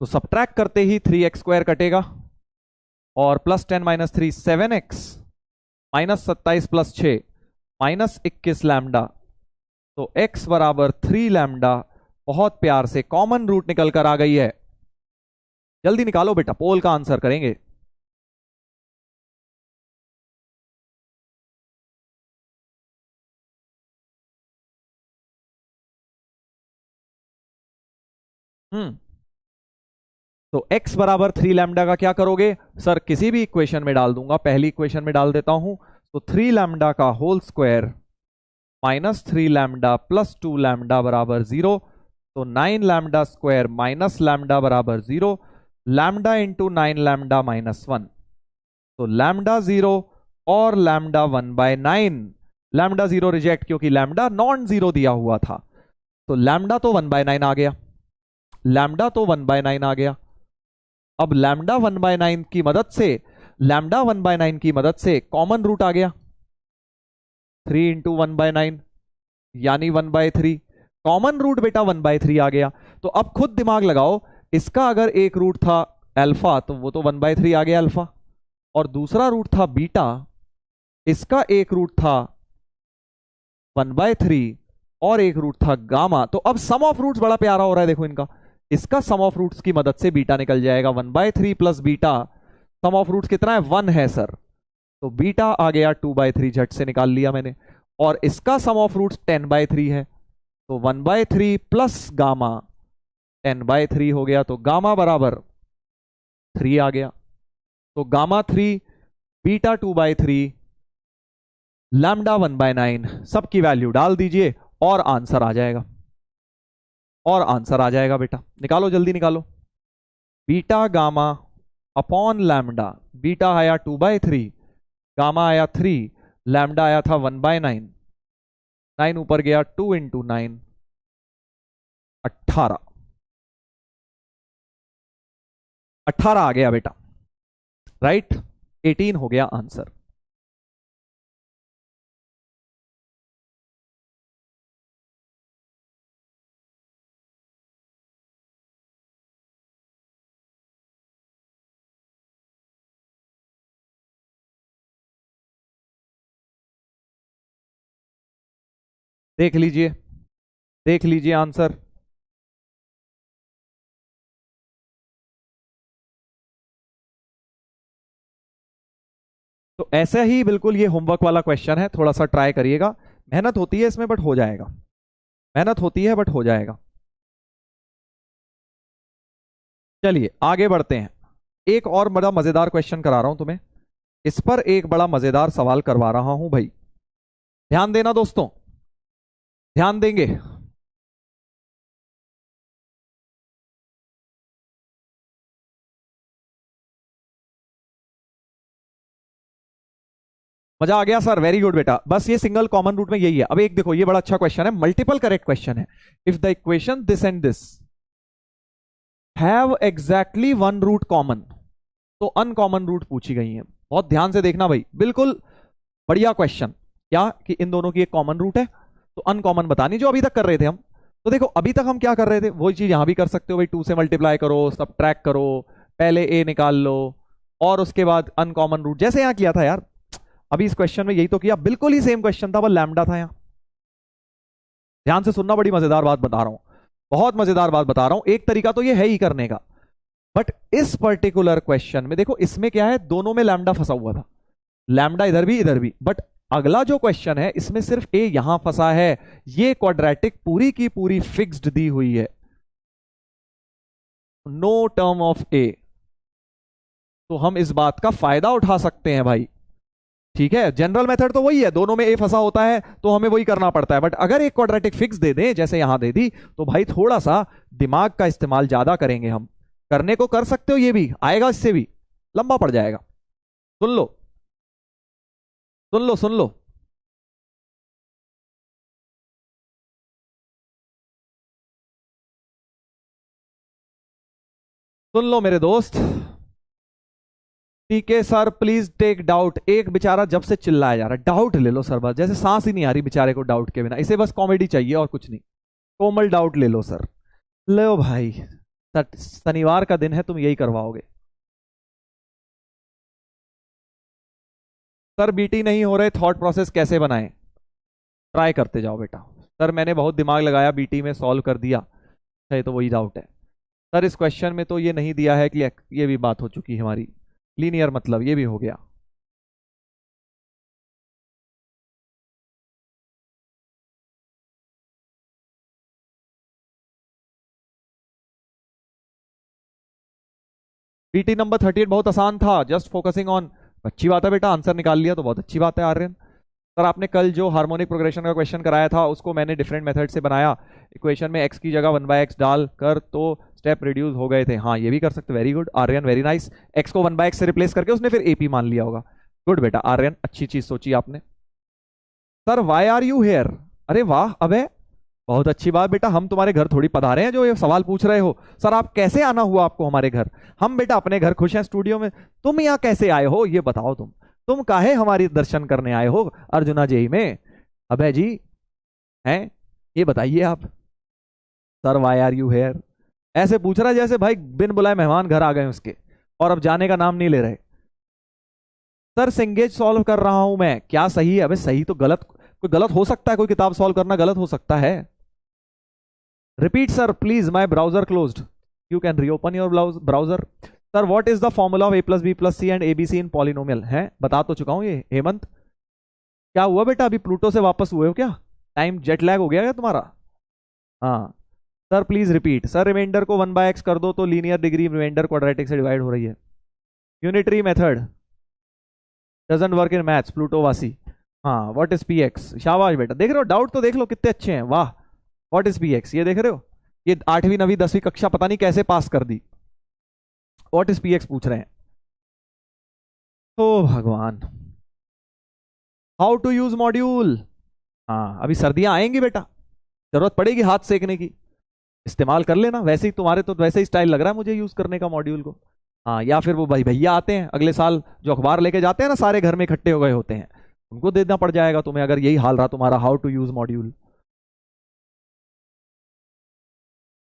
तो सबट्रैक्ट करते ही 3x² कटेगा और +10 - 3 7x, -27 + 6 -21 लैम्डा, तो x बराबर 3 लैम्डा। बहुत प्यार से कॉमन रूट निकल कर आ गई है। जल्दी निकालो बेटा, पोल का आंसर करेंगे। हम्म तो x बराबर 3 लैम्डा का क्या करोगे सर? किसी भी इक्वेशन में डाल दूंगा, पहली इक्वेशन में डाल देता हूं। तो 3 लैम्डा का होल स्क्वायर -3 लैम्डा +2 लैम्डा बराबर 0। तो 9 लैम्डा स्क्वायर माइनस लैम्डा बराबर 0। लैम्डा इंटू 9 लैम्डा -1, तो लैम्डा 0 और लैम्डा 1/9। लैम्डा 0 रिजेक्ट, क्योंकि लैम्डा नॉन जीरो दिया हुआ था। तो लैम्डा तो 1/9 आ गया, लैम्डा तो 1/9 आ गया। अब लैम्डा 1/9 की मदद से, लैम्डा 1/9 की मदद से कॉमन रूट आ गया, 3 इंटू 1/9 यानी 1/3। कॉमन रूट बेटा 1/3 आ गया। तो अब खुद दिमाग लगाओ, इसका अगर एक रूट था अल्फा तो वो तो 1/3 आ गया अल्फा, और दूसरा रूट था बीटा, इसका एक रूट था 1/3 और एक रूट था गामा। तो अब सम ऑफ रूट्स बड़ा प्यारा हो रहा है, देखो इनका, इसका सम ऑफ रूट्स की मदद से बीटा निकल जाएगा 1/3 plus beta. Sum of roots कितना है? 1 है सर, तो बीटा आ गया 2/3, झट से निकाल लिया मैंने। और इसका सम ऑफ रूट्स 10/3 है, तो 1/3 प्लस गामा 10/3 हो गया, तो गामा बराबर 3 आ गया। तो गामा 3, बीटा 2/3, लैम्डा 1/9, सबकी वैल्यू डाल दीजिए और आंसर आ जाएगा, और आंसर आ जाएगा बेटा। निकालो, जल्दी निकालो। Beta gamma upon lambda, beta आया 2/3, गामा आया 3, लैम्डा आया था 1/9, 9 ऊपर गया, 2 इंटू 9 18, 18 आ गया बेटा, राइट। 18 हो गया आंसर। देख लीजिए, देख लीजिए आंसर। तो ऐसा ही बिल्कुल ये होमवर्क वाला क्वेश्चन है, थोड़ा सा ट्राई करिएगा। मेहनत होती है इसमें बट हो जाएगा, मेहनत होती है बट हो जाएगा। चलिए आगे बढ़ते हैं। एक और बड़ा मजेदार क्वेश्चन करा रहा हूं तुम्हें, इस पर एक बड़ा मजेदार सवाल करवा रहा हूं भाई, ध्यान देना दोस्तों, ध्यान देंगे। मजा आ गया सर, वेरी गुड बेटा। बस ये सिंगल कॉमन रूट में यही है। अब एक देखो, ये बड़ा अच्छा क्वेश्चन है, मल्टीपल करेक्ट क्वेश्चन है। If the equation this and this have exactly one root common, तो अनकॉमन रूट पूछी गई है। बहुत ध्यान से देखना भाई, बिल्कुल बढ़िया क्वेश्चन। क्या कि इन दोनों की एक कॉमन रूट है, तो अनकॉमन बतानी, जो अभी तक कर रहे थे हम। तो देखो अभी तक हम क्या कर रहे थे, वही चीज यहां भी कर सकते हो भाई, 2 से मल्टीप्लाई करो, सब ट्रैक करो, पहले ए निकाल लो और उसके बाद अनकॉमन रूट, जैसे यहां किया था यार। अभी इस क्वेश्चन में यही तो किया, बिल्कुल ही सेम क्वेश्चन था, बस लैम्डा था यहां। ध्यान से सुनना, बड़ी मजेदार बात बता रहा हूं, बहुत मजेदार बात बता रहा हूं। एक तरीका तो ये है ही करने का, बट इस पर्टिकुलर क्वेश्चन में देखो, इसमें क्या है, दोनों में लैम्डा फंसा हुआ था, लैम्डा इधर भी। बट अगला जो क्वेश्चन है इसमें सिर्फ ए यहां फंसा है। ये क्वाड्रेटिक पूरी की पूरी फिक्स्ड दी हुई है, नो टर्म ऑफ ए, तो हम इस बात का फायदा उठा सकते हैं भाई। ठीक है, जनरल मेथड तो वही है, दोनों में ए फंसा होता है तो हमें वही करना पड़ता है। बट अगर एक क्वाड्रेटिक फिक्स दे दें जैसे यहां दे दी, तो भाई थोड़ा सा दिमाग का इस्तेमाल ज्यादा करेंगे हम। करने को कर सकते हो, ये भी आएगा, इससे भी लंबा पड़ जाएगा। सुन लो, सुन लो, सुन लो। सुन लो मेरे दोस्त, ठीक है सर, प्लीज टेक डाउट। एक बेचारा जब से चिल्लाया जा रहा है, डाउट ले लो सर, बस जैसे सांस ही नहीं आ रही बेचारे को डाउट के बिना, इसे बस कॉमेडी चाहिए और कुछ नहीं। कोमल डाउट ले लो सर। लो भाई, शनिवार का दिन है, तुम यही करवाओगे। सर बीटी नहीं हो रहे, थॉट प्रोसेस कैसे बनाएं? ट्राई करते जाओ बेटा। सर मैंने बहुत दिमाग लगाया, बीटी में सॉल्व कर दिया है, तो वही डाउट है। सर इस क्वेश्चन में तो ये नहीं दिया है कि ये भी बात हो चुकी है हमारी, लीनियर मतलब ये भी हो गया। बीटी नंबर 38 बहुत आसान था, जस्ट फोकसिंग ऑन। अच्छी बात है बेटा, आंसर निकाल लिया तो बहुत अच्छी बात है आर्यन। सर आपने कल जो हार्मोनिक प्रोग्रेशन का क्वेश्चन कराया था उसको मैंने डिफरेंट मेथड से बनाया, इक्वेशन में x की जगह 1/x डाल कर तो स्टेप रिड्यूस हो गए थे। हाँ ये भी कर सकते, very good Aryan, very nice. x को 1/x से रिप्लेस करके उसने फिर AP मान लिया होगा। गुड बेटा आर्यन, अच्छी चीज सोची आपने। Sir why are you here? अरे वाह, अबे बहुत अच्छी बात बेटा, हम तुम्हारे घर थोड़ी पधारे हैं जो ये सवाल पूछ रहे हो। सर आप कैसे आना हुआ आपको हमारे घर? हम बेटा अपने घर खुश हैं स्टूडियो में, तुम यहाँ कैसे आए हो ये बताओ। तुम काहे हमारी दर्शन करने आए हो अर्जुना जेई में? अबे जी हैं, ये बताइए आप। Sir why are you here, ऐसे पूछ रहा है जैसे भाई बिन बुलाए मेहमान घर आ गए उसके, और अब जाने का नाम नहीं ले रहे। सर सिंगेज सॉल्व कर रहा हूं मैं, क्या सही है? अबे सही तो गलत, कोई गलत हो सकता है, कोई किताब सॉल्व करना गलत हो सकता है। Repeat sir please, my browser closed, you can reopen your browser. Sir what is the formula of a plus B plus C and ABC in polynomial? है बता तो चुका हूं ये हेमंत। क्या हुआ बेटा, अभी प्लूटो से वापस हुए हो क्या? टाइम जेट लैग हो गया क्या तुम्हारा? हाँ sir please repeat. Sir remainder को 1/x कर दो तो लीनियर डिग्री रिमाइंडर क्वाड्रेटिक से डिवाइड हो रही है। Unitary method doesn't work in maths, Pluto वासी। हाँ व्हाट इज px? शाबाश बेटा, देख रहे हो डाउट तो देख लो कितने अच्छे हैं, वाह। व्हाट इज px, ये देख रहे हो, ये 8वीं 9वीं 10वीं कक्षा पता नहीं कैसे पास कर दी। व्हाट इज px पूछ रहे हैं। ओ भगवान। How to use module? हाँ अभी सर्दियां आएंगी बेटा, जरूरत पड़ेगी हाथ सेकने की, इस्तेमाल कर लेना। वैसे ही तुम्हारे तो वैसे ही स्टाइल लग रहा है मुझे यूज करने का मॉड्यूल को। हाँ या फिर वो भाई भैया आते हैं अगले साल जो अखबार लेके जाते हैं ना, सारे घर में इकट्ठे हो गए होते हैं, उनको देना पड़ जाएगा तुम्हें अगर यही हाल रहा तुम्हारा। हाउ टू यूज मॉड्यूल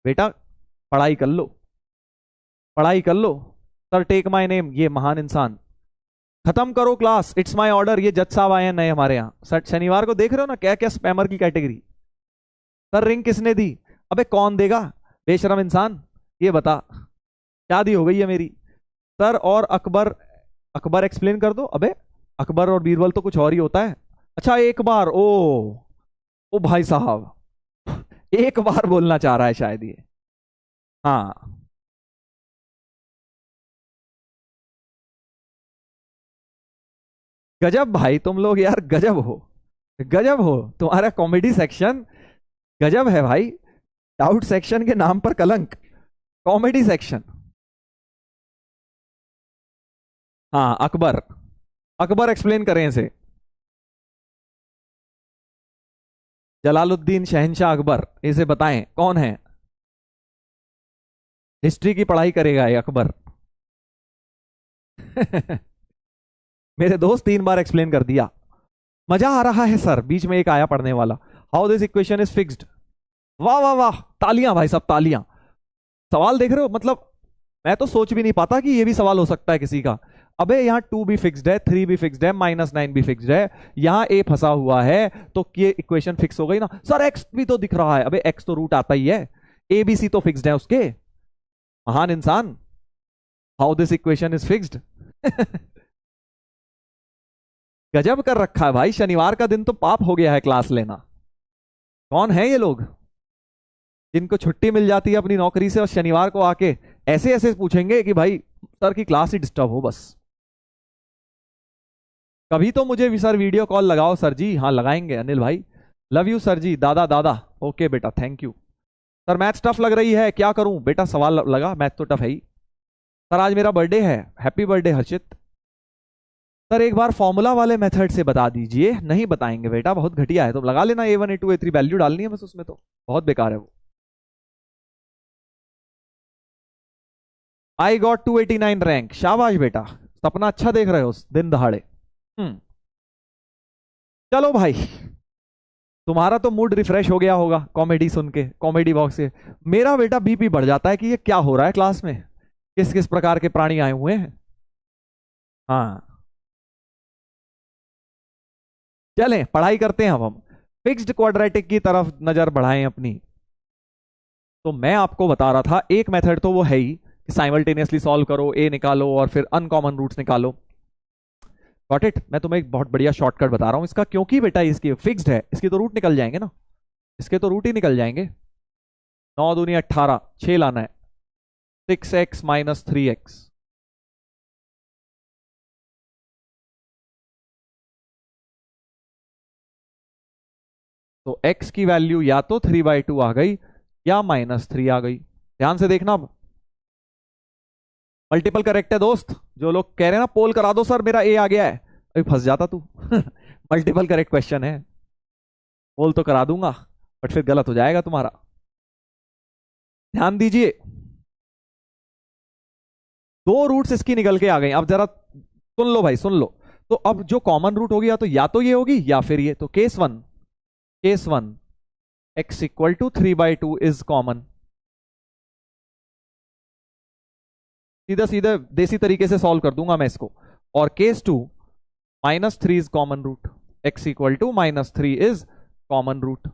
बेटा, पढ़ाई कर लो, पढ़ाई कर लो। सर टेक माय नेम, ये महान इंसान। खत्म करो क्लास, इट्स माय ऑर्डर। ये जज साहब आए हैं नए हमारे यहाँ, सर शनिवार को देख रहे हो ना क्या क्या स्पैमर की कैटेगरी। सर रिंग किसने दी? अबे कौन देगा बेशरम इंसान, ये बता। शादी हो गई है मेरी। सर और अकबर, अकबर एक्सप्लेन कर दो। अबे अकबर और बीरबल तो कुछ और ही होता है। अच्छा एक बार, ओ भाई साहब एक बार बोलना चाह रहा है शायद ये। हाँ गजब भाई तुम लोग यार, गजब हो, गजब हो, तुम्हारा कॉमेडी सेक्शन गजब है भाई। डाउट सेक्शन के नाम पर कलंक, कॉमेडी सेक्शन। हाँ अकबर, अकबर एक्सप्लेन करें इसे। जलालुद्दीन शहनशाह अकबर, इसे बताएं कौन है? हिस्ट्री की पढ़ाई करेगा ये अकबर मेरे दोस्त 3 बार एक्सप्लेन कर दिया। मजा आ रहा है सर, बीच में एक आया पढ़ने वाला, how this equation is fixed. वाह वाह वाह, तालियां भाई सब तालियां। सवाल देख रहे हो, मतलब मैं तो सोच भी नहीं पाता कि ये भी सवाल हो सकता है किसी का। अबे यहाँ 2 भी फिक्स्ड है, 3 भी फिक्स्ड है, -9 भी फिक्स्ड है, यहाँ a फंसा हुआ है, तो ये इक्वेशन फिक्स हो गई ना। सर x भी तो दिख रहा है, अबे x तो रूट आता ही है, ABC तो फिक्स्ड है उसके। महान इंसान, how this equation is fixed गजब कर रखा है भाई, शनिवार का दिन तो पाप हो गया है क्लास लेना। कौन है ये लोग जिनको छुट्टी मिल जाती है अपनी नौकरी से और शनिवार को आके ऐसे ऐसे पूछेंगे कि भाई सर की क्लास ही डिस्टर्ब हो बस। कभी तो मुझे भी सर वीडियो कॉल लगाओ सर जी। हाँ लगाएंगे अनिल भाई, लव यू सर जी। दादा दादा, ओके बेटा thank you. Sir maths tough लग रही है, क्या करूं बेटा? सवाल लगा, मैथ तो टफ है ही। सर आज मेरा बर्थडे है, हैप्पी बर्थडे हर्षित। सर एक बार फॉर्मूला वाले मेथड से बता दीजिए। नहीं बताएंगे बेटा, बहुत घटिया है, तो लगा लेना A1 A2 A3 वैल्यू डालनी है बस उसमें, तो बहुत बेकार है वो। आई गॉट 289 रैंक, शाबाश बेटा, सपना अच्छा देख रहे हो दिन दहाड़े। चलो भाई, तुम्हारा तो मूड रिफ्रेश हो गया होगा कॉमेडी सुन के, कॉमेडी बॉक्स से। मेरा बेटा बीपी बढ़ जाता है कि ये क्या हो रहा है क्लास में, किस किस प्रकार के प्राणी आए हुए हैं। हाँ, चलें पढ़ाई करते हैं। अब हम फिक्स्ड क्वाड्रेटिक की तरफ नजर बढ़ाएं अपनी। तो मैं आपको बता रहा था एक मेथड तो वो है ही कि साइमल्टेनियसली सॉल्व करो, ए निकालो और फिर अनकॉमन रूट्स निकालो। Got it. मैं तुम्हें एक बहुत बढ़िया शॉर्टकट बता रहा हूं इसका, क्योंकि बेटा इसकी फिक्स्ड है, इसकी तो रूट निकल जाएंगे ना, इसके तो रूट ही निकल जाएंगे। 9 दूनी 18, 6 लाना है, 6x माइनस 3x। तो x की वैल्यू या तो 3/2 आ गई या -3 आ गई। ध्यान से देखना, अब मल्टीपल करेक्ट है दोस्त। जो लोग कह रहे हैं ना पोल करा दो सर मेरा ए आ गया है, अभी फंस जाता तू। मल्टीपल करेक्ट क्वेश्चन है, पोल तो करा दूंगा बट फिर गलत हो जाएगा तुम्हारा। ध्यान दीजिए, 2 रूट्स इसकी निकल के आ गई। अब जरा सुन लो भाई, सुन लो। तो अब जो कॉमन रूट होगी या तो ये होगी या फिर ये। तो case one x equal to 3/2 is common. सीधा सीधा देसी तरीके से सॉल्व कर दूंगा मैं इसको। और case 2 -3 is common root, x equal to -3 is common root.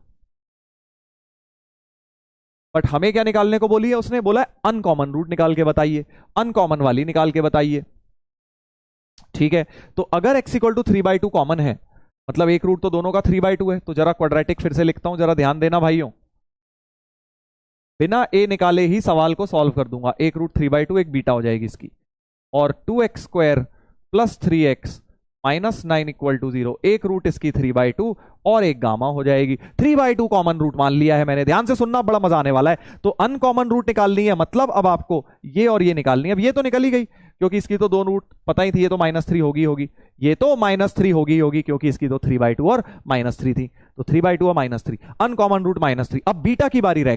But हमें क्या निकालने को बोली है उसने? बोला है अनकॉमन रूट निकाल के बताइए, अनकॉमन वाली निकाल के बताइए। ठीक है, तो अगर x इक्वल टू 3/2 कॉमन है, मतलब एक रूट तो दोनों का 3/2 है। तो जरा क्वाड्रेटिक फिर से लिखता हूं, जरा ध्यान देना भाइयों। बिना ए निकाले ही सवाल को सॉल्व कर दूंगा। एक रूट 3/2, एक बीटा हो जाएगी इसकी। और 2x² plus 3x minus 9 equal to 0। एक रूट इसकी 3/2 और एक गामा हो जाएगी। 3/2 कॉमन रूट मान लिया है मैंने। ध्यान से सुनना, बड़ा मजा आने वाला है। तो अनकॉमन रूट निकालनी है, मतलब अब आपको ये और ये निकालनी है। अब ये तो निकल ही गई क्योंकि इसकी तो 2 रूट पता ही थी, ये तो -3 होगी, ये तो -3 होगी क्योंकि इसकी तो 3/2 और -3 थी। तो 3/2 और -3, अनकॉमन रूट -3। अब बीटा की बारी रह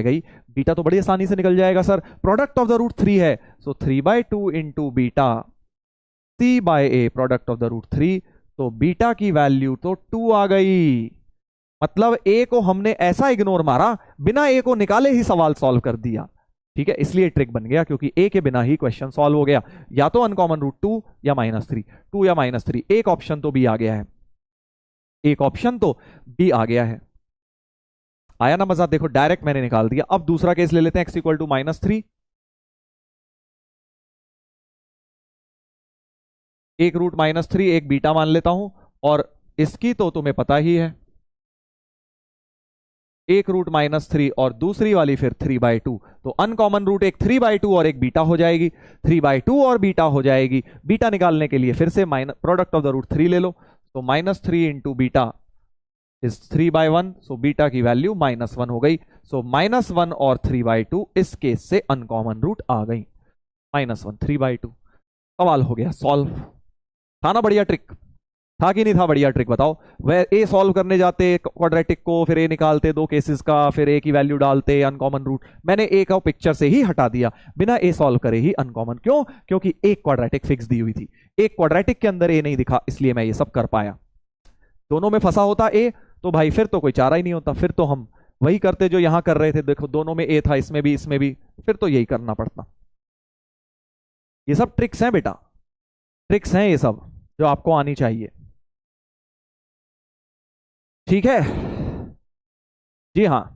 गई, बीटा तो बड़ी आसानी से निकल जाएगा sir, product of the root 3 है। So 3/2 into beta c/a, product of the root 3। तो बीटा की वैल्यू तो 2 आ गई। मतलब a को हमने ऐसा इग्नोर मारा, बिना a को निकाले ही सवाल सॉल्व कर दिया। ठीक है, इसलिए ट्रिक बन गया, क्योंकि a के बिना ही क्वेश्चन सॉल्व हो गया। या तो अनकॉमन रूट 2 या -3, 2 या -3, एक ऑप्शन तो बी आ गया है, एक ऑप्शन तो बी आ गया है। आया ना मजा? देखो डायरेक्ट मैंने निकाल दिया। अब दूसरा केस ले लेते हैं, x इक्वल टू -3। एक रूट -3, एक बीटा मान लेता हूं। और इसकी तो तुम्हें पता ही है, एक रूट -3 और दूसरी वाली फिर 3/2। तो अनकॉमन रूट एक 3/2 और एक बीटा हो जाएगी, 3/2 और बीटा हो जाएगी। बीटा निकालने के लिए फिर से प्रोडक्ट ऑफ द रूट 3 ले लो। तो -3 into beta is 3/1। So beta की वैल्यू -1 हो गई। सो -1 और 3/2 इस केस से अनकॉमन रूट आ गई। -1 3/2, सवाल हो गया सॉल्व। था ना बढ़िया ट्रिक? था कि नहीं था बढ़िया ट्रिक? बताओ। वह ए सॉल्व करने जाते क्वाड्रेटिक को, फिर ए निकालते 2 केसेस का, फिर ए की वैल्यू डालते अनकॉमन रूट। मैंने ए का पिक्चर से ही हटा दिया, बिना ए सॉल्व करे ही अनकॉमन। क्यों? क्योंकि एक क्वाड्रेटिक फिक्स दी हुई थी, एक क्वाड्रेटिक के अंदर ए नहीं दिखा, इसलिए मैं ये सब कर पाया। दोनों में फंसा होता ए तो भाई फिर तो कोई चारा ही नहीं होता, फिर तो हम वही करते जो यहां कर रहे थे। देखो दोनों में ए था, इसमें भी इसमें भी, फिर तो यही करना पड़ता। ये सब ट्रिक्स हैं बेटा, ट्रिक्स हैं ये सब जो आपको आनी चाहिए। ठीक है जी हाँ।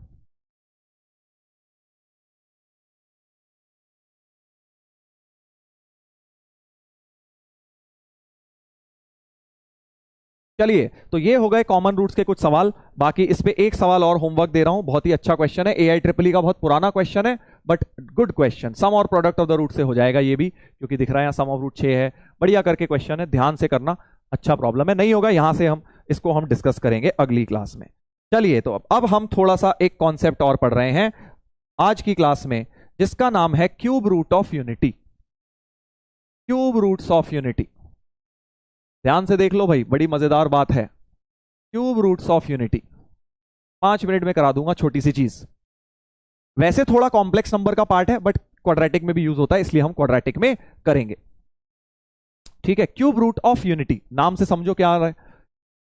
चलिए, तो ये हो गए कॉमन रूट्स के कुछ सवाल। बाकी इस पे एक सवाल और होमवर्क दे रहा हूं, बहुत ही अच्छा क्वेश्चन है, AIEEE का बहुत पुराना क्वेश्चन है बट गुड क्वेश्चन। सम और प्रोडक्ट ऑफ द रूट से हो जाएगा ये भी, क्योंकि दिख रहा है सम ऑफ रूट 6 है। बढ़िया करके क्वेश्चन है, ध्यान से करना, अच्छा प्रॉब्लम है। नहीं होगा यहां से हम इसको डिस्कस करेंगे अगली क्लास में। चलिए, तो अब हम थोड़ा सा एक कॉन्सेप्ट और पढ़ रहे हैं आज की क्लास में, जिसका नाम है cube root of unity. Cube roots of unity, ध्यान से देख लो भाई, बड़ी मजेदार बात है। Cube roots of unity 5 minute में करा दूंगा, छोटी सी चीज। वैसे थोड़ा कॉम्प्लेक्स नंबर का पार्ट है बट क्वाड्रेटिक में भी यूज होता है, इसलिए हम क्वाड्रेटिक में करेंगे। ठीक है, क्यूब रूट ऑफ यूनिटी, नाम से समझो क्या आ रहा है,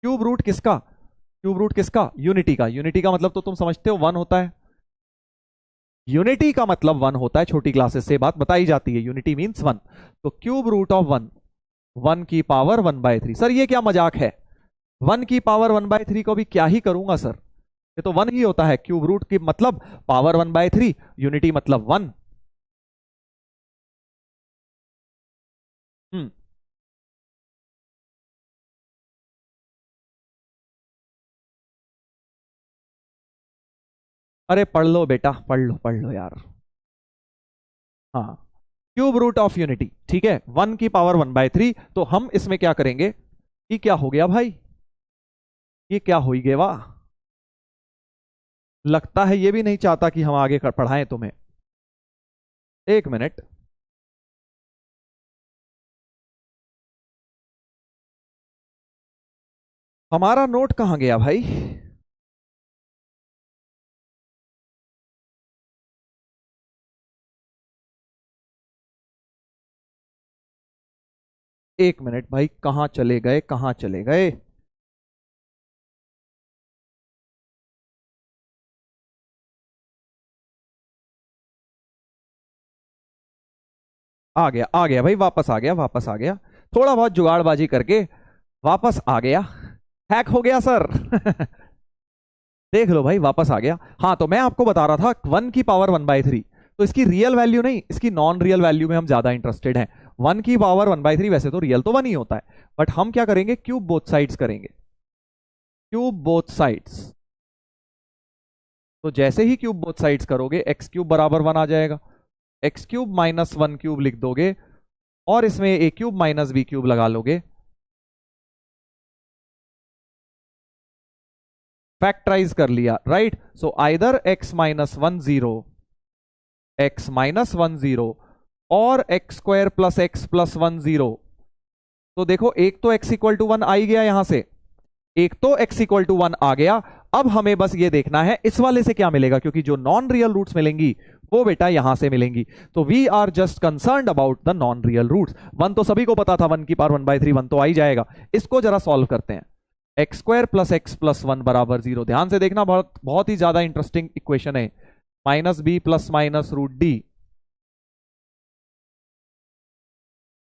क्यूब रूट किसका, क्यूब रूट किसका, यूनिटी का। यूनिटी का मतलब तो तुम समझते हो 1 होता है, यूनिटी का मतलब 1 होता है, छोटी क्लासेस से बात बताई जाती है, यूनिटी मींस 1। तो क्यूब रूट ऑफ 1, 1 की पावर 1/3। सर ये क्या मजाक है, 1 की पावर 1/3 को भी क्या ही करूंगा सर, ये तो 1 ही होता है, क्यूब रूट की मतलब पावर 1/3, यूनिटी मतलब 1। हम्म, अरे पढ़ लो बेटा, पढ़ लो यार। हाँ, क्यूब रूट ऑफ यूनिटी, ठीक है, 1 की पावर 1/3। तो हम इसमें क्या करेंगे, ये क्या हो गया भाई, ये क्या हो ही गया वाह, लगता है ये भी नहीं चाहता कि हम आगे पढ़ाएं तुम्हें। एक मिनट, हमारा नोट कहां गया भाई, एक मिनट भाई, कहां चले गए, कहां चले गए। आ गया भाई, वापस आ गया, वापस आ गया, थोड़ा बहुत जुगाड़बाजी करके वापस आ गया, हैक हो गया सर। देख लो भाई, वापस आ गया। हाँ, तो मैं आपको बता रहा था 1 की पावर 1/3, तो इसकी रियल वैल्यू नहीं, इसकी नॉन रियल वैल्यू में हम ज्यादा इंटरेस्टेड हैं। 1 की पावर 1/3 वैसे तो रियल तो 1 ही होता है, बट हम क्या करेंगे, क्यूब बोथ साइड्स करेंगे, क्यूब बोथ साइड्स। तो जैसे ही क्यूब बोथ साइड्स करोगे, एक्स क्यूब बराबर 1 आ जाएगा, एक्स क्यूब माइनस 1 क्यूब लिख दोगे, और इसमें ए क्यूब माइनस बी क्यूब लगा लोगे, फैक्टराइज कर लिया, right. So either x minus 1 0, x minus 1 0, और x square plus x plus 1 0। तो देखो, एक तो x इक्वल टू 1 आ ही गया यहां से, एक तो x इक्वल टू 1 आ गया। अब हमें बस ये देखना है इस वाले से क्या मिलेगा, क्योंकि जो नॉन रियल रूट्स मिलेंगी वो बेटा यहां से मिलेंगी। तो we are just concerned about the non real roots. 1 तो सभी को पता था, 1 की पावर 1/3 1 तो आ ही जाएगा। इसको जरा सॉल्व करते हैं, x square plus x plus 1 बराबर 0। ध्यान से देखना, बहुत बहुत ही ज्यादा इंटरेस्टिंग इक्वेशन है। Minus B plus minus root D,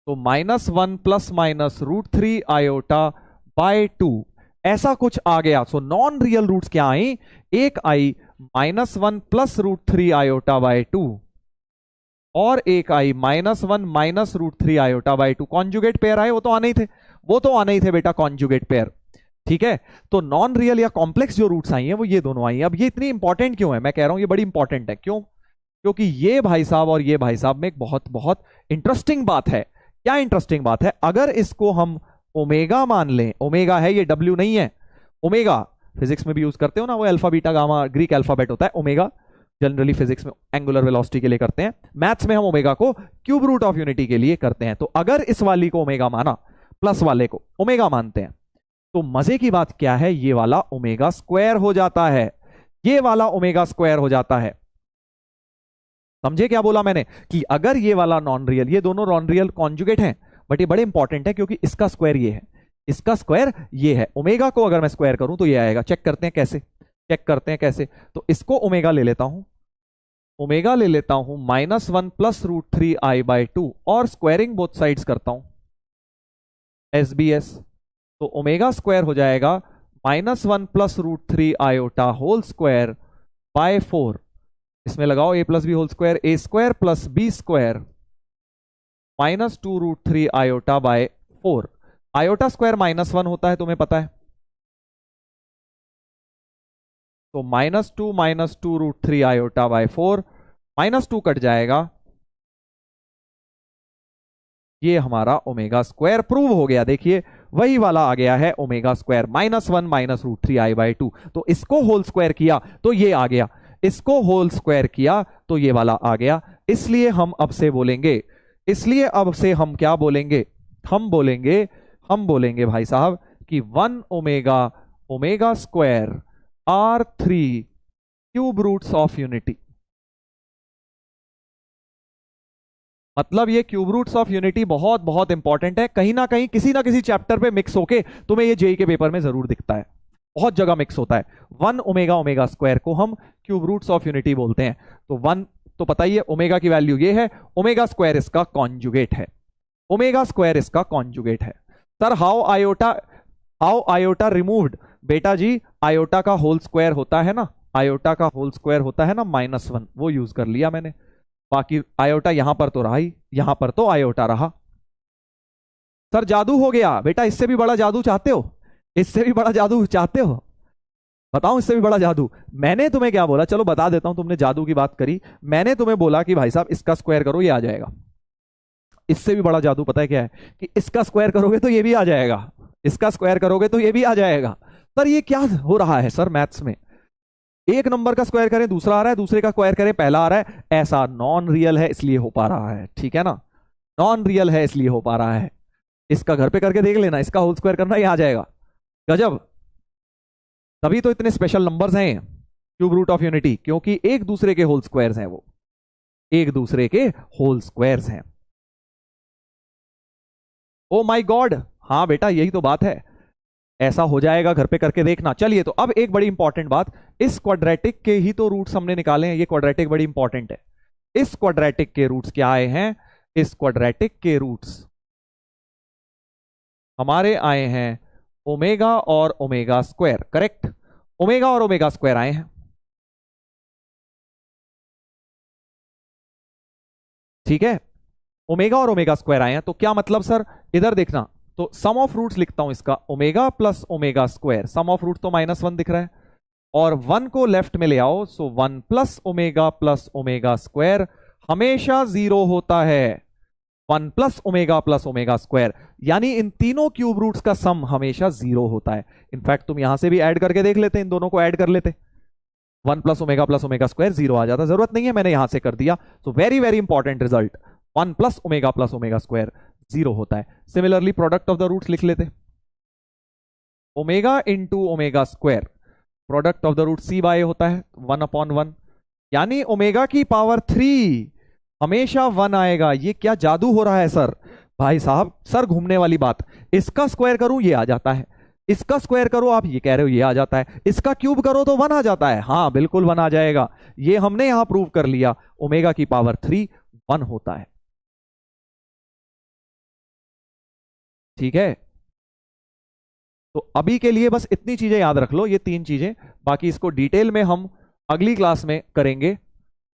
तो -1 प्लस माइनस √3 आयोटा बाय 2, ऐसा कुछ आ गया। सो नॉन रियल रूट्स क्या आई, एक आई -1 प्लस √3 आयोटा बाय 2, और एक आई -1 minus √3 iota by 2। Conjugate pair आए, वो तो आने ही थे, वो तो आने ही थे बेटा, कॉन्जुगेट पेयर, ठीक है। तो नॉन रियल या कॉम्प्लेक्स जो रूट्स आई हैं वो ये दोनों आई हैं। अब ये इतनी इंपॉर्टेंट क्यों है, मैं कह रहा हूं ये बड़ी इंपॉर्टेंट है, क्यों, क्योंकि ये भाई साहब और ये भाई साहब में एक बहुत बहुत इंटरेस्टिंग बात है। क्या इंटरेस्टिंग बात है, अगर इसको हम ओमेगा मान लें, ओमेगा है ये, डब्ल्यू नहीं है, ओमेगा फिजिक्स में भी यूज करते हो ना, वो alpha beta gamma Greek alphabet होता है ओमेगा, जनरली फिजिक्स में एंगुलर वेलोसिटी के लिए करते हैं, मैथ्स में हम ओमेगा को क्यूब रूट ऑफ यूनिटी के लिए करते हैं। तो अगर इस वाली को ओमेगा माना, प्लस वाले को ओमेगा मानते हैं, तो मजे की बात क्या है, ये वाला ओमेगा स्क्वायर हो जाता है, ये वाला ओमेगा स्क्वायर हो जाता है। समझे क्या बोला मैंने, कि अगर ये वाला नॉन रियल, ये दोनों नॉन रियल कॉन्जुगेट हैं, बट ये बड़े इंपॉर्टेंट है क्योंकि इसका स्क्वायर ये है, इसका स्क्वायर ये है। ओमेगा को अगर मैं स्क्वायर करूं तो ये आएगा, चेक करते हैं कैसे, चेक करते हैं कैसे। तो इसको ओमेगा ले लेता हूं, ओमेगा ले लेता हूं -1 प्लस √3 i बाय 2, और स्क्वायरिंग बोथ साइड्स करता हूं, SBS। तो ओमेगा स्क्वायर हो जाएगा -1 plus √3 iota whole square by 4, इसमें लगाओ a plus B whole square, A square plus B square -2 √3 iota by 4। Iota square -1 होता है, तुम्हें पता है, तो -2 √3 आयोटा बाय 4, -2 कट जाएगा, ये हमारा ओमेगा स्क्वायर प्रूव हो गया। देखिए वही वाला आ गया है omega square, -1 minus √3 i by 2। तो इसको होल स्क्वायर किया तो ये आ गया, इसको होल स्क्वायर किया तो ये वाला आ गया। इसलिए हम अब से बोलेंगे, इसलिए अब से हम क्या बोलेंगे, हम बोलेंगे भाई साहब कि 1 omega omega square R3 cube roots of unity. मतलब ये क्यूब रूट्स ऑफ यूनिटी बहुत बहुत इंपॉर्टेंट है, कहीं ना कहीं किसी ना किसी चैप्टर पे मिक्स होके तुम्हें ये जेई के पेपर में जरूर दिखता है, बहुत जगह मिक्स होता है। 1 ओमेगा ओमेगा स्क्वायर को हम क्यूब रूट्स ऑफ यूनिटी बोलते हैं। तो 1 तो पता ही है, ओमेगा की वैल्यू ये है, ओमेगा स्क्वायर इसका कॉन्जुगेट है, ओमेगा स्क्वायर इसका कॉन्जुगेट है। Sir how iota removed? बेटा जी आयोटा का होल स्क्वायर होता है ना, आयोटा का होल स्क्वायर होता है ना -1, वो यूज कर लिया मैंने। बाकी आयोटा यहां पर तो रहा ही, यहां पर तो आयोटा रहा। सर जादू हो गया? बेटा इससे भी बड़ा जादू चाहते हो? इससे भी बड़ा जादू चाहते हो? बताओ इससे भी बड़ा जादू। मैंने तुम्हें क्या बोला, चलो बता देता हूं, तुमने जादू की बात करी, मैंने तुम्हें बोला कि भाई साहब इसका स्क्वायर करो ये आ जाएगा। इससे भी बड़ा जादू पता है क्या है, कि इसका स्क्वायर करोगे तो ये भी आ जाएगा, इसका स्क्वायर करोगे तो ये भी आ जाएगा। सर ये क्या हो रहा है सर मैथ्स में? एक नंबर का स्क्वायर करें दूसरा आ रहा है, दूसरे का स्क्वायर करें पहला आ रहा है, ऐसा नॉन रियल है इसलिए हो पा रहा है, ठीक है ना, नॉन रियल है इसलिए हो पा रहा है। इसका घर पे करके देख लेना, इसका होल स्क्वायर करना, ये आ जाएगा। गजब, तभी तो इतने स्पेशल नंबर्स हैं क्यूब रूट ऑफ यूनिटी, क्योंकि एक दूसरे के होल स्क्वायर्स हैं, वो एक दूसरे के होल स्क्वायर्स हैं। ओ माय गॉड, हाँ बेटा यही तो बात है, ऐसा हो जाएगा, घर पे करके देखना। चलिए तो अब एक बड़ी इंपॉर्टेंट बात, इस क्वाड्रेटिक के ही तो रूट्स हमने निकाले हैं, ये क्वाड्रेटिक बड़ी इंपॉर्टेंट है। इस क्वाड्रेटिक के रूट्स क्या आए हैं? इस क्वाड्रेटिक के रूट्स हमारे आए हैं ओमेगा और ओमेगा स्क्वायर, करेक्ट, ओमेगा और ओमेगा स्क्वायर आए हैं, ठीक है, ओमेगा और ओमेगा स्क्वायर आए हैं। तो क्या मतलब सर, इधर देखना, तो सम ऑफ रूट्स लिखता हूं इसका, omega plus omega square, sum of root तो -1 दिख रहा है, और 1 को लेफ्ट में ले आओ, सो 1 प्लस ओमेगा स्क्वायर हमेशा 0 होता है, 1 प्लस ओमेगा स्क्वायर, यानी इन तीनों क्यूब रूट्स का सम हमेशा 0 होता है। इनफैक्ट तुम यहां से भी ऐड करके देख लेते, इन दोनों को ऐड कर लेते, 1 प्लस ओमेगा स्क्वायर 0 आ जाता, जरूरत नहीं है मैंने यहां से कर दिया। So very very important result, 1 plus omega square 0 होता है। Similarly product of the roots लिख लेते, omega into omega square, product of the root C by होता है 1/1, यानी ओमेगा की पावर 3 हमेशा 1 आएगा। ये क्या जादू हो रहा है सर? भाई साहब सर घूमने वाली बात, इसका स्क्वायर करूं ये आ जाता है, इसका स्क्वायर करो आप ये कह रहे हो ये आ जाता है, इसका क्यूब करो तो 1 आ जाता है, हाँ बिल्कुल 1 आ जाएगा, ये हमने यहां प्रूव कर लिया, ओमेगा की पावर 3 1 होता है, ठीक है। तो अभी के लिए बस इतनी चीजें याद रख लो, ये 3 चीजें, बाकी इसको डिटेल में हम अगली क्लास में करेंगे।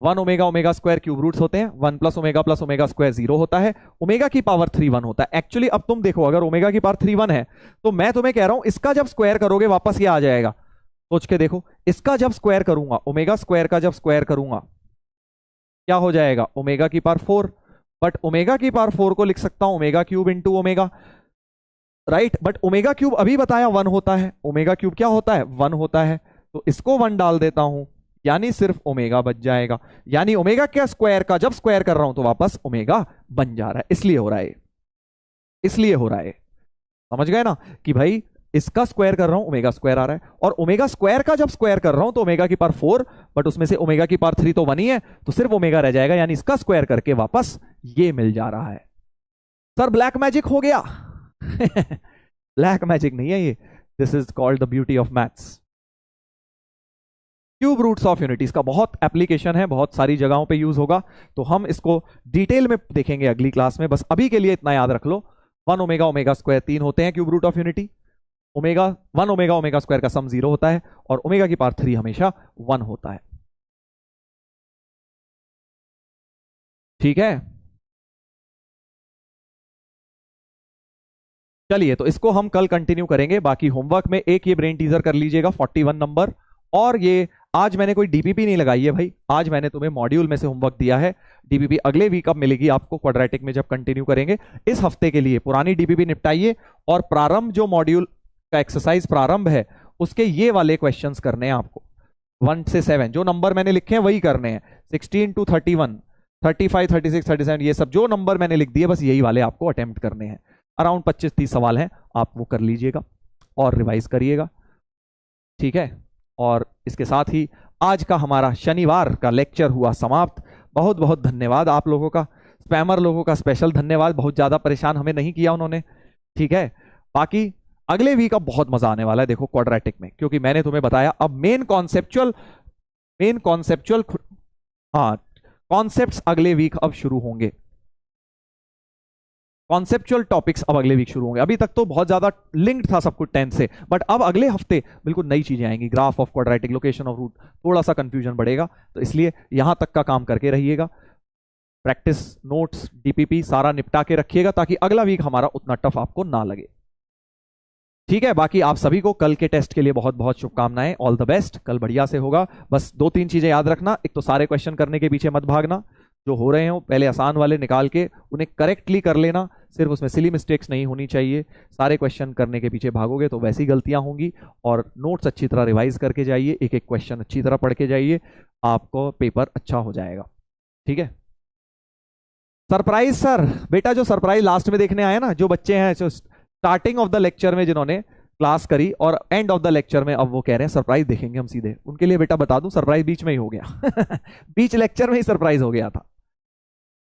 1 omega omega square cube roots होते हैं, 1 प्लस ओमेगा स्क्वायर 0 होता है, ओमेगा की पावर 3 1 होता है। एक्चुअली अब तुम देखो, अगर ओमेगा की पावर 3 1 है तो मैं तुम्हें कह रहा हूं इसका जब स्क्वायर करोगे वापस ये आ जाएगा, सोच के देखो, इसका जब स्क्वायर करूंगा, ओमेगा स्क्वायर का जब स्क्वायर करूंगा क्या हो जाएगा, ओमेगा की पावर 4, बट ओमेगा की पावर 4 को लिख सकता हूं omega cube into omega, right, but omega cube अभी बताया 1 होता है, ओमेगा क्यूब क्या होता है 1 होता है, तो इसको 1 डाल देता हूं, यानी सिर्फ ओमेगा बच जाएगा, यानी ओमेगा के स्क्वायर का जब स्क्वायर कर रहा हूं तो वापस ओमेगा बन जा रहा है, इसलिए हो रहा है, इसलिए हो रहा है, समझ गए ना, कि भाई इसका स्क्वायर कर रहा हूं ओमेगा स्क्वायर आ रहा है, और ओमेगा स्क्वायर का जब स्क्वायर कर रहा हूं तो ओमेगा की पावर 4, बट उसमें से ओमेगा की पावर 3 तो 1 ही है, तो सिर्फ ओमेगा रह जाएगा, यानी इसका स्क्वायर करके वापस ये मिल जा रहा है। सर ब्लैक मैजिक हो गया ब्लैक मैजिक नहीं है ये, this is called the beauty of maths. Cube roots of unities का बहुत एप्लीकेशन है, बहुत सारी जगहों पे यूज होगा, तो हम इसको डिटेल में देखेंगे अगली क्लास में, बस अभी के लिए इतना याद रख लो, 1 ओमेगा ओमेगा स्क्वायर 3 होते हैं cube root of unity, 1 omega omega square का सम 0 होता है, और ओमेगा की पावर 3 हमेशा 1 होता है, ठीक है। चलिए तो इसको हम कल कंटिन्यू करेंगे, बाकी होमवर्क में एक ये ब्रेन टीजर कर लीजिएगा 41 नंबर, और ये आज मैंने कोई डीपीपी नहीं लगाई है भाई, आज मैंने तुम्हें मॉड्यूल में से होमवर्क दिया है, डीपीपी अगले वीक अब मिलेगी आपको क्वाड्रेटिक में जब कंटिन्यू करेंगे। इस हफ्ते के लिए पुरानी डीपीपी निपटाइए, और प्रारंभ जो मॉड्यूल का एक्सरसाइज प्रारंभ है उसके ये वाले क्वेश्चंस करने हैं आपको, 1 से 7 जो नंबर मैंने लिखे हैं वही करने हैं, 16 to 31, 35, 36, 37 ये सब जो नंबर मैंने लिख दिए बस यही वाले आपको अटेम्प्ट करने हैं, अराउंड 25-30 सवाल हैं, आप वो कर लीजिएगा और रिवाइज करिएगा, ठीक है। और इसके साथ ही आज का हमारा शनिवार का लेक्चर हुआ समाप्त। बहुत बहुत धन्यवाद आप लोगों का। स्पैमर लोगों का स्पेशल धन्यवाद, बहुत ज्यादा परेशान हमें नहीं किया उन्होंने, ठीक है। बाकी अगले वीक अब बहुत मजा आने वाला है देखो क्वाड्रेटिक में, क्योंकि मैंने तुम्हें बताया अब मेन कॉन्सेप्चुअल हाँ कॉन्सेप्ट्स अगले वीक अब शुरू होंगे, कॉन्सेप्चुअल टॉपिक्स अब अगले वीक शुरू होंगे। अभी तक तो बहुत ज्यादा लिंक्ड था सब कुछ 10 से, बट अब अगले हफ्ते बिल्कुल नई चीजें आएंगी, graph of quadratic, location of root, थोड़ा सा कंफ्यूजन बढ़ेगा, तो इसलिए यहां तक का काम करके रहिएगा, प्रैक्टिस नोट्स डीपीपी सारा निपटा के रखिएगा ताकि अगला वीक हमारा उतना टफ आपको ना लगे, ठीक है। बाकी आप सभी को कल के टेस्ट के लिए बहुत बहुत शुभकामनाएं, ऑल द बेस्ट, कल बढ़िया से होगा। बस 2-3 चीजें याद रखना, एक तो सारे क्वेश्चन करने के पीछे मत भागना, जो हो रहे हो पहले आसान वाले निकाल के उन्हें करेक्टली कर लेना, सिर्फ उसमें सिली मिस्टेक्स नहीं होनी चाहिए। सारे क्वेश्चन करने के पीछे भागोगे तो वैसी गलतियां होंगी, और नोट्स अच्छी तरह रिवाइज करके जाइए, एक एक क्वेश्चन अच्छी तरह पढ़ के जाइए, आपको पेपर अच्छा हो जाएगा, ठीक है। सरप्राइज सर, बेटा जो सरप्राइज लास्ट में देखने आए ना, जो बच्चे हैं जो स्टार्टिंग ऑफ द लेक्चर में जिन्होंने क्लास करी और एंड ऑफ द लेक्चर में अब वो कह रहे हैं सरप्राइज देखेंगे हम सीधे, उनके लिए बेटा बता दूं सरप्राइज बीच में ही हो गया बीच लेक्चर में ही सरप्राइज हो गया था,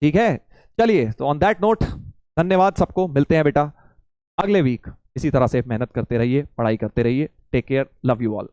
ठीक है। चलिए, तो ऑन दैट नोट धन्यवाद सबको, मिलते हैं बेटा अगले वीक, इसी तरह से मेहनत करते रहिए, पढ़ाई करते रहिए, take care, love you all.